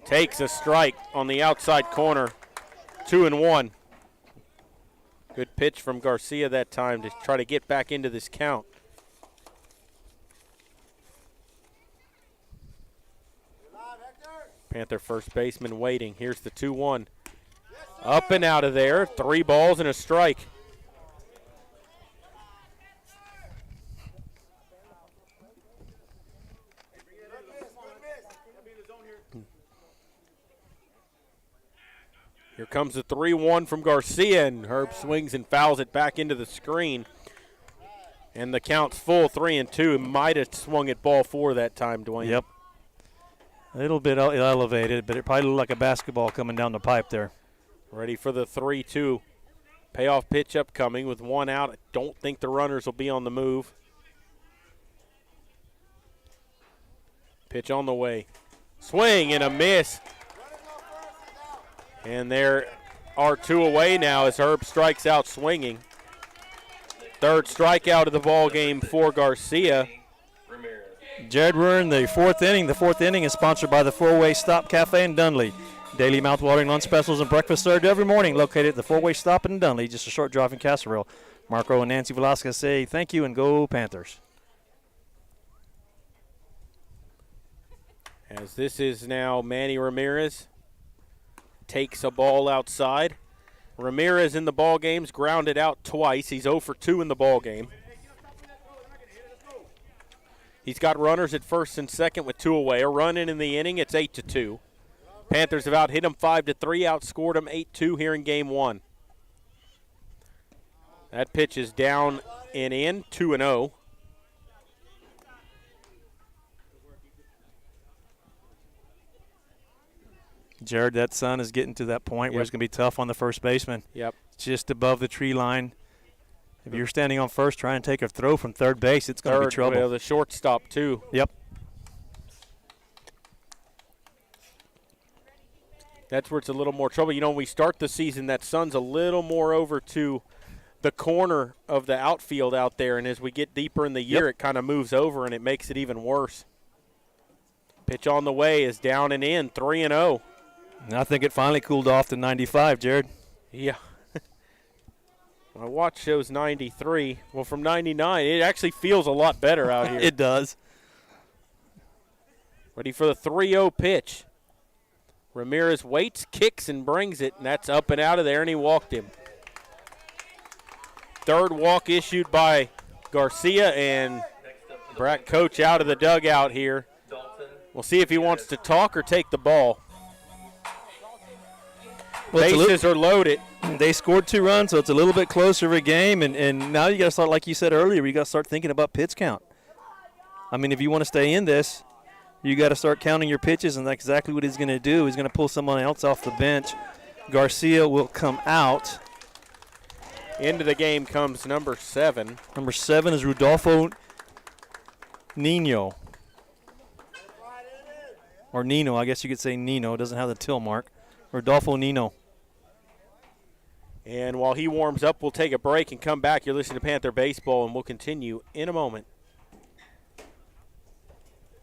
Takes a strike on the outside corner. 2-1. Good pitch from Garcia that time to try to get back into this count. Panther first baseman waiting. Here's the 2-1. Up and out of there. 3 balls and a strike. Here comes the 3-1 from Garcia, and Herb swings and fouls it back into the screen. And the count's full, 3-2. Might have swung at ball 4 that time, Dwayne. Yep. A little bit elevated, but it probably looked like a basketball coming down the pipe there. Ready for the 3-2. Payoff pitch upcoming with 1 out. I don't think the runners will be on the move. Pitch on the way. Swing and a miss. And there are 2 away now as Herb strikes out swinging. 3rd strikeout of the ball game for Garcia. Jared, we're in the 4th inning. The 4th inning is sponsored by the Four-Way Stop Cafe in Dunley. Daily mouthwatering lunch specials and breakfast served every morning, located at the Four-Way Stop in Dunley, just a short drive from Castroville. Marco and Nancy Velasquez say thank you and go Panthers. As this is now Manny Ramirez. Takes a ball outside. Ramirez in the ball game's grounded out twice. He's 0 for 2 in the ball game. He's got runners at first and second with 2 away. A run in the inning. It's 8-2. Panthers have out hit him 5-3, outscored him 8-2 here in game 1. That pitch is down and in, 2-0. Jared, that sun is getting to that point where it's going to be tough on the first baseman. Yep. Just above the tree line. If you're standing on first trying to take a throw from third base, it's going to be trouble. Well, the shortstop, too. Yep. That's where it's a little more trouble. You know, when we start the season, that sun's a little more over to the corner of the outfield out there, and as we get deeper in the year, it kind of moves over, and it makes it even worse. Pitch on the way is down and in, 3-0. And I think it finally cooled off to 95, Jared. Yeah. My watch shows 93. Well, from 99, it actually feels a lot better out here. It does. Ready for the 3-0 pitch. Ramirez waits, kicks, and brings it, and that's up and out of there, and he walked him. 3rd walk issued by Garcia, and coach out of the dugout here. We'll see if he wants to talk or take the ball. Well, bases are loaded. They scored 2 runs, so it's a little bit closer of a game, and now you got to start, like you said earlier, you got to start thinking about pitch count. I mean, if you want to stay in this, you got to start counting your pitches, and that's exactly what he's going to do. He's going to pull someone else off the bench. Garcia will come out. Into the game comes number 7. Number 7 is Rodolfo Nino. Or Nino, I guess you could say Nino. It doesn't have the till mark. Rodolfo Nino. And while he warms up, we'll take a break and come back. You're listening to Panther Baseball, and we'll continue in a moment.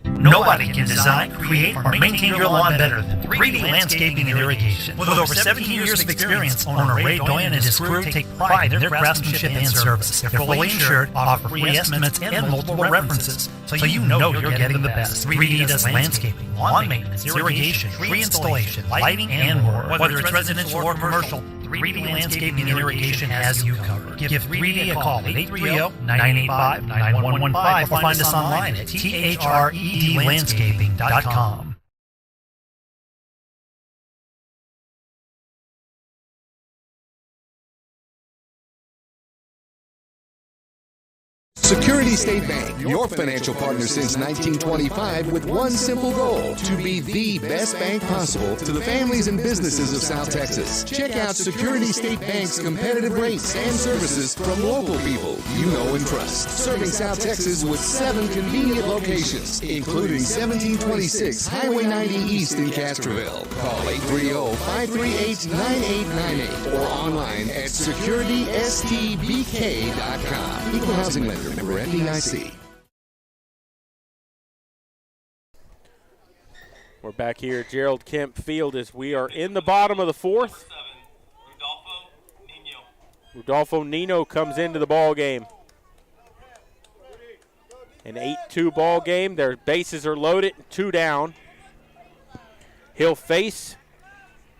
Nobody can design, create, or maintain your lawn better than 3D Landscaping and Irrigation. With over 17 years of experience, owner Ray Doyen and his crew take pride in their craftsmanship and service. They're fully insured, offer free estimates, and multiple references, so you know you're getting the best. 3D does landscaping, lawn maintenance, irrigation, tree installation, lighting, and more. Whether it's residential or commercial, 3D Landscaping and Irrigation has you covered. Give 3D a call, 830-985-9115, or find us online at thredlandscaping.com. Security State Bank, your financial partner since 1925 with one simple goal, to be the best bank possible to the families and businesses of South Texas. Check out Security State Bank's competitive rates and services from local people you know and trust. Serving South Texas with 7 convenient locations, including 1726 Highway 90 East in Castroville. Call 830-538-9898 or online at securitystbk.com. Equal housing lender, member FDIC. We're back here at Gerald Kemp Field as we are in the bottom of the fourth. Rodolfo Nino comes into the ball game. An 8-2 ball game. Their bases are loaded, 2 down. He'll face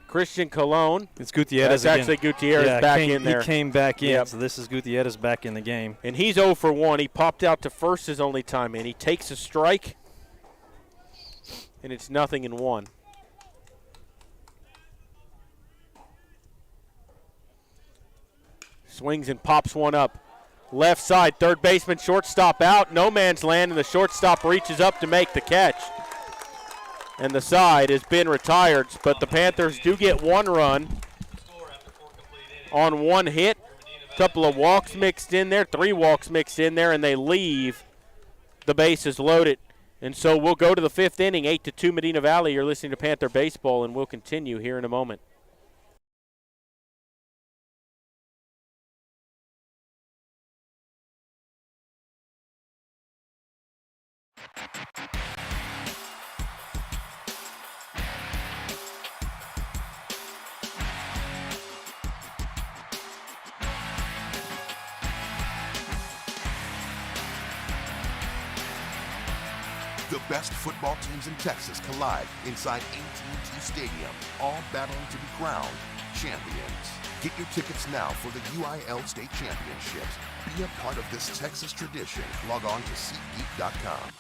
Christian Colon. It's Gutierrez That's again. actually Gutierrez back in there. He came back in, Yep. so this is Gutierrez back in the game. And he's 0 for 1. He popped out to first his only time in. He takes a strike, and it's 0-1. Swings and pops one up. Left side, third baseman, shortstop out. No man's land, and the shortstop reaches up to make the catch. And the side has been retired, but the Panthers do get 1 run on 1 hit. A couple of walks mixed in there, 3 walks mixed in there, and they leave the bases loaded. And so we'll go to the 5th inning, 8-2 Medina Valley. You're listening to Panther Baseball, and we'll continue here in a moment. The best football teams in Texas collide inside AT&T Stadium, all battling to be crowned champions. Get your tickets now for the UIL State Championships. Be a part of this Texas tradition. Log on to SeatGeek.com.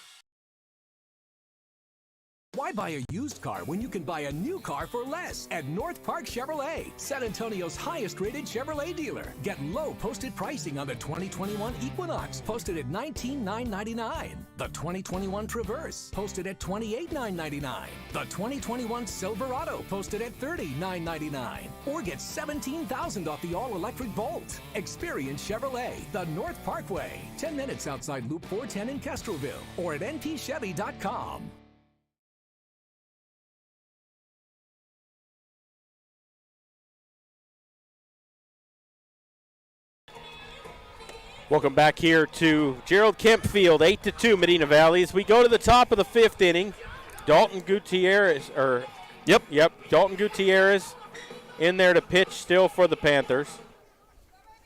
Why buy a used car when you can buy a new car for less at North Park Chevrolet, San Antonio's highest-rated Chevrolet dealer? Get low posted pricing on the 2021 Equinox, posted at $19,999. The 2021 Traverse, posted at $28,999. The 2021 Silverado, posted at $30,999. Or get $17,000 off the all-electric Bolt. Experience Chevrolet, the North Parkway, 10 minutes outside Loop 410 in Castroville, or at npchevy.com. Welcome back here to Gerald Kemp Field, 8-2 Medina Valley. As we go to the top of the 5th inning, Dalton Gutierrez, Dalton Gutierrez in there to pitch still for the Panthers.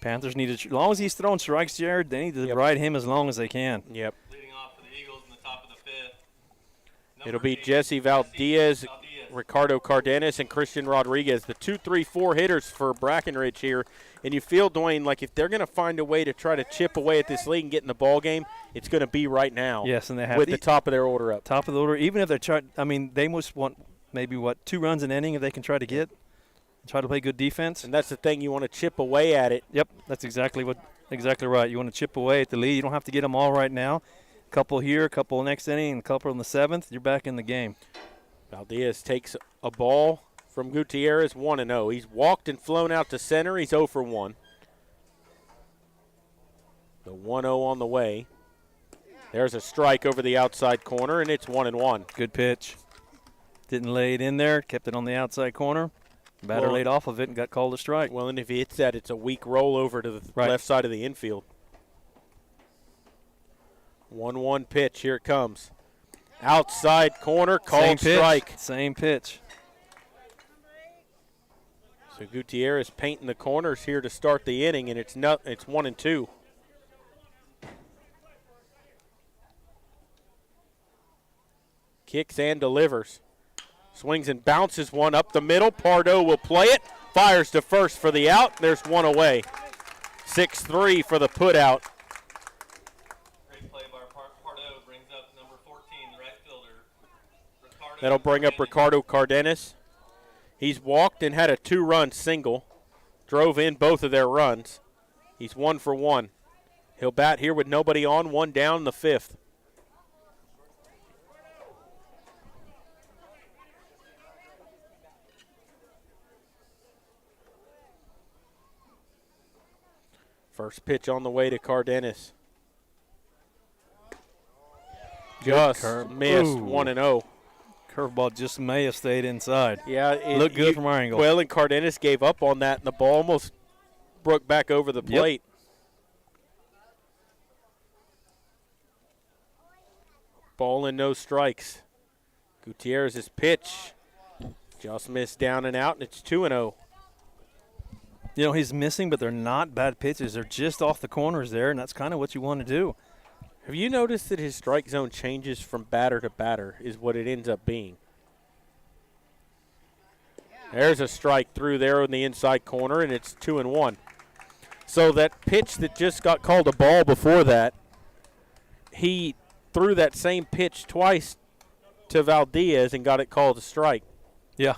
Panthers need to, as long as he's throwing strikes, Jared, they need to ride him as long as they can. Yep. Leading off for the Eagles in the top of the 5th. It'll be Jesse Valdez, Ricardo Cardenas, and Christian Rodriguez, the 2, 3, 4 hitters for Brackenridge here. And you feel, Dwayne, like if they're going to find a way to try to chip away at this league and get in the ball game, it's going to be right now. Yes, and they have with the top of their order up. Top of the order, even if they're trying. I mean, they must want maybe 2 runs an inning if they can try to get, try to play good defense. And that's the thing, you want to chip away at it. Yep, that's exactly right. You want to chip away at the lead. You don't have to get them all right now. A couple here, a couple next inning, a couple in the 7th. You're back in the game. Valdez takes a ball from Gutierrez, 1-0. He's walked and flown out to center. He's 0 for 1. The 1-0 on the way. There's a strike over the outside corner, and it's 1-1. Good pitch. Didn't lay it in there. Kept it on the outside corner. Batter laid off of it and got called a strike. Well, and if he hits that, it's a weak roll over to the left side of the infield. 1-1 pitch. Here it comes. Outside corner, called strike. Same pitch. So Gutierrez painting the corners here to start the inning, and it's 1-2. Kicks and delivers. Swings and bounces one up the middle. Pardo will play it. Fires to first for the out. There's one away. 6-3 for the put out. Great play by Pardo. Brings up number 14, the right fielder. That'll bring up Ricardo Cardenas. He's walked and had a 2-run single. Drove in both of their runs. He's 1 for 1. He'll bat here with nobody on, one down in the fifth. First pitch on the way to Cardenas. Just missed. 1-0. Curveball just may have stayed inside. Yeah, it looked good from our angle. Well, and Cardenas gave up on that, and the ball almost broke back over the plate. Ball and no strikes. Gutierrez's pitch just missed down and out, and it's 2-0. You know, he's missing, but they're not bad pitches. They're just off the corners there, and that's kind of what you want to do. Have you noticed that his strike zone changes from batter to batter is what it ends up being? There's a strike through there in the inside corner, and it's 2-1. So that pitch that just got called a ball before that, he threw that same pitch twice to Valdez and got it called a strike. Yeah.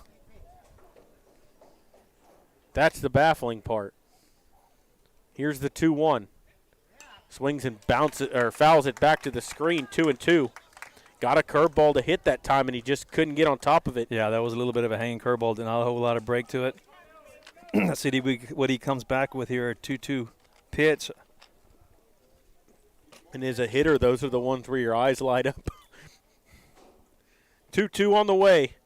That's the baffling part. Here's the 2-1. Swings and bounces or fouls it back to the screen, 2-2. Got a curveball to hit that time, and he just couldn't get on top of it. Yeah, that was a little bit of a hanging curveball. Not a whole lot of break to it. Let's see what he comes back with here, a 2-2 pitch. And as a hitter, those are the ones where your eyes light up. 2-2 on the way.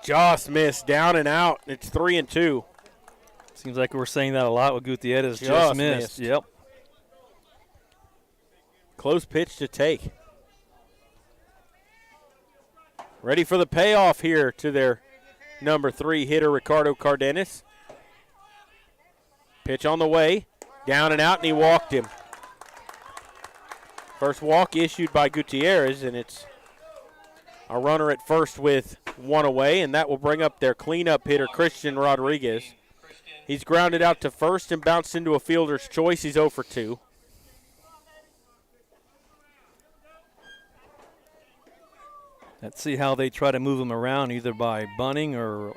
Just missed, down and out. It's 3-2. Seems like we're saying that a lot with Gutierrez. Just missed. Yep. Close pitch to take. Ready for the payoff here to their number 3 hitter, Ricardo Cardenas. Pitch on the way. Down and out, and he walked him. First walk issued by Gutierrez, and it's a runner at first with one away, and that will bring up their cleanup hitter, Christian Rodriguez. He's grounded out to first and bounced into a fielder's choice. He's 0 for 2. Let's see how they try to move him around, either by bunting or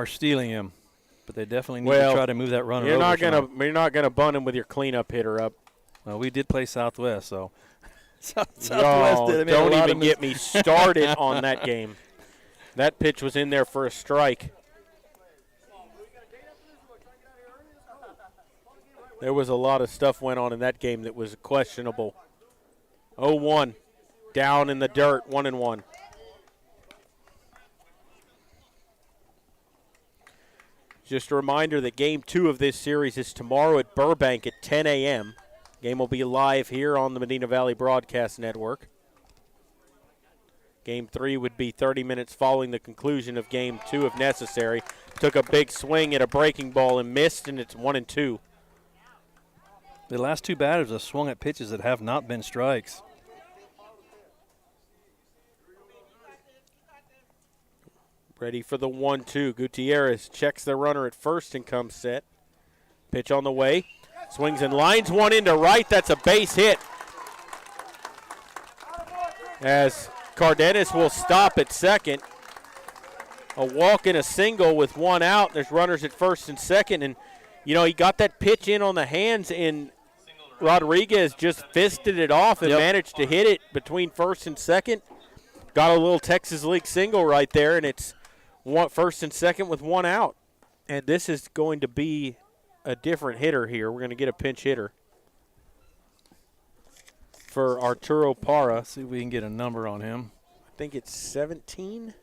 stealing him. But they definitely need to try to move that runner you're over. You're not gonna bunt him with your cleanup hitter up. Well, we did play Southwest, so Southwest did. Don't even get me started on that game. That pitch was in there for a strike. There was a lot of stuff went on in that game that was questionable. 0-1. Down in the dirt, 1-1. Just a reminder that Game 2 of this series is tomorrow at Burbank at 10 a.m. Game will be live here on the Medina Valley Broadcast Network. Game 3 would be 30 minutes following the conclusion of Game 2 if necessary. Took a big swing at a breaking ball and missed, and it's 1-2. The last 2 batters have swung at pitches that have not been strikes. Ready for the 1-2. Gutierrez checks the runner at first and comes set. Pitch on the way. Swings and lines one into right. That's a base hit. As Cardenas will stop at second. A walk and a single with one out. There's runners at first and second. And, you know, he got that pitch in on the hands, and Rodriguez just fisted it off and managed to hit it between first and second. Got a little Texas League single right there, and it's first and second with one out. And this is going to be a different hitter here. We're going to get a pinch hitter for Arturo Parra. Let's see if we can get a number on him. I think it's 17.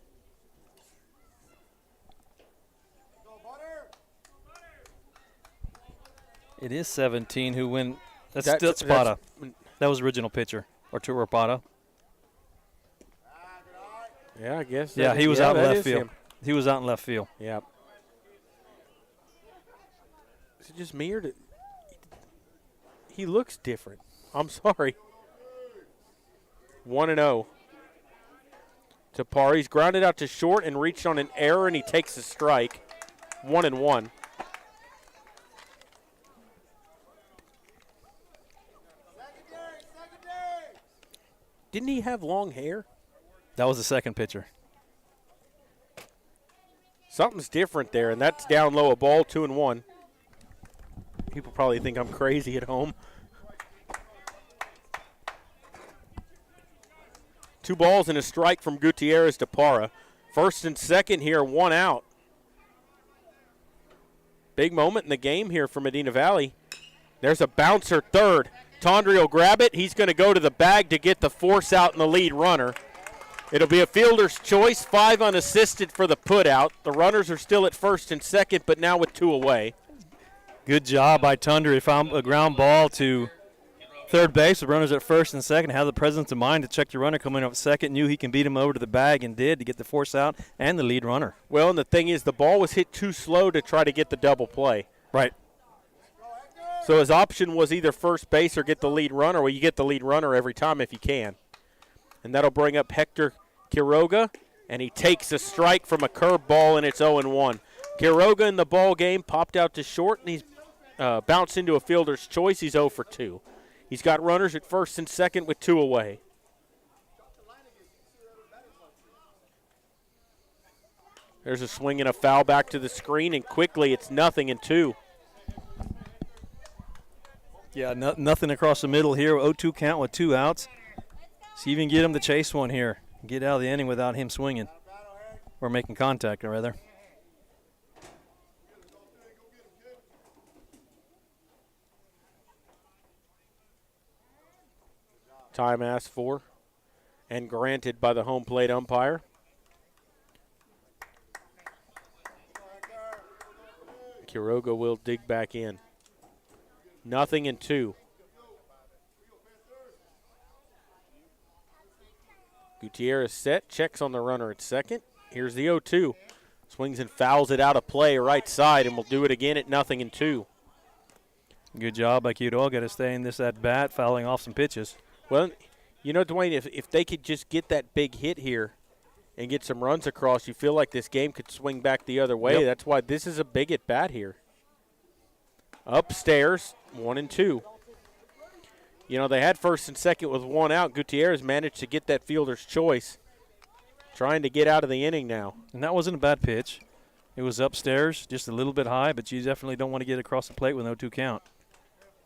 It is 17 who win. That's Spada. That was original pitcher, Arturo Parra. Yeah, I guess. Yeah, he was out in left field. He was out in left field. Yeah. Is it just me or he looks different? I'm sorry. 1-0 to Parra. He's grounded out to short and reached on an error, and he takes a strike. 1-1. Didn't he have long hair? That was the second pitcher. Something's different there, and that's down low, a ball, 2-1. People probably think I'm crazy at home. 2 balls and a strike from Gutierrez to Parra. First and second here, 1 out. Big moment in the game here for Medina Valley. There's a bouncer third. Tondre will grab it. He's going to go to the bag to get the force out in the lead runner. It'll be a fielder's choice, 5 unassisted for the put out. The runners are still at first and second, but now with 2 away. Good job by Tondre. Found a ground ball to third base. The runners at first and second have the presence of mind to check the runner coming up at second. Knew he can beat him over to the bag and did to get the force out and the lead runner. Well, and the thing is, the ball was hit too slow to try to get the double play. Right. So his option was either first base or get the lead runner. Well, you get the lead runner every time if you can. And that'll bring up Hector Quiroga, and he takes a strike from a curve ball, and it's 0-1. Quiroga in the ball game popped out to short, and he's bounced into a fielder's choice. He's 0 for 2. He's got runners at first and second with 2 away. There's a swing and a foul back to the screen, and quickly it's 0-2. Yeah, nothing across the middle here. 0-2 count with 2 outs. See if you can get him to chase one here. Get out of the inning without him swinging. Or making contact, rather. Time asked for and granted by the home plate umpire. Quiroga will dig back in. 0-2. Gutierrez set, checks on the runner at second. Here's the 0-2. Swings and fouls it out of play right side, and will do it again at 0-2. Good job by Quiroga to stay in this at bat, fouling off some pitches. Well, you know, Dwayne, if they could just get that big hit here and get some runs across, you feel like this game could swing back the other way. Yep. That's why this is a big at bat here. Upstairs, 1-2. You know, they had first and second with 1 out. Gutierrez managed to get that fielder's choice, trying to get out of the inning now. And that wasn't a bad pitch. It was upstairs, just a little bit high, but you definitely don't want to get across the plate with no 2 count.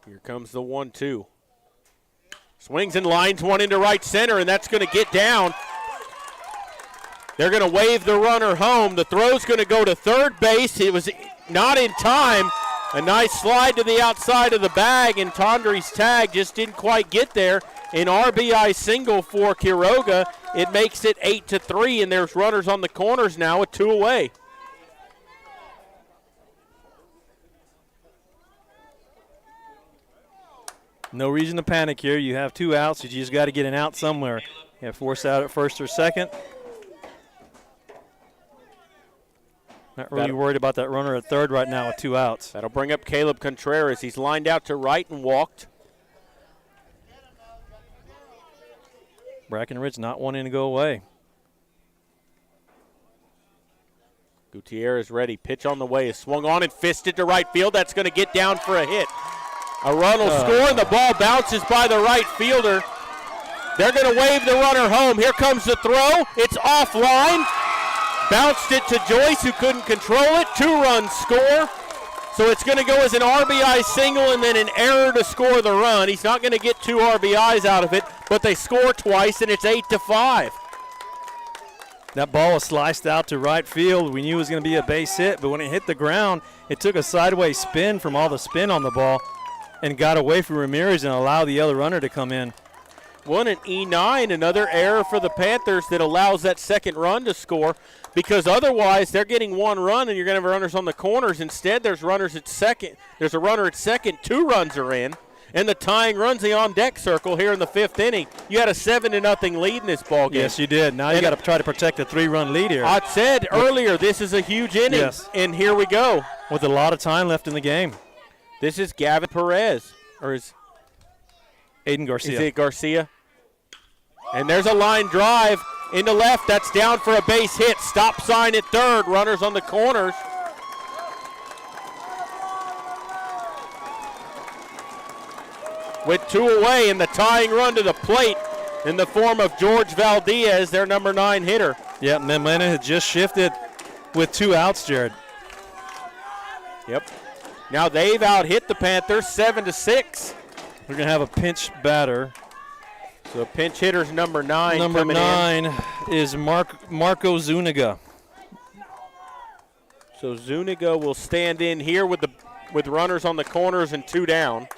Here comes the 1-2. Swings and lines one into right center, and that's going to get down. They're going to wave the runner home. The throw's going to go to third base. It was not in time. A nice slide to the outside of the bag, and Tondre's tag just didn't quite get there. An RBI single for Quiroga. It makes it 8-3, and there's runners on the corners now with 2 away. No reason to panic here. You have 2 outs. You just got to get an out somewhere. You have force out at first or second. Not really worried about that runner at third right now with 2 outs. That'll bring up Caleb Contreras. He's lined out to right and walked. Brackenridge not wanting to go away. Gutierrez ready. Pitch on the way. Is swung on and fisted to right field. That's going to get down for a hit. A run will score, and the ball bounces by the right fielder. They're going to wave the runner home. Here comes the throw. It's offline. Bounced it to Joyce, who couldn't control it. 2-run score. So it's going to go as an RBI single and then an error to score the run. He's not going to get 2 RBIs out of it, but they score twice, and it's 8-5. That ball was sliced out to right field. We knew it was going to be a base hit, but when it hit the ground, it took a sideways spin from all the spin on the ball and got away from Ramirez and allowed the other runner to come in. An E9, another error for the Panthers that allows that second run to score, because otherwise they're getting 1 run and you're going to have runners on the corners. Instead, there's runners at second. There's a runner at second. 2 runs are in, and the tying run's the on-deck circle here in the 5th inning. You had a 7-0 lead in this ball game. Yes, you did. Now you got to try to protect a 3-run lead here. I said earlier this is a huge inning, yes, and here we go. With a lot of time left in the game. This is Gavin Perez, or is Aiden Garcia. Is it Garcia? And there's a line drive into left. That's down for a base hit. Stop sign at third. Runners on the corners. With 2 away, and the tying run to the plate in the form of George Valdez, their number 9 hitter. Yeah, Medina had just shifted with 2 outs, Jared. Yep. Now they've out-hit the Panthers 7-6. We're going to have a pinch batter. So pinch hitter's number 9 Number coming 9 in. is Marco Zuniga. So Zuniga will stand in here with runners on the corners and 2 down.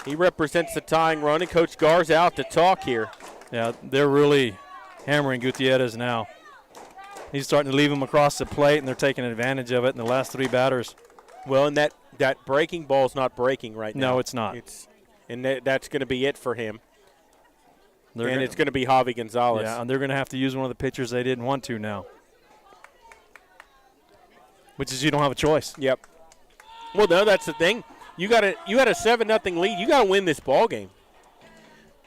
He represents the tying run, and Coach Gar's out to talk here. Yeah, they're really hammering Gutierrez now. He's starting to leave him across the plate, and they're taking advantage of it in the last 3 batters. Well, and that breaking ball's not breaking right now. No, it's not. That's going to be it for him. And it's going to be Javi Gonzalez. Yeah, and they're going to have to use one of the pitchers they didn't want to now. Which is you don't have a choice. Yep. Well, no, that's the thing. You had a 7-0 lead. You got to win this ball game.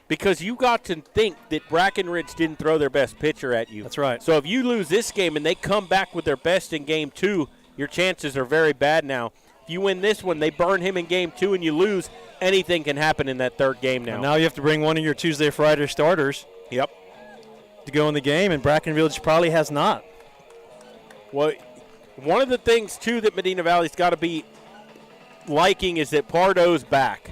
Because you got to think that Brackenridge didn't throw their best pitcher at you. That's right. So if you lose this game and they come back with their best in game 2, your chances are very bad now. If you win this one, they burn him in game 2 and you lose, anything can happen in that third game now. And now you have to bring one of your Tuesday, Friday starters. Yep. To go in the game, and Brackenridge probably has not. Well, one of the things, too, that Medina Valley's got to be liking is that Pardo's back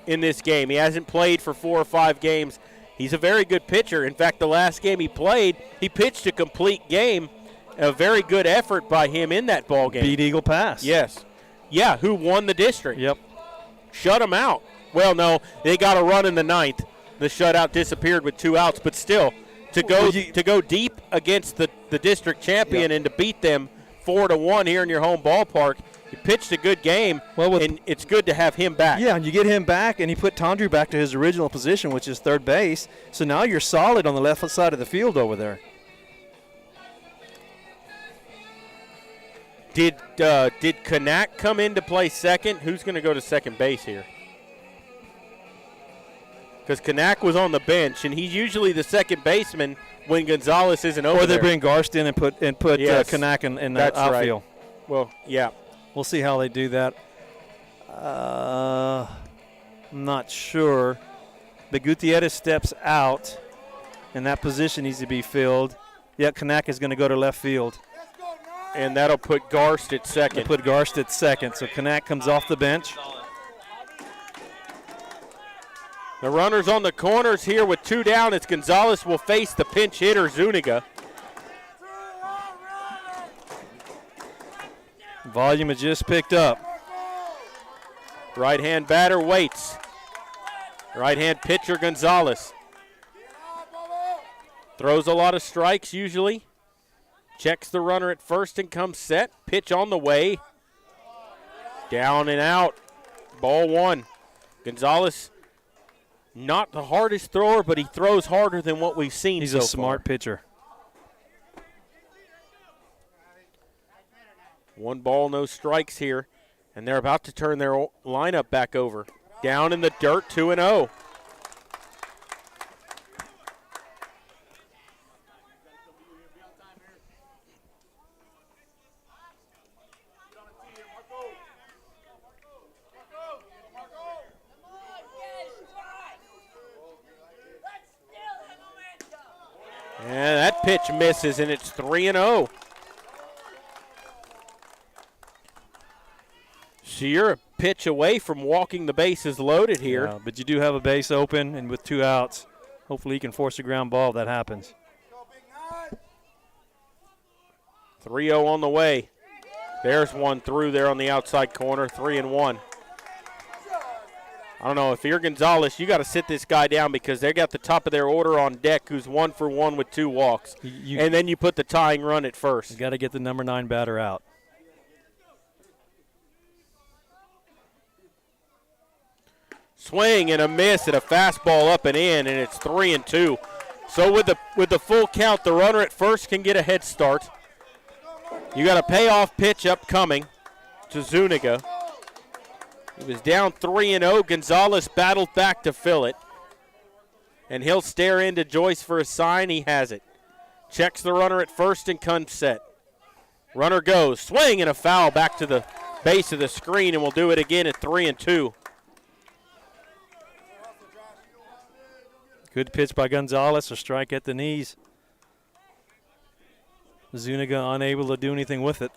in this game. He hasn't played for 4 or 5 games. He's a very good pitcher. In fact, the last game he played, he pitched a complete game. A very good effort by him in that ball game. Beat Eagle Pass. Yes. Yeah, who won the district. Yep. Shut him out. Well, no, they got a run in the 9th. The shutout disappeared with 2 outs, but still, to go deep against the district champion and to beat them 4-1 here in your home ballpark, you pitched a good game, and it's good to have him back. Yeah, and you get him back, and he put Tondru back to his original position, which is third base. So now you're solid on the left side of the field over there. Did Kanak come in to play second? Who's going to go to second base here? Because Kanak was on the bench, and he's usually the second baseman when Gonzalez isn't over there. Or they bring Garstin and put Kanak in the outfield. Right. Well, yeah. We'll see how they do that. I'm not sure. But Gutierrez steps out, and that position needs to be filled. Yeah, Kanak is going to go to left field. And that'll put Garst at second. Put Garst at second. So Kanak comes off the bench. The runners on the corners here with 2 down. It's Gonzalez will face the pinch hitter, Zuniga. Volume has just picked up. Right-hand batter waits. Right-hand pitcher, Gonzalez. Throws a lot of strikes usually. Checks the runner at first and comes set. Pitch on the way. Down and out. Ball 1. Gonzalez, not the hardest thrower, but he throws harder than what we've seen He's so a smart far. pitcher. 1 ball, no strikes here. And they're about to turn their lineup back over. Down in the dirt, 2-0. And that pitch misses, and it's 3-0. So you're a pitch away from walking the bases loaded here. Yeah, but you do have a base open, and with 2 outs, hopefully you can force a ground ball if that happens. 3-0 on the way. There's one through there on the outside corner, 3-1. I don't know, if you're Gonzalez, you got to sit this guy down because they got the top of their order on deck who's 1 for 1 with 2 walks. And then you put the tying run at first. You got to get the number 9 batter out. Swing and a miss and a fastball up and in, and it's 3-2. So with the full count, the runner at first can get a head start. You got a payoff pitch upcoming to Zuniga. He was down 3-0. Gonzalez battled back to fill it. And he'll stare into Joyce for a sign. He has it. Checks the runner at first and comes set. Runner goes. Swing and a foul back to the base of the screen, and we'll do it again at 3-2. Good pitch by Gonzalez, a strike at the knees. Zuniga unable to do anything with it.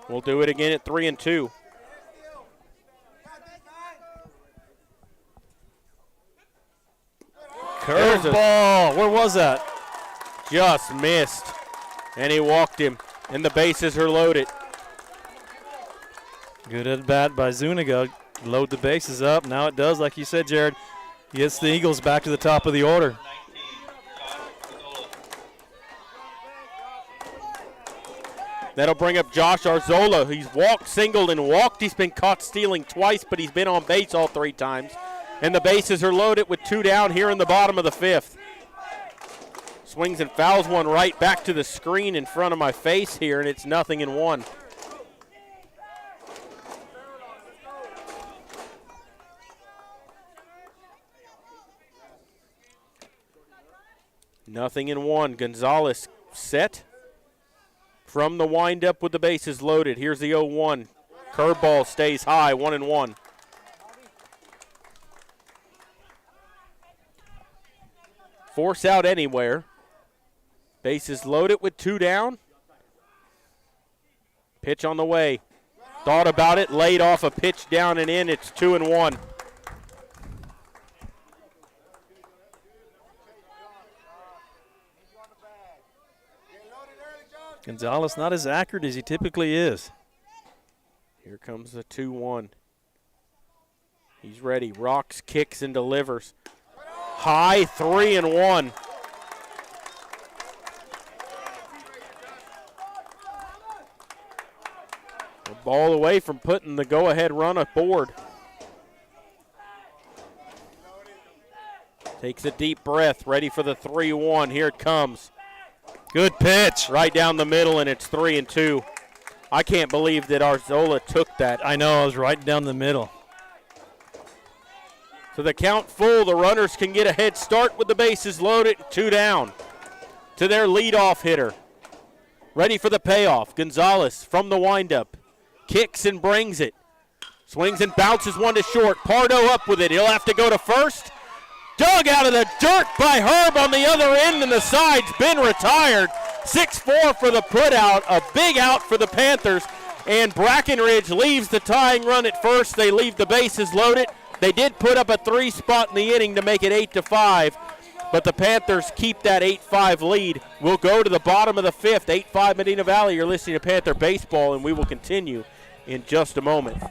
We'll do it again at 3-2. Curveball. Where was that? Just missed. And he walked him. And the bases are loaded. Good at bat by Zuniga. Load the bases up. Now it does, like you said, Jared. Gets the Eagles back to the top of the order. That'll bring up Josh Arzola. He's walked, singled, and walked. He's been caught stealing twice, but he's been on base all 3 times. And the bases are loaded with 2 down here in the bottom of the 5th. Swings and fouls one right back to the screen in front of my face here, and it's 0-1. Nothing in 1. Gonzalez set from the windup with the bases loaded. Here's the 0-1. Curveball stays high, 1-1. Force out anywhere. Bases loaded with 2 down. Pitch on the way. Thought about it, laid off a pitch down and in. It's 2-1. Gonzalez not as accurate as he typically is. Here comes the 2-1. He's ready. Rocks, kicks, and delivers. High, 3-1. A ball away from putting the go-ahead run aboard. Takes a deep breath, ready for the 3-1. Here it comes. Good pitch. Right down the middle, and it's 3-2. I can't believe that Arzola took that. I know, I was right down the middle. So the count full, the runners can get a head start with the bases loaded, 2 down. To their leadoff hitter. Ready for the payoff. Gonzalez from the windup. Kicks and brings it. Swings and bounces one to short. Pardo up with it. He'll have to go to first. Dug out of the dirt by Herb on the other end, and the side's been retired. 6-4 for the putout. A big out for the Panthers. And Brackenridge leaves the tying run at first. They leave the bases loaded. They did put up a 3 spot in the inning to make it 8-5, but the Panthers keep that 8-5 lead. We'll go to the bottom of the 5th, 8-5 Medina Valley. You're listening to Panther Baseball, and we will continue in just a moment.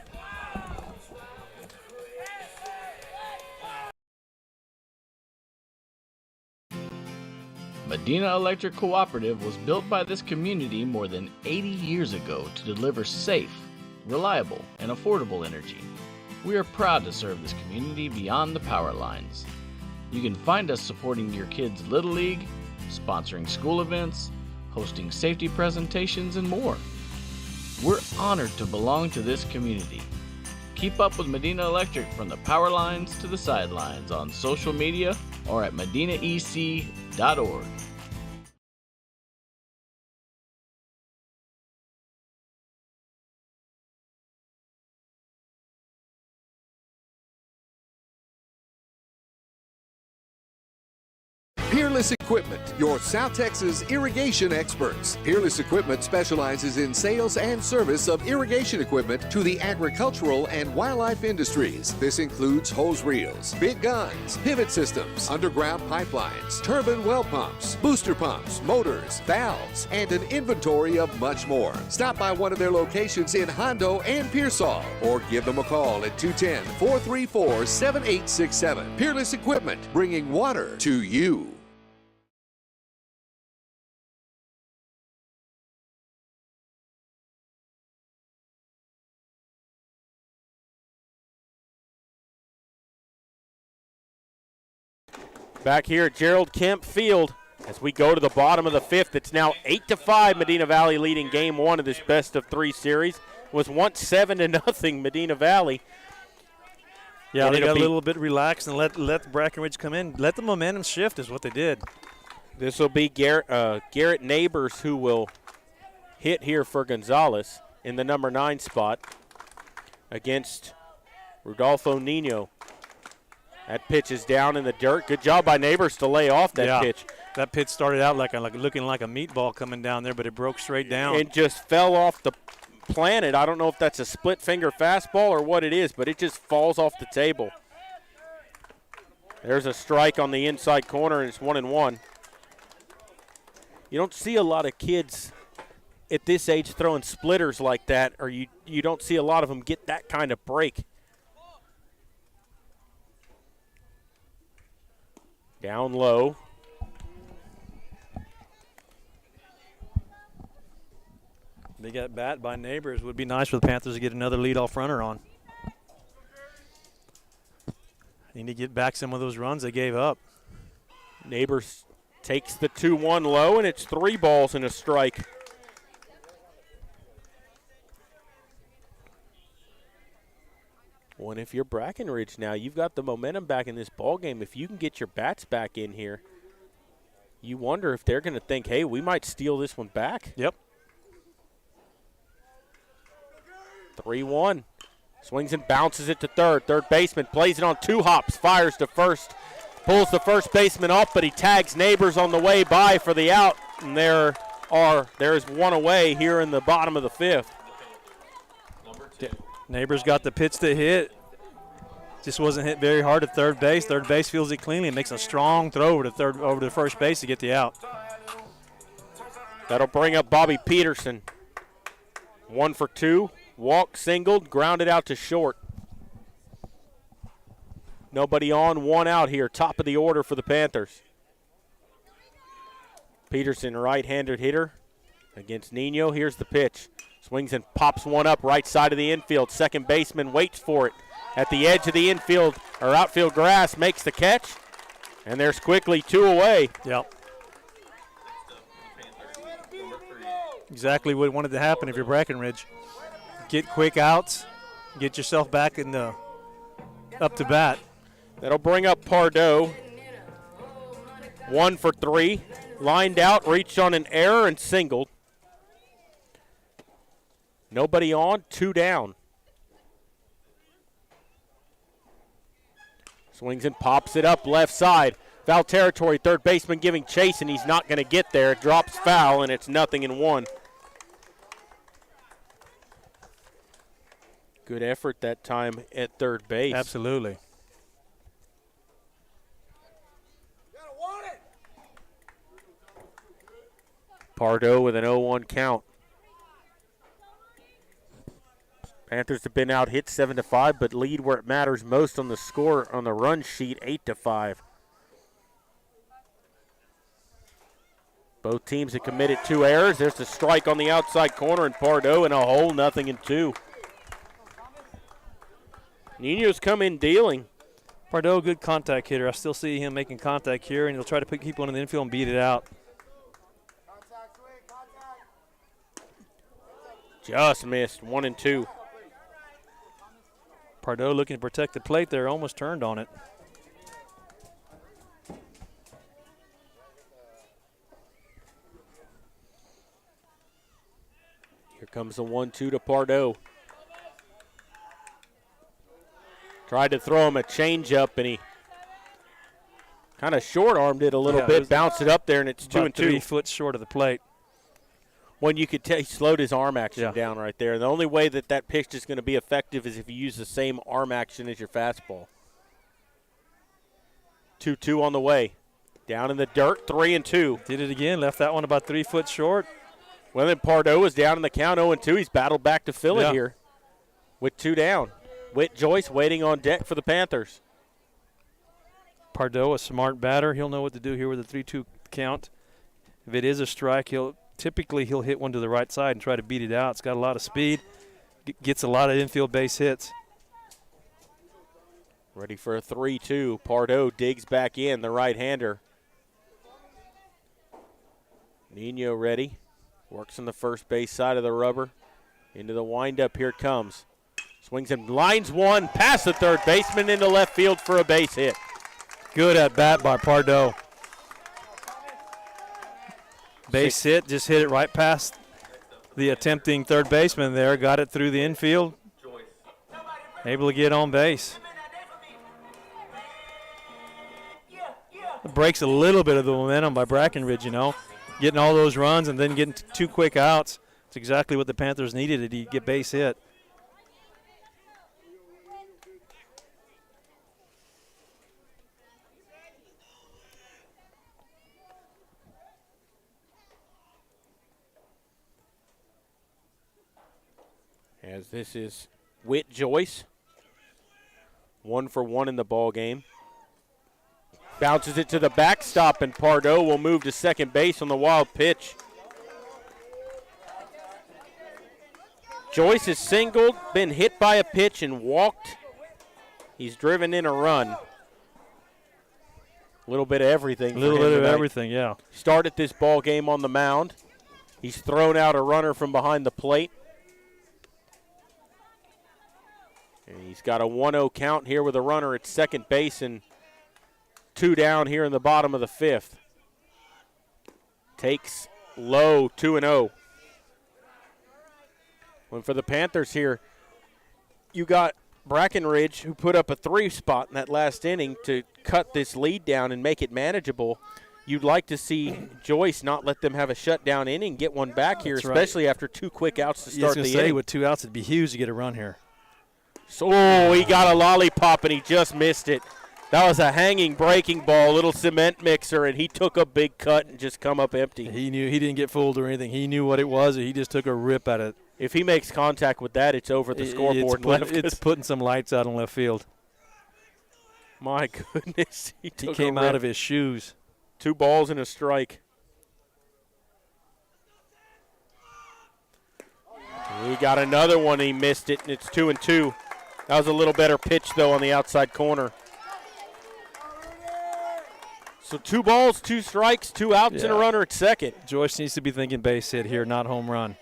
Medina Electric Cooperative was built by this community more than 80 years ago to deliver safe, reliable, and affordable energy. We are proud to serve this community beyond the power lines. You can find us supporting your kids' Little League, sponsoring school events, hosting safety presentations, and more. We're honored to belong to this community. Keep up with Medina Electric from the power lines to the sidelines on social media or at medinaec.org. Peerless Equipment, your South Texas irrigation experts. Peerless Equipment specializes in sales and service of irrigation equipment to the agricultural and wildlife industries. This includes hose reels, big guns, pivot systems, underground pipelines, turbine well pumps, booster pumps, motors, valves, and an inventory of much more. Stop by one of their locations in Hondo and Pearsall, or give them a call at 210-434-7867. Peerless Equipment, bringing water to you. Back here at Gerald Kemp Field as we go to the bottom of the 5th. It's now 8-5 Medina Valley leading game 1 of this best-of-3 series. It was once 7-0 Medina Valley. Yeah, they got a little bit relaxed and let Brackenridge come in. Let the momentum shift is what they did. This will be Garrett Neighbors who will hit here for Gonzalez in the number 9 spot against Rodolfo Nino. That pitch is down in the dirt. Good job by Neighbors to lay off that pitch. That pitch started out like looking like a meatball coming down there, but it broke straight down. And just fell off the planted. I don't know if that's a split finger fastball or what it is, but it just falls off the table. There's a strike on the inside corner, and it's 1-1. You don't see a lot of kids at this age throwing splitters like that, or you don't see a lot of them get that kind of break. Down low. They got bat by Neighbors. Would be nice for the Panthers to get another leadoff runner on. Need to get back some of those runs they gave up. Neighbors takes the 2-1 low, and it's 3 balls and a strike. Well, and if you're Brackenridge now, you've got the momentum back in this ball game. If you can get your bats back in here, you wonder if they're going to think, hey, we might steal this one back. Yep. 3-1. Swings and bounces it to third. Third baseman plays it on 2 hops, fires to first. Pulls the first baseman off, but he tags Neighbors on the way by for the out. And there is one away here in the bottom of the 5th. Neighbors got the pitch to hit. Just wasn't hit very hard at third base. Third base feels it cleanly and makes a strong throw over to first base to get the out. That'll bring up Bobby Peterson. 1 for 2. Walk, singled, grounded out to short. Nobody on, 1 out here. Top of the order for the Panthers. Peterson, right-handed hitter against Nino. Here's the pitch. Swings and pops one up right side of the infield. Second baseman waits for it. At the edge of the infield, or outfield grass, makes the catch. And there's quickly 2 away. Yep. Exactly what wanted to happen if you're Brackenridge. Get quick outs, get yourself back in the up to bat. That'll bring up Pardo. 1 for 3. Lined out, reached on an error and singled. Nobody on, 2 down. Swings and pops it up left side. Foul territory, third baseman giving chase, and he's not going to get there. It drops foul, and it's 0-1. Good effort that time at third base. Absolutely. Pardo with an 0-1 count. Panthers have been out hit 7-5, but lead where it matters most on the score on the run sheet 8-5. Both teams have committed 2 errors. There's the strike on the outside corner, and Pardo in a hole, 0-2. Nino's come in dealing. Pardo, good contact hitter. I still see him making contact here, and he'll try to put people in the infield and beat it out. Just missed, 1-2. Pardo looking to protect the plate there, almost turned on it. Here comes the 1-2 to Pardo. Tried to throw him a changeup, and he kind of short-armed it a little bit, bounced it up there, and it's 2-2. 3 foot short of the plate. When you could tell, he slowed his arm action down right there. The only way that that pitch is going to be effective is if you use the same arm action as your fastball. 2-2 on the way. Down in the dirt, 3-2. Did it again, left that one about 3 foot short. Well, then Pardo is down in the count, 0-2. He's battled back to fill it here with 2 down. Whit Joyce waiting on deck for the Panthers. Pardo, a smart batter. He'll know what to do here with a 3-2 count. If it is a strike, he'll hit one to the right side and try to beat it out. It's got a lot of speed, gets a lot of infield base hits. Ready for a 3-2. Pardo digs back in, the right-hander. Nino ready. Works on the first base side of the rubber. Into the windup, here it comes. Swings and lines one, past the third baseman into left field for a base hit. Good at bat by Pardo. Base hit, just hit it right past the attempting third baseman there. Got it through the infield. Able to get on base. It breaks a little bit of the momentum by Brackenridge, you know. Getting all those runs and then getting 2 quick outs. It's exactly what the Panthers needed to get base hit. As this is Whit Joyce. 1 for 1 in the ball game. Bounces it to the backstop, and Pardo will move to second base on the wild pitch. Joyce has singled, been hit by a pitch, and walked. He's driven in a run. A little bit of everything. A little bit of everything, yeah. Started this ball game on the mound. He's thrown out a runner from behind the plate. And he's got a 1-0 count here with a runner at second base and 2 down here in the bottom of the 5th. Takes low, 2-0. When for the Panthers here, you got Brackenridge, who put up a 3 spot in that last inning to cut this lead down and make it manageable. You'd like to see Joyce not let them have a shutdown inning, get one back here, especially after 2 quick outs to start the inning. With 2 outs, it'd be huge to get a run here. So, he got a lollipop, and he just missed it. That was a hanging breaking ball, little cement mixer, and he took a big cut and just come up empty. He knew he didn't get fooled or anything. He knew what it was, and he just took a rip at it. If he makes contact with that, it's over the scoreboard left. It's putting some lights out in left field. My goodness. He came out of his shoes. 2 balls and a strike. He got another one. He missed it, and it's 2-2. That was a little better pitch, though, on the outside corner. So 2 balls, 2 strikes, 2 outs, and a runner at second. Joyce needs to be thinking base hit here, not home run.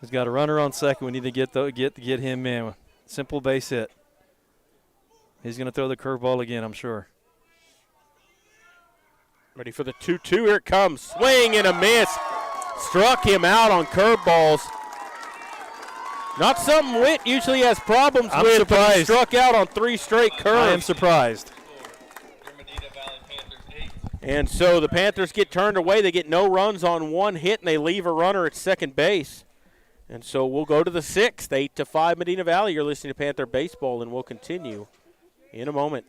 He's got a runner on second. We need to get him in. Simple base hit. He's going to throw the curveball again, I'm sure. Ready for the 2-2. Here it comes. Swing and a miss. Struck him out on curveballs. Not something Witt usually has problems with, but he struck out on 3 straight curves. I am surprised. And so the Panthers get turned away. They get no runs on 1 hit, and they leave a runner at second base. And so we'll go to the 6th, 8-5 Medina Valley. You're listening to Panther Baseball, and we'll continue in a moment.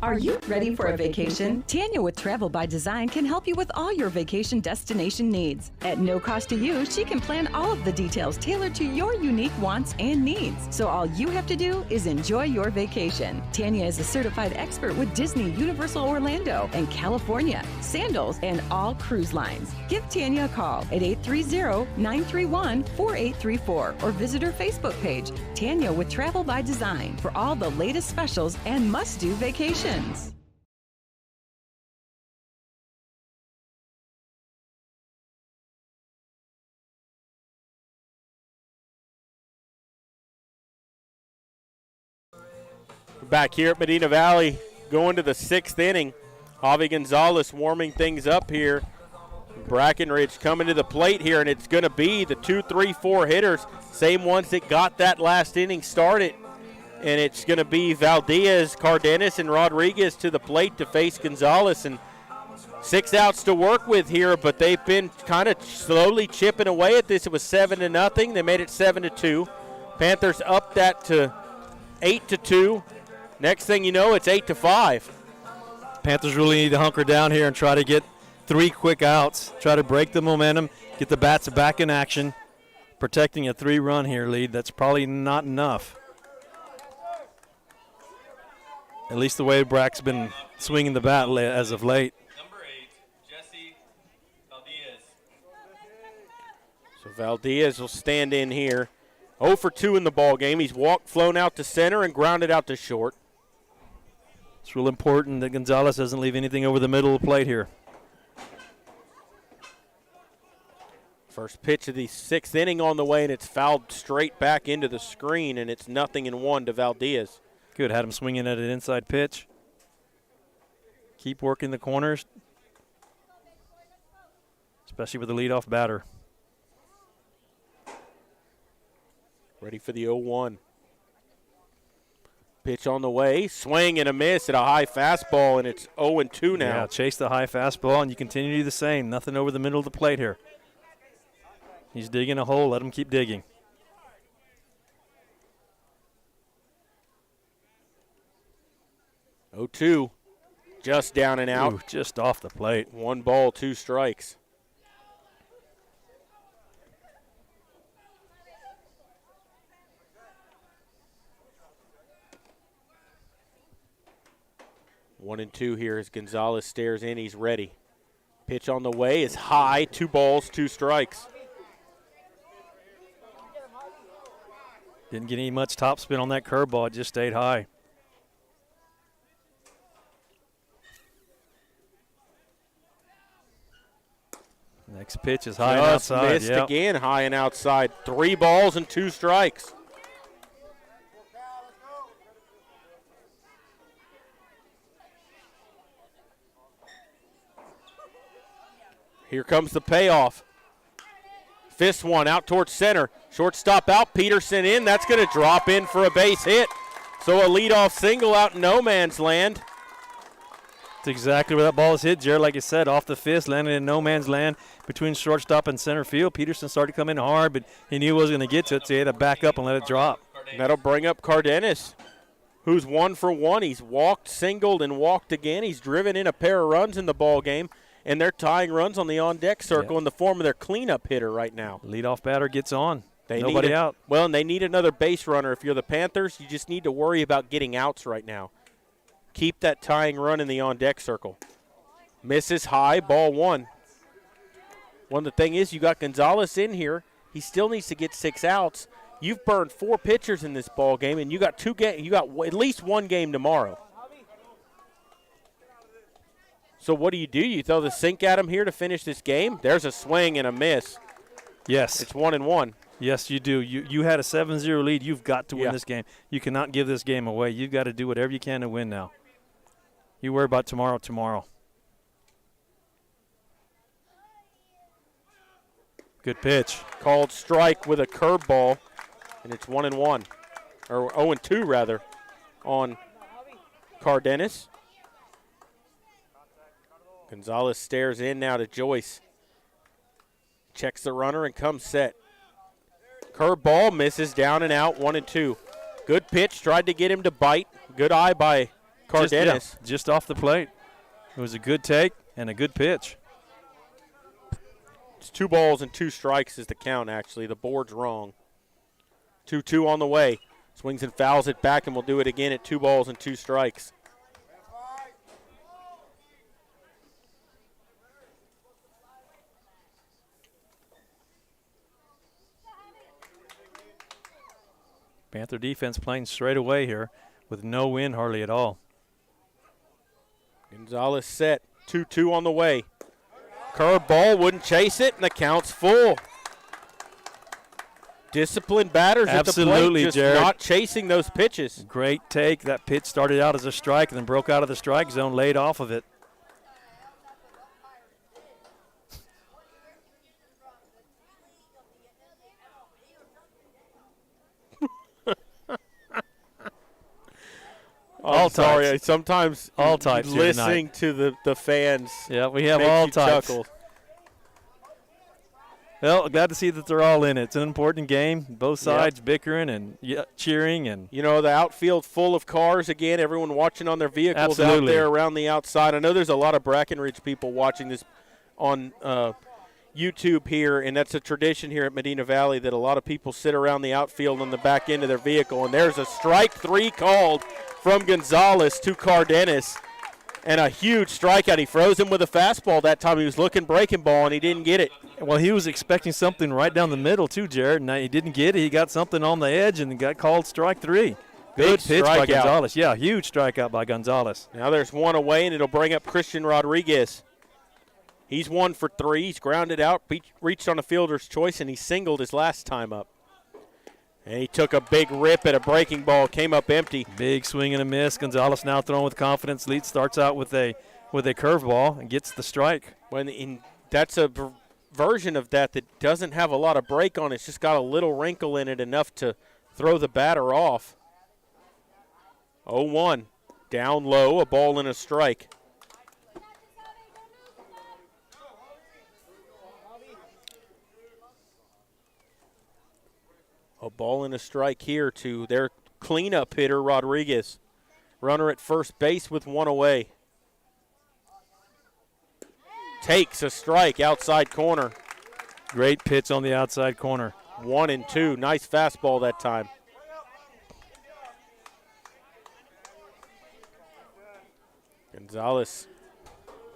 Are you ready for a vacation? Tanya with Travel by Design can help you with all your vacation destination needs. At no cost to you, she can plan all of the details tailored to your unique wants and needs. So all you have to do is enjoy your vacation. Tanya is a certified expert with Disney, Universal Orlando, and California, Sandals, and all cruise lines. Give Tanya a call at 830-931-4834 or visit her Facebook page, Tanya with Travel by Design, for all the latest specials and must-do vacations. Back here at Medina Valley, going to the 6th inning. Javi Gonzalez warming things up here. Brackenridge coming to the plate here, and it's going to be the 2, 3, 4 hitters, same ones that got that last inning started. And it's going to be Valdez, Cardenas, and Rodriguez to the plate to face Gonzalez. And 6 outs to work with here, but they've been kind of slowly chipping away at this. It was 7-0. They made it 7-2. Panthers upped that to 8-2. Next thing you know, it's 8-5. Panthers really need to hunker down here and try to get 3 quick outs, try to break the momentum, get the bats back in action. Protecting a 3-run here lead, that's probably not enough. At least the way Brack's been swinging the bat as of late. Number 8, Jesse Valdez. So Valdez will stand in here. 0 for 2 in the ball game. He's walked, flown out to center, and grounded out to short. It's real important that Gonzalez doesn't leave anything over the middle of the plate here. First pitch of the 6th inning on the way, and it's fouled straight back into the screen, and it's 0-1 to Valdez. Good, had him swinging at an inside pitch. Keep working the corners, especially with the leadoff batter. Ready for the 0-1. Pitch on the way, swing and a miss at a high fastball, and it's 0-2 now. Yeah, chase the high fastball, and you continue to do the same. Nothing over the middle of the plate here. He's digging a hole. Let him keep digging. Oh, 2, just down and out. Ooh, just off the plate. 1 ball, 2 strikes. One and 2 here as Gonzalez stares in. He's ready. Pitch on the way is high. 2 balls, 2 strikes. Didn't get any much topspin on that curveball. It just stayed high. Next pitch is high and outside. Missed again, high and outside. 3 balls and 2 strikes. Here comes the payoff. Fist one out towards center. Shortstop out, Peterson in. That's going to drop in for a base hit. So a leadoff single out in no man's land. That's exactly where that ball is hit, Jared. Like you said, off the fist, landed in no man's land between shortstop and center field. Peterson started to come in hard, but he knew he wasn't going to get to it, so he had to back up and let it drop. And that'll bring up Cardenas, who's 1 for 1. He's walked, singled, and walked again. He's driven in a pair of runs in the ball game, and they're tying runs on the on-deck circle in the form of their cleanup hitter right now. Leadoff batter gets on. Nobody Nobody out. Well, and they need another base runner. If you're the Panthers, you just need to worry about getting outs right now. Keep that tying run in the on-deck circle. Misses high, ball 1. One, the thing is, you got Gonzalez in here. He still needs to get 6 outs. You've burned 4 pitchers in this ball game, and you got at least 1 game tomorrow. So what do? You throw the sink at him here to finish this game? There's a swing and a miss. Yes. It's 1-1. Yes, you do. You had a 7-0 lead. You've got to win this game. You cannot give this game away. You've got to do whatever you can to win now. You worry about tomorrow. Good pitch. Called strike with a curveball, and it's 1-1. Or 0-2, rather, on Cardenas. Gonzalez stares in now to Joyce. Checks the runner and comes set. Curveball misses down and out, 1-2. Good pitch, tried to get him to bite. Good eye by Cardenas. Just off the plate. It was a good take and a good pitch. It's 2 balls and 2 strikes is the count, actually. The board's wrong. 2-2 on the way. Swings and fouls it back, and we'll do it again at 2 balls and 2 strikes. Panther defense playing straight away here with no wind hardly at all. Gonzalez set. 2-2 on the way. Curveball, wouldn't chase it, and the count's full. Disciplined batters Absolutely, at the plate, just Jared. not chasing those pitches. Great take. That pitch started out as a strike and then broke out of the strike zone, laid off of it. All sorry. types. Sometimes all types listening to the fans. Yeah, we have makes all you types. chuckle. Well, glad to see that they're all in it. It's an important game. Both sides bickering and cheering. And you know, the outfield full of cars again. Everyone watching on their vehicles out Absolutely. there around the outside. I know there's a lot of Brackenridge people watching this on YouTube here, and that's a tradition here at Medina Valley that a lot of people sit around the outfield on the back end of their vehicle. And there's a strike 3 called from Gonzalez to Cardenas, and a huge strikeout. He froze him with a fastball that time. He was looking breaking ball, and he didn't get it. Well, he was expecting something right down the middle too, Jared. Now he didn't get it. He got something on the edge and got called strike 3. Good pitch by Gonzalez. Yeah, huge strikeout by Gonzalez. Now there's 1 away, and it'll bring up Christian Rodriguez. He's 1 for 3. He's grounded out, reached on a fielder's choice, and he singled his last time up. And he took a big rip at a breaking ball, came up empty. Big swing and a miss. Gonzalez now throwing with confidence. Lead starts out with a curveball and gets the strike. That's a version of that doesn't have a lot of break on it. It's just got a little wrinkle in it, enough to throw the batter off. 0-1. Down low, a ball and a strike. A ball and a strike here to their cleanup hitter, Rodriguez. Runner at first base with one away. Takes a strike outside corner. Great pitch on the outside corner. 1-2. Nice fastball that time. Gonzalez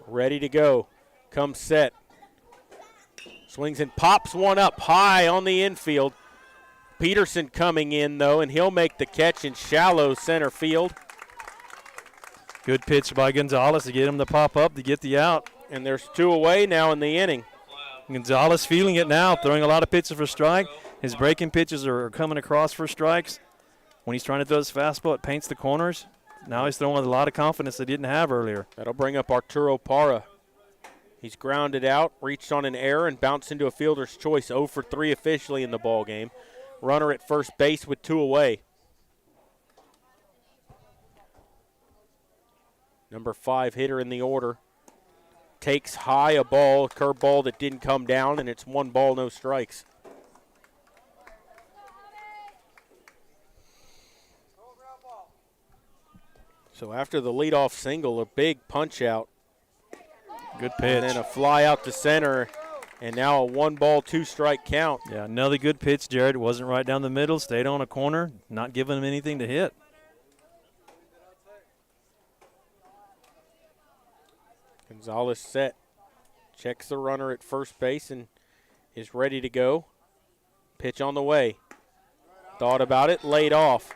ready to go. Comes set. Swings and pops one up high on the infield. Peterson coming in, though, and he'll make the catch in shallow center field. Good pitch by Gonzalez to get him to pop up to get the out. And there's 2 away now in the inning. Gonzalez feeling it now, throwing a lot of pitches for strike. His breaking pitches are coming across for strikes. When he's trying to throw his fastball, it paints the corners. Now he's throwing with a lot of confidence they didn't have earlier. That'll bring up Arturo Parra. He's grounded out, reached on an error, and bounced into a fielder's choice. 0 for 3 officially in the ball game. Runner at first base with 2 away. Number 5 hitter in the order. Takes high a ball, a curveball that didn't come down, and it's 1 ball, no strikes. So after the leadoff single, a big punch out. Good pitch. And then a fly out to center, and now a 1 ball, 2 strike count. Yeah, another good pitch, Jared. It wasn't right down the middle, stayed on a corner, not giving him anything to hit. Gonzalez set, checks the runner at first base and is ready to go. Pitch on the way. Thought about it, laid off.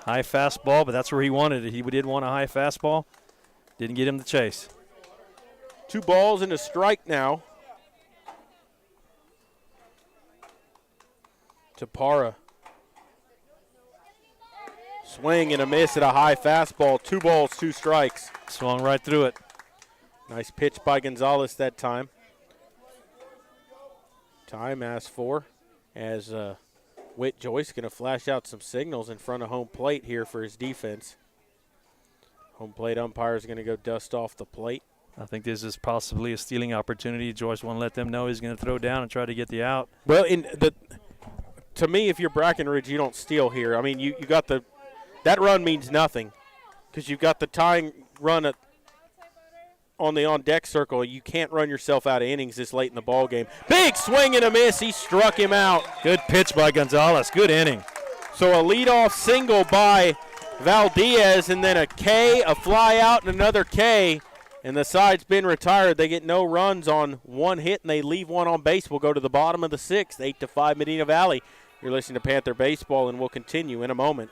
High fastball, but that's where he wanted it. He did want a high fastball. Didn't get him the chase. 2 balls and a strike now to Parra. Swing and a miss at a high fastball. 2 balls, 2 strikes. Swung right through it. Nice pitch by Gonzalez that time. Time asked for as Whit Joyce going to flash out some signals in front of home plate here for his defense. Home plate umpire is going to go dust off the plate. I think this is possibly a stealing opportunity. Joyce want to let them know he's going to throw down and try to get the out. Well, to me, if you're Brackenridge, you don't steal here. I mean, you got that run means nothing because you've got the tying run on the on-deck circle. You can't run yourself out of innings this late in the ball game. Big swing and a miss. He struck him out. Good pitch by Gonzalez. Good inning. So a leadoff single by Valdez, and then a K, a fly out, and another K. And the side's been retired. They get no runs on 1 hit, and they leave 1 on base. We'll go to the bottom of the 6th, 8-5 Medina Valley. You're listening to Panther Baseball, and we'll continue in a moment.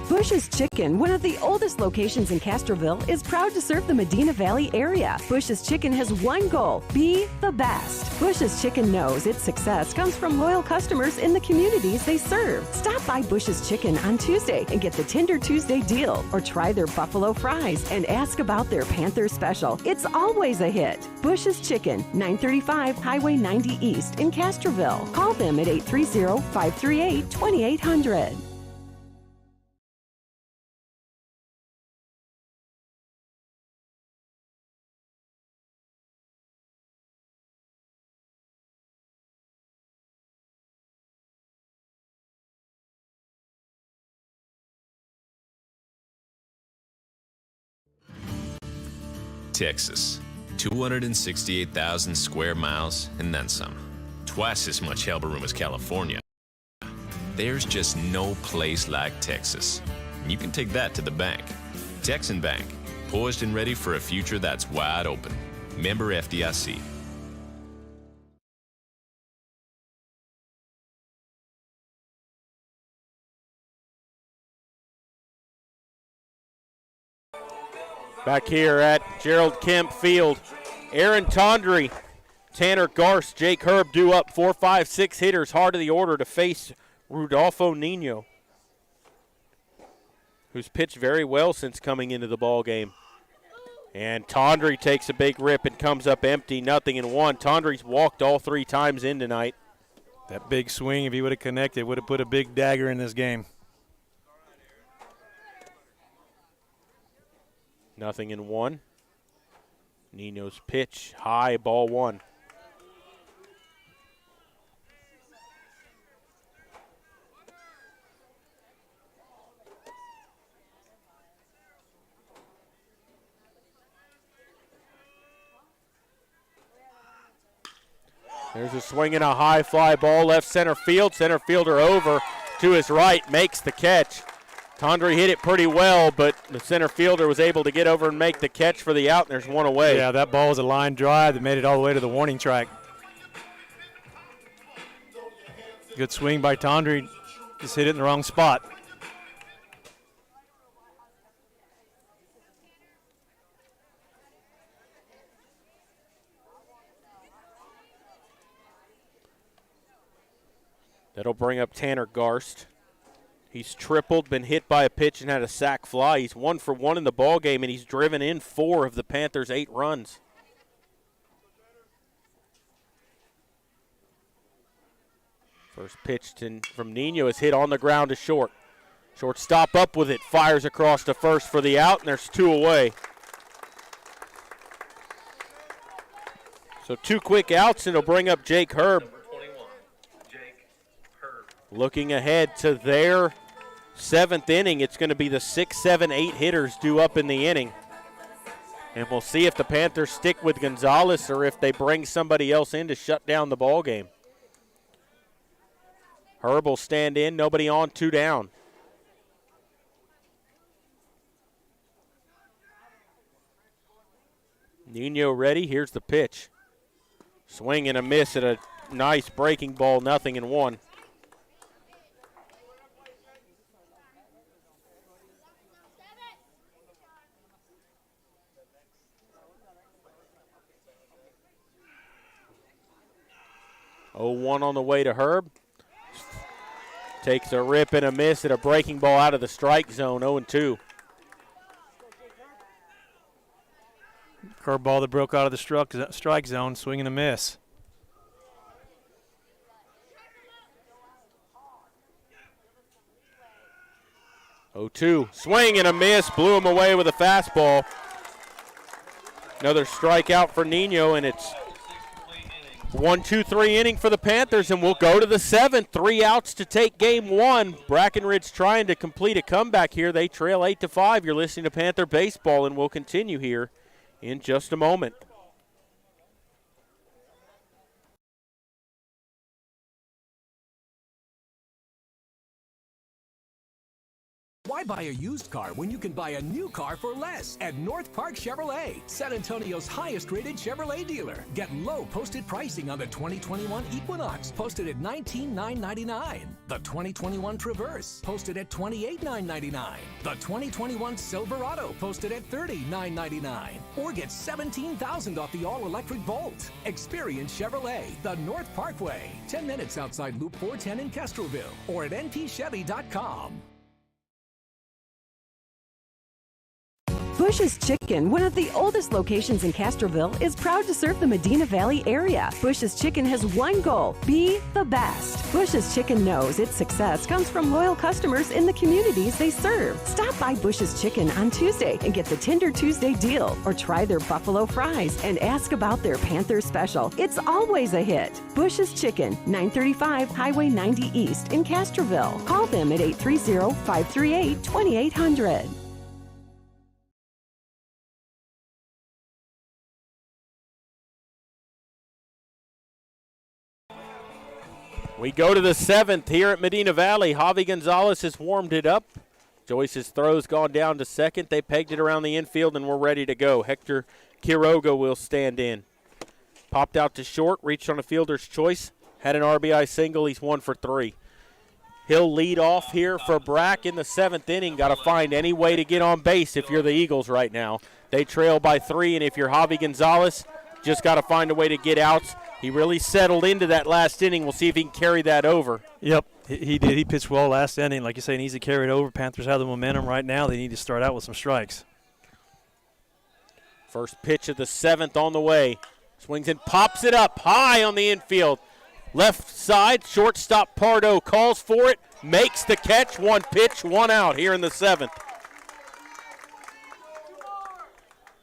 Bush's Chicken, one of the oldest locations in Castroville, is proud to serve the Medina Valley area. Bush's Chicken has one goal: be the best. Bush's Chicken knows its success comes from loyal customers in the communities they serve. Stop by Bush's Chicken on Tuesday and get the Tender Tuesday deal, or try their buffalo fries and ask about their Panther special. It's always a hit. Bush's Chicken, 935 Highway 90 East in Castroville. Call them at 830-538-2800. Texas, 268,000 square miles and then some. Twice as much elbow room as California. There's just no place like Texas. And you can take that to the bank. Texan Bank, poised and ready for a future that's wide open. Member FDIC. Back here at Gerald Kemp Field, Aaron Tondry, Tanner Garst, Jake Herb due up. 4, 5, 6 hitters, hard of the order to face Rudolfo Nino, who's pitched very well since coming into the ball game. And Tondre takes a big rip and comes up empty, 0-1. Tondre's walked all 3 times in tonight. That big swing, if he would have connected, would have put a big dagger in this game. 0-1. Nino's pitch, high, ball 1. There's a swing and a high fly ball left center field. Center fielder over to his right, makes the catch. Tondre hit it pretty well, but the center fielder was able to get over and make the catch for the out, and there's one away. Yeah, that ball was a line drive that made it all the way to the warning track. Good swing by Tondre. Just hit it in the wrong spot. That'll bring up Tanner Garst. He's tripled, been hit by a pitch, and had a sac fly. He's 1 for 1 in the ball game, and he's driven in 4 of the Panthers' 8 runs. First pitch from Nino is hit on the ground to short. Shortstop up with it, fires across to first for the out, and there's 2 away. So 2 quick outs, and it'll bring up Jake Herb. Looking ahead to their 7th inning, it's going to be the 6, 7, 8 hitters due up in the inning. And we'll see if the Panthers stick with Gonzalez or if they bring somebody else in to shut down the ball game. Herb will stand in, nobody on, 2 down. Nino ready, here's the pitch. Swing and a miss at a nice breaking ball, 0-1. Oh, 1 on the way to Herb. Takes a rip and a miss at a breaking ball out of the strike zone, 0-2. Curveball that broke out of the strike zone, swing and a miss. Oh, 2. Swing and a miss, blew him away with a fastball. Another strikeout for Nino, and it's 1-2-3 inning for the Panthers, and we'll go to the 7th. 3 outs to take game 1. Brackenridge trying to complete a comeback here. They trail 8-5. You're listening to Panther Baseball, and we'll continue here in just a moment. Why buy a used car when you can buy a new car for less at North Park Chevrolet, San Antonio's highest-rated Chevrolet dealer? Get low posted pricing on the 2021 Equinox, posted at $19,999. The 2021 Traverse, posted at $28,999. The 2021 Silverado, posted at $30,999. Or get $17,000 off the all-electric Bolt. Experience Chevrolet, the North Parkway, 10 minutes outside Loop 410 in Castroville, or at npchevy.com. Bush's Chicken, one of the oldest locations in Castroville, is proud to serve the Medina Valley area. Bush's Chicken has one goal: be the best. Bush's Chicken knows its success comes from loyal customers in the communities they serve. Stop by Bush's Chicken on Tuesday and get the Tender Tuesday deal, or try their buffalo fries and ask about their Panther special. It's always a hit. Bush's Chicken, 935 Highway 90 East in Castroville. Call them at 830-538-2800. We go to the 7th here at Medina Valley. Javi Gonzalez has warmed it up. Joyce's throw's gone down to second. They pegged it around the infield, and we're ready to go. Hector Quiroga will stand in. Popped out to short, reached on a fielder's choice, had an RBI single. He's 1 for 3. He'll lead off here for Brack in the 7th inning. Got to find any way to get on base if you're the Eagles right now. They trail by 3, and if you're Javi Gonzalez, just got to find a way to get outs. He really settled into that last inning. We'll see if he can carry that over. Yep, he did. He pitched well last inning. Like you say, he needs to carry it over. Panthers have the momentum right now. They need to start out with some strikes. First pitch of the 7th on the way. Swings and pops it up high on the infield. Left side, shortstop Pardo calls for it, makes the catch. 1 pitch, 1 out here in the 7th.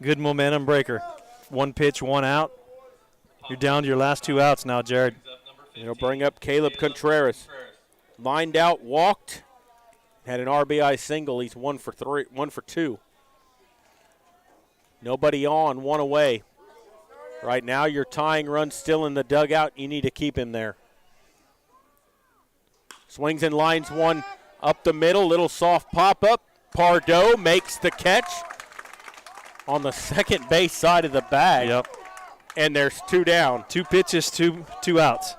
Good momentum breaker. 1 pitch, 1 out. You're down to your last 2 outs now, Jared. It'll bring up Caleb Contreras. Lined out, walked, had an RBI single. He's 1 for 2. Nobody on, 1 away. Right now, your tying run still in the dugout. You need to keep him there. Swings and lines 1 up the middle. Little soft pop-up. Pardo makes the catch on the second base side of the bag. Yep. And there's 2 down. 2 pitches, two outs.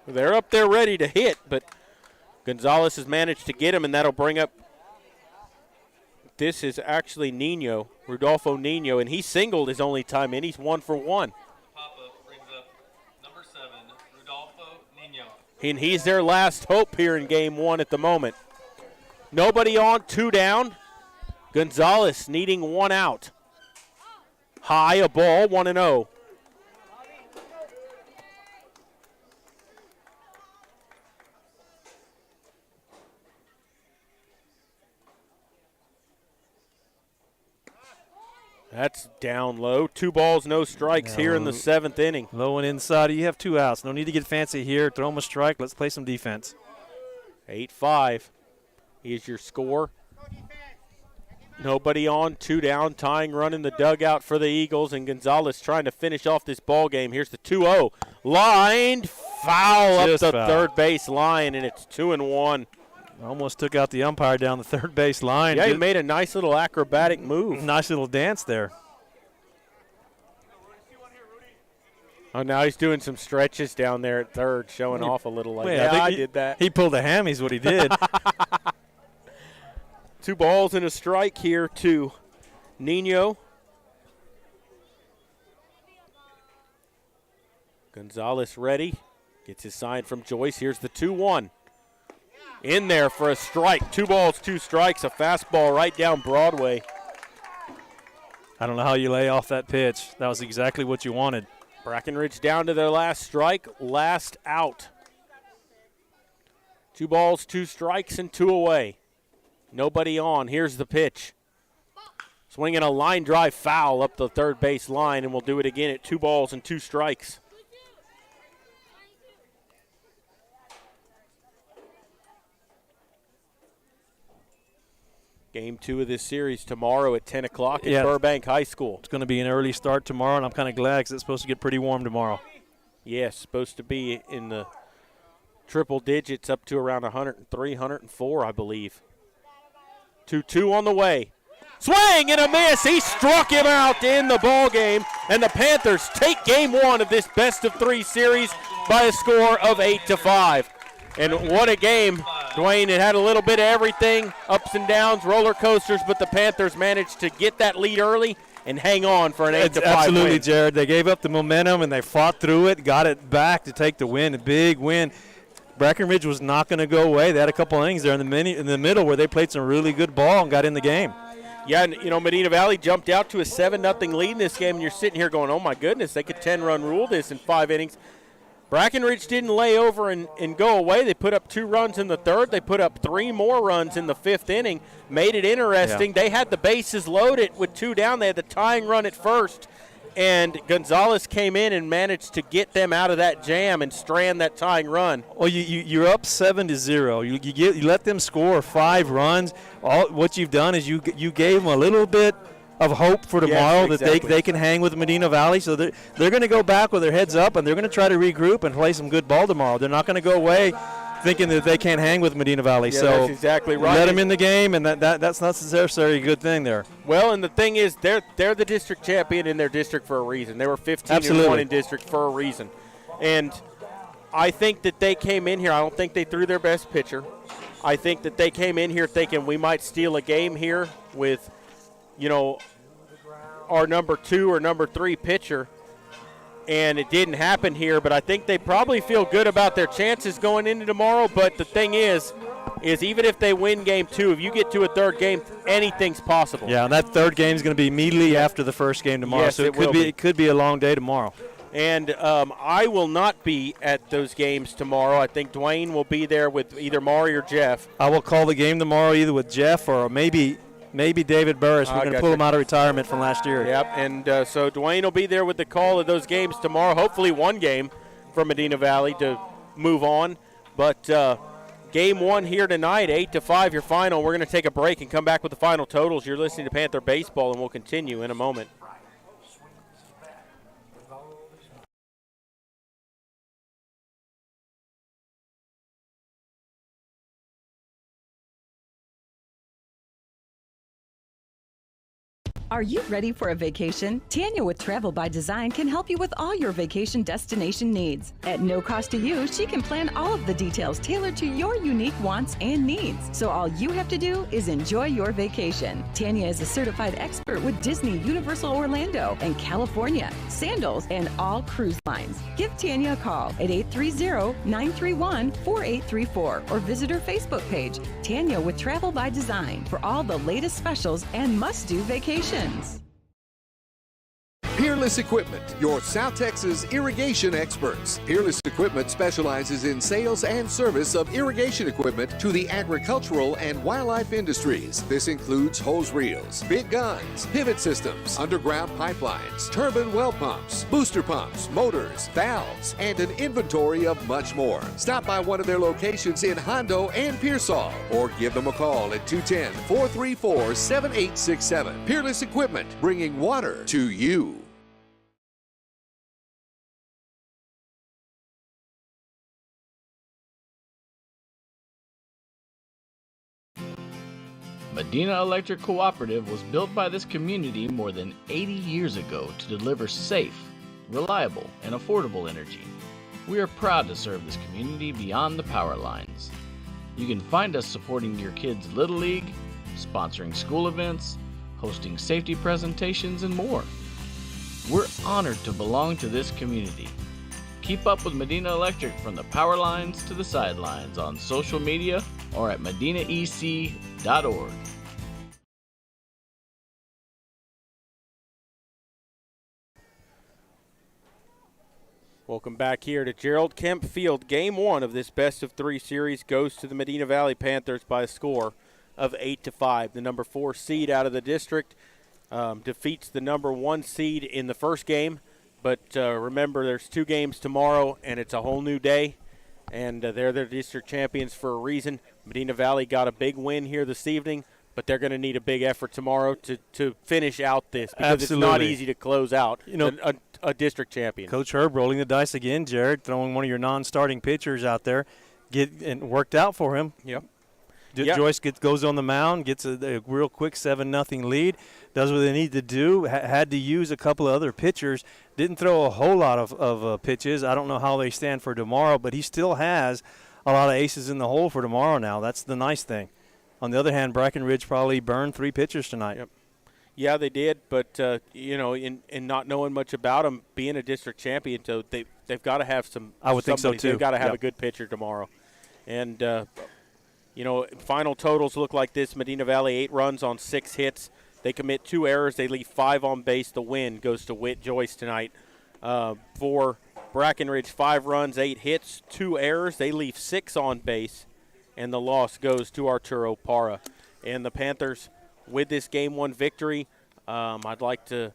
They're up there ready to hit, but Gonzalez has managed to get him, and that'll bring up. This is actually Nino, Rudolfo Nino, and he singled his only time in. He's 1 for 1. Pop-up brings up number 7, Rudolfo Nino. And he's their last hope here in game 1 at the moment. Nobody on, 2 down. Gonzalez needing 1 out. High, a ball, 1-0. That's down low. 2 balls, no strikes here in the 7th inning. Low and inside. You have 2 outs. No need to get fancy here. Throw him a strike. Let's play some defense. 8-5 is your score. Nobody on, 2 down. Tying run in the dugout for the Eagles, and Gonzalez trying to finish off this ball game. Here's the 2-0. Lined foul Just up the foul. third base line, and it's 2-1. Almost took out the umpire down the third base line. Yeah, he made a nice little acrobatic move. Nice little dance there. Oh, now he's doing some stretches down there at third, showing off a little. Like, Well, I think did that. He pulled a hammy is what he did. 2 balls and a strike here to Nino. Gonzalez ready. Gets his sign from Joyce. Here's the 2-1. In there for a strike. 2 balls, 2 strikes. A fastball right down Broadway. I don't know how you lay off that pitch. That was exactly what you wanted. Brackenridge down to their last strike, last out. 2 balls, 2 strikes, and 2 away. Nobody on. Here's the pitch. Swinging a line drive foul up the third base line, and we'll do it again at 2 balls and 2 strikes. Game 2 of this series tomorrow at 10 o'clock at Burbank High School. It's going to be an early start tomorrow, and I'm kind of glad because it's supposed to get pretty warm tomorrow. Yes, supposed to be in the triple digits up to around 103, 104, I believe. 2-2 on the way. Swing and a miss. He struck him out in the ball game, and the Panthers take game 1 of this best-of-3 series by a score of 8-5. And what a game, Dwayne. It had a little bit of everything, ups and downs, roller coasters, but the Panthers managed to get that lead early and hang on for an 8-5 Absolutely, win. Jared. They gave up the momentum, and they fought through it, got it back to take the win, a big win. Brackenridge was not going to go away. They had a couple innings there in the middle where they played some really good ball and got in the game. Yeah, and, Medina Valley jumped out to a 7-0 lead in this game, and you're sitting here going, oh, my goodness, they could 10-run rule this in 5 innings. Brackenridge didn't lay over and go away. They put up 2 runs in the third. They put up 3 more runs in the 5th inning, made it interesting. Yeah. They had the bases loaded with 2 down. They had the tying run at first, and Gonzalez came in and managed to get them out of that jam and strand that tying run. Well, you're up 7-0. You let them score 5 runs. What you've done is you gave them a little bit of hope for tomorrow, yes, exactly. that they can hang with Medina Valley. So they're going to go back with their heads up, and they're going to try to regroup and play some good ball tomorrow. They're not going to go away thinking that they can't hang with Medina Valley. Yeah, so that's exactly right. Let them in the game, and that's not necessarily a good thing there. Well, and the thing is, they're the district champion in their district for a reason. They were 15-1 in district for a reason. And I think that they came in here. I don't think they threw their best pitcher. I think that they came in here thinking we might steal a game here with, our number 2 or number 3 pitcher, and it didn't happen here. But I think they probably feel good about their chances going into tomorrow. But the thing is, is even if they win game 2, if you get to a third game, anything's possible. Yeah, and that third game is going to be immediately after the first game tomorrow. Yes, so it could be a long day tomorrow. And I will not be at those games tomorrow. I think Dwayne will be there with either Maury or Jeff. I will call the game tomorrow either with Jeff or maybe David Burris. We're going to pull him out of retirement from last year. Yep, and so Dwayne will be there with the call of those games tomorrow. Hopefully one game for Medina Valley to move on. But game 1 here tonight, 8-5, your final. We're going to take a break and come back with the final totals. You're listening to Panther Baseball, and we'll continue in a moment. Are you ready for a vacation? Tanya with Travel by Design can help you with all your vacation destination needs. At no cost to you, she can plan all of the details tailored to your unique wants and needs. So all you have to do is enjoy your vacation. Tanya is a certified expert with Disney, Universal Orlando, and California, Sandals, and all cruise lines. Give Tanya a call at 830-931-4834 or visit her Facebook page, Tanya with Travel by Design, for all the latest specials and must-do vacations. Peerless Equipment, your South Texas irrigation experts. Peerless Equipment specializes in sales and service of irrigation equipment to the agricultural and wildlife industries. This includes hose reels, big guns, pivot systems, underground pipelines, turbine well pumps, booster pumps, motors, valves, and an inventory of much more. Stop by one of their locations in Hondo and Pearsall or give them a call at 210-434-7867. Peerless Equipment, bringing water to you. Medina Electric Cooperative was built by this community more than 80 years ago to deliver safe, reliable, and affordable energy. We are proud to serve this community beyond the power lines. You can find us supporting your kids' Little League, sponsoring school events, hosting safety presentations, and more. We're honored to belong to this community. Keep up with Medina Electric from the power lines to the sidelines on social media or at medinaec.org. Welcome back here to Gerald Kemp Field. Game 1 of this best-of-3 series goes to the Medina Valley Panthers by a score of 8-5. The number 4 seed out of the district defeats the number 1 seed in the first game. But remember, there's 2 games tomorrow, and it's a whole new day. And they're the district champions for a reason. Medina Valley got a big win here this evening, but they're going to need a big effort tomorrow to finish out this, because Absolutely. It's not easy to close out a district champion. Coach Herb rolling the dice again, Jared, throwing one of your non-starting pitchers out there. And worked out for him. Yep. Joyce goes on the mound, gets a real quick 7-0 lead, does what they need to do, had to use a couple of other pitchers, didn't throw a whole lot of pitches. I don't know how they stand for tomorrow, but he still has a lot of aces in the hole for tomorrow now. That's the nice thing. On the other hand, Brackenridge probably burned 3 pitchers tonight. Yep. Yeah, they did, but, in not knowing much about them, being a district champion, so they've got to have some – I would think so, too. They've got to have a good pitcher tomorrow. And, final totals look like this. Medina Valley, 8 runs on 6 hits. They commit 2 errors. They leave 5 on base. The win goes to Whit Joyce tonight. For Brackenridge, 5 runs, 8 hits, 2 errors. They leave 6 on base, and the loss goes to Arturo Parra. And the Panthers, with this Game 1 victory, I'd like to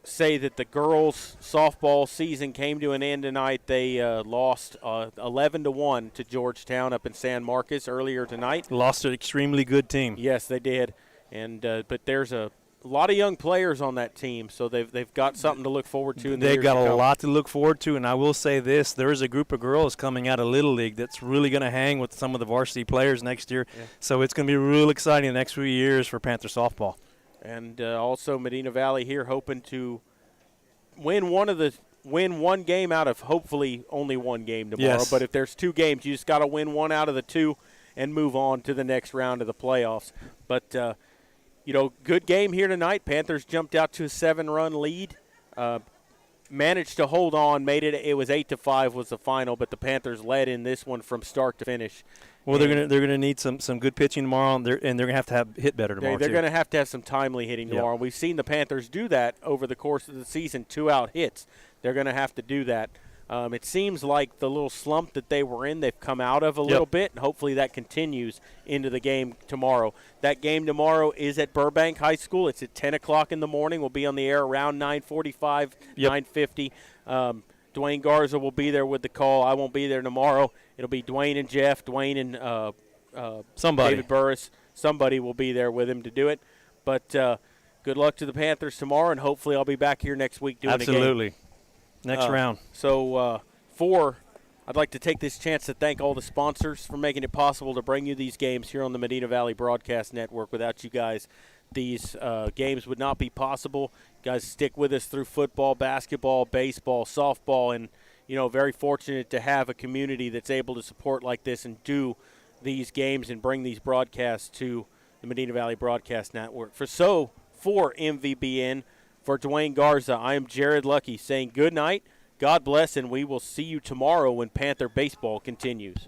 say that the girls' softball season came to an end tonight. They lost 11-1 to Georgetown up in San Marcos earlier tonight. Lost an extremely good team. Yes, they did. And but there's a lot of young players on that team, so they've got something to look forward to. They've got a lot to look forward to, and I will say this: there is a group of girls coming out of Little League that's really going to hang with some of the varsity players next year. Yeah. So it's going to be real exciting the next few years for Panther softball. And also Medina Valley here hoping to win one game out of hopefully only one game tomorrow. Yes. But if there's 2 games, you just got to win 1 out of the 2 and move on to the next round of the playoffs. But, good game here tonight. Panthers jumped out to a 7-run lead. managed to hold on, made it. It was 8-5 was the final, but the Panthers led in this one from start to finish. Well, they're gonna need some good pitching tomorrow, and they're gonna have to hit better tomorrow. They're going to have some timely hitting tomorrow. Yep. We've seen the Panthers do that over the course of the season, 2-out hits. They're going to have to do that. It seems like the little slump that they were in, they've come out of a little bit, and hopefully that continues into the game tomorrow. That game tomorrow is at Burbank High School. It's at 10 o'clock in the morning. We'll be on the air around 9:45, 9:50. Dwayne Garza will be there with the call. I won't be there tomorrow. It'll be Dwayne and Jeff, Dwayne and David Burris. Somebody will be there with him to do it. But good luck to the Panthers tomorrow, and hopefully I'll be back here next week doing the game. Absolutely. Next round. So, I'd like to take this chance to thank all the sponsors for making it possible to bring you these games here on the Medina Valley Broadcast Network. Without you guys, these games would not be possible. You guys stick with us through football, basketball, baseball, softball, and, very fortunate to have a community that's able to support like this and do these games and bring these broadcasts to the Medina Valley Broadcast Network. For MVBN, for Dwayne Garza, I am Jared Lucky saying good night, God bless, and we will see you tomorrow when Panther baseball continues.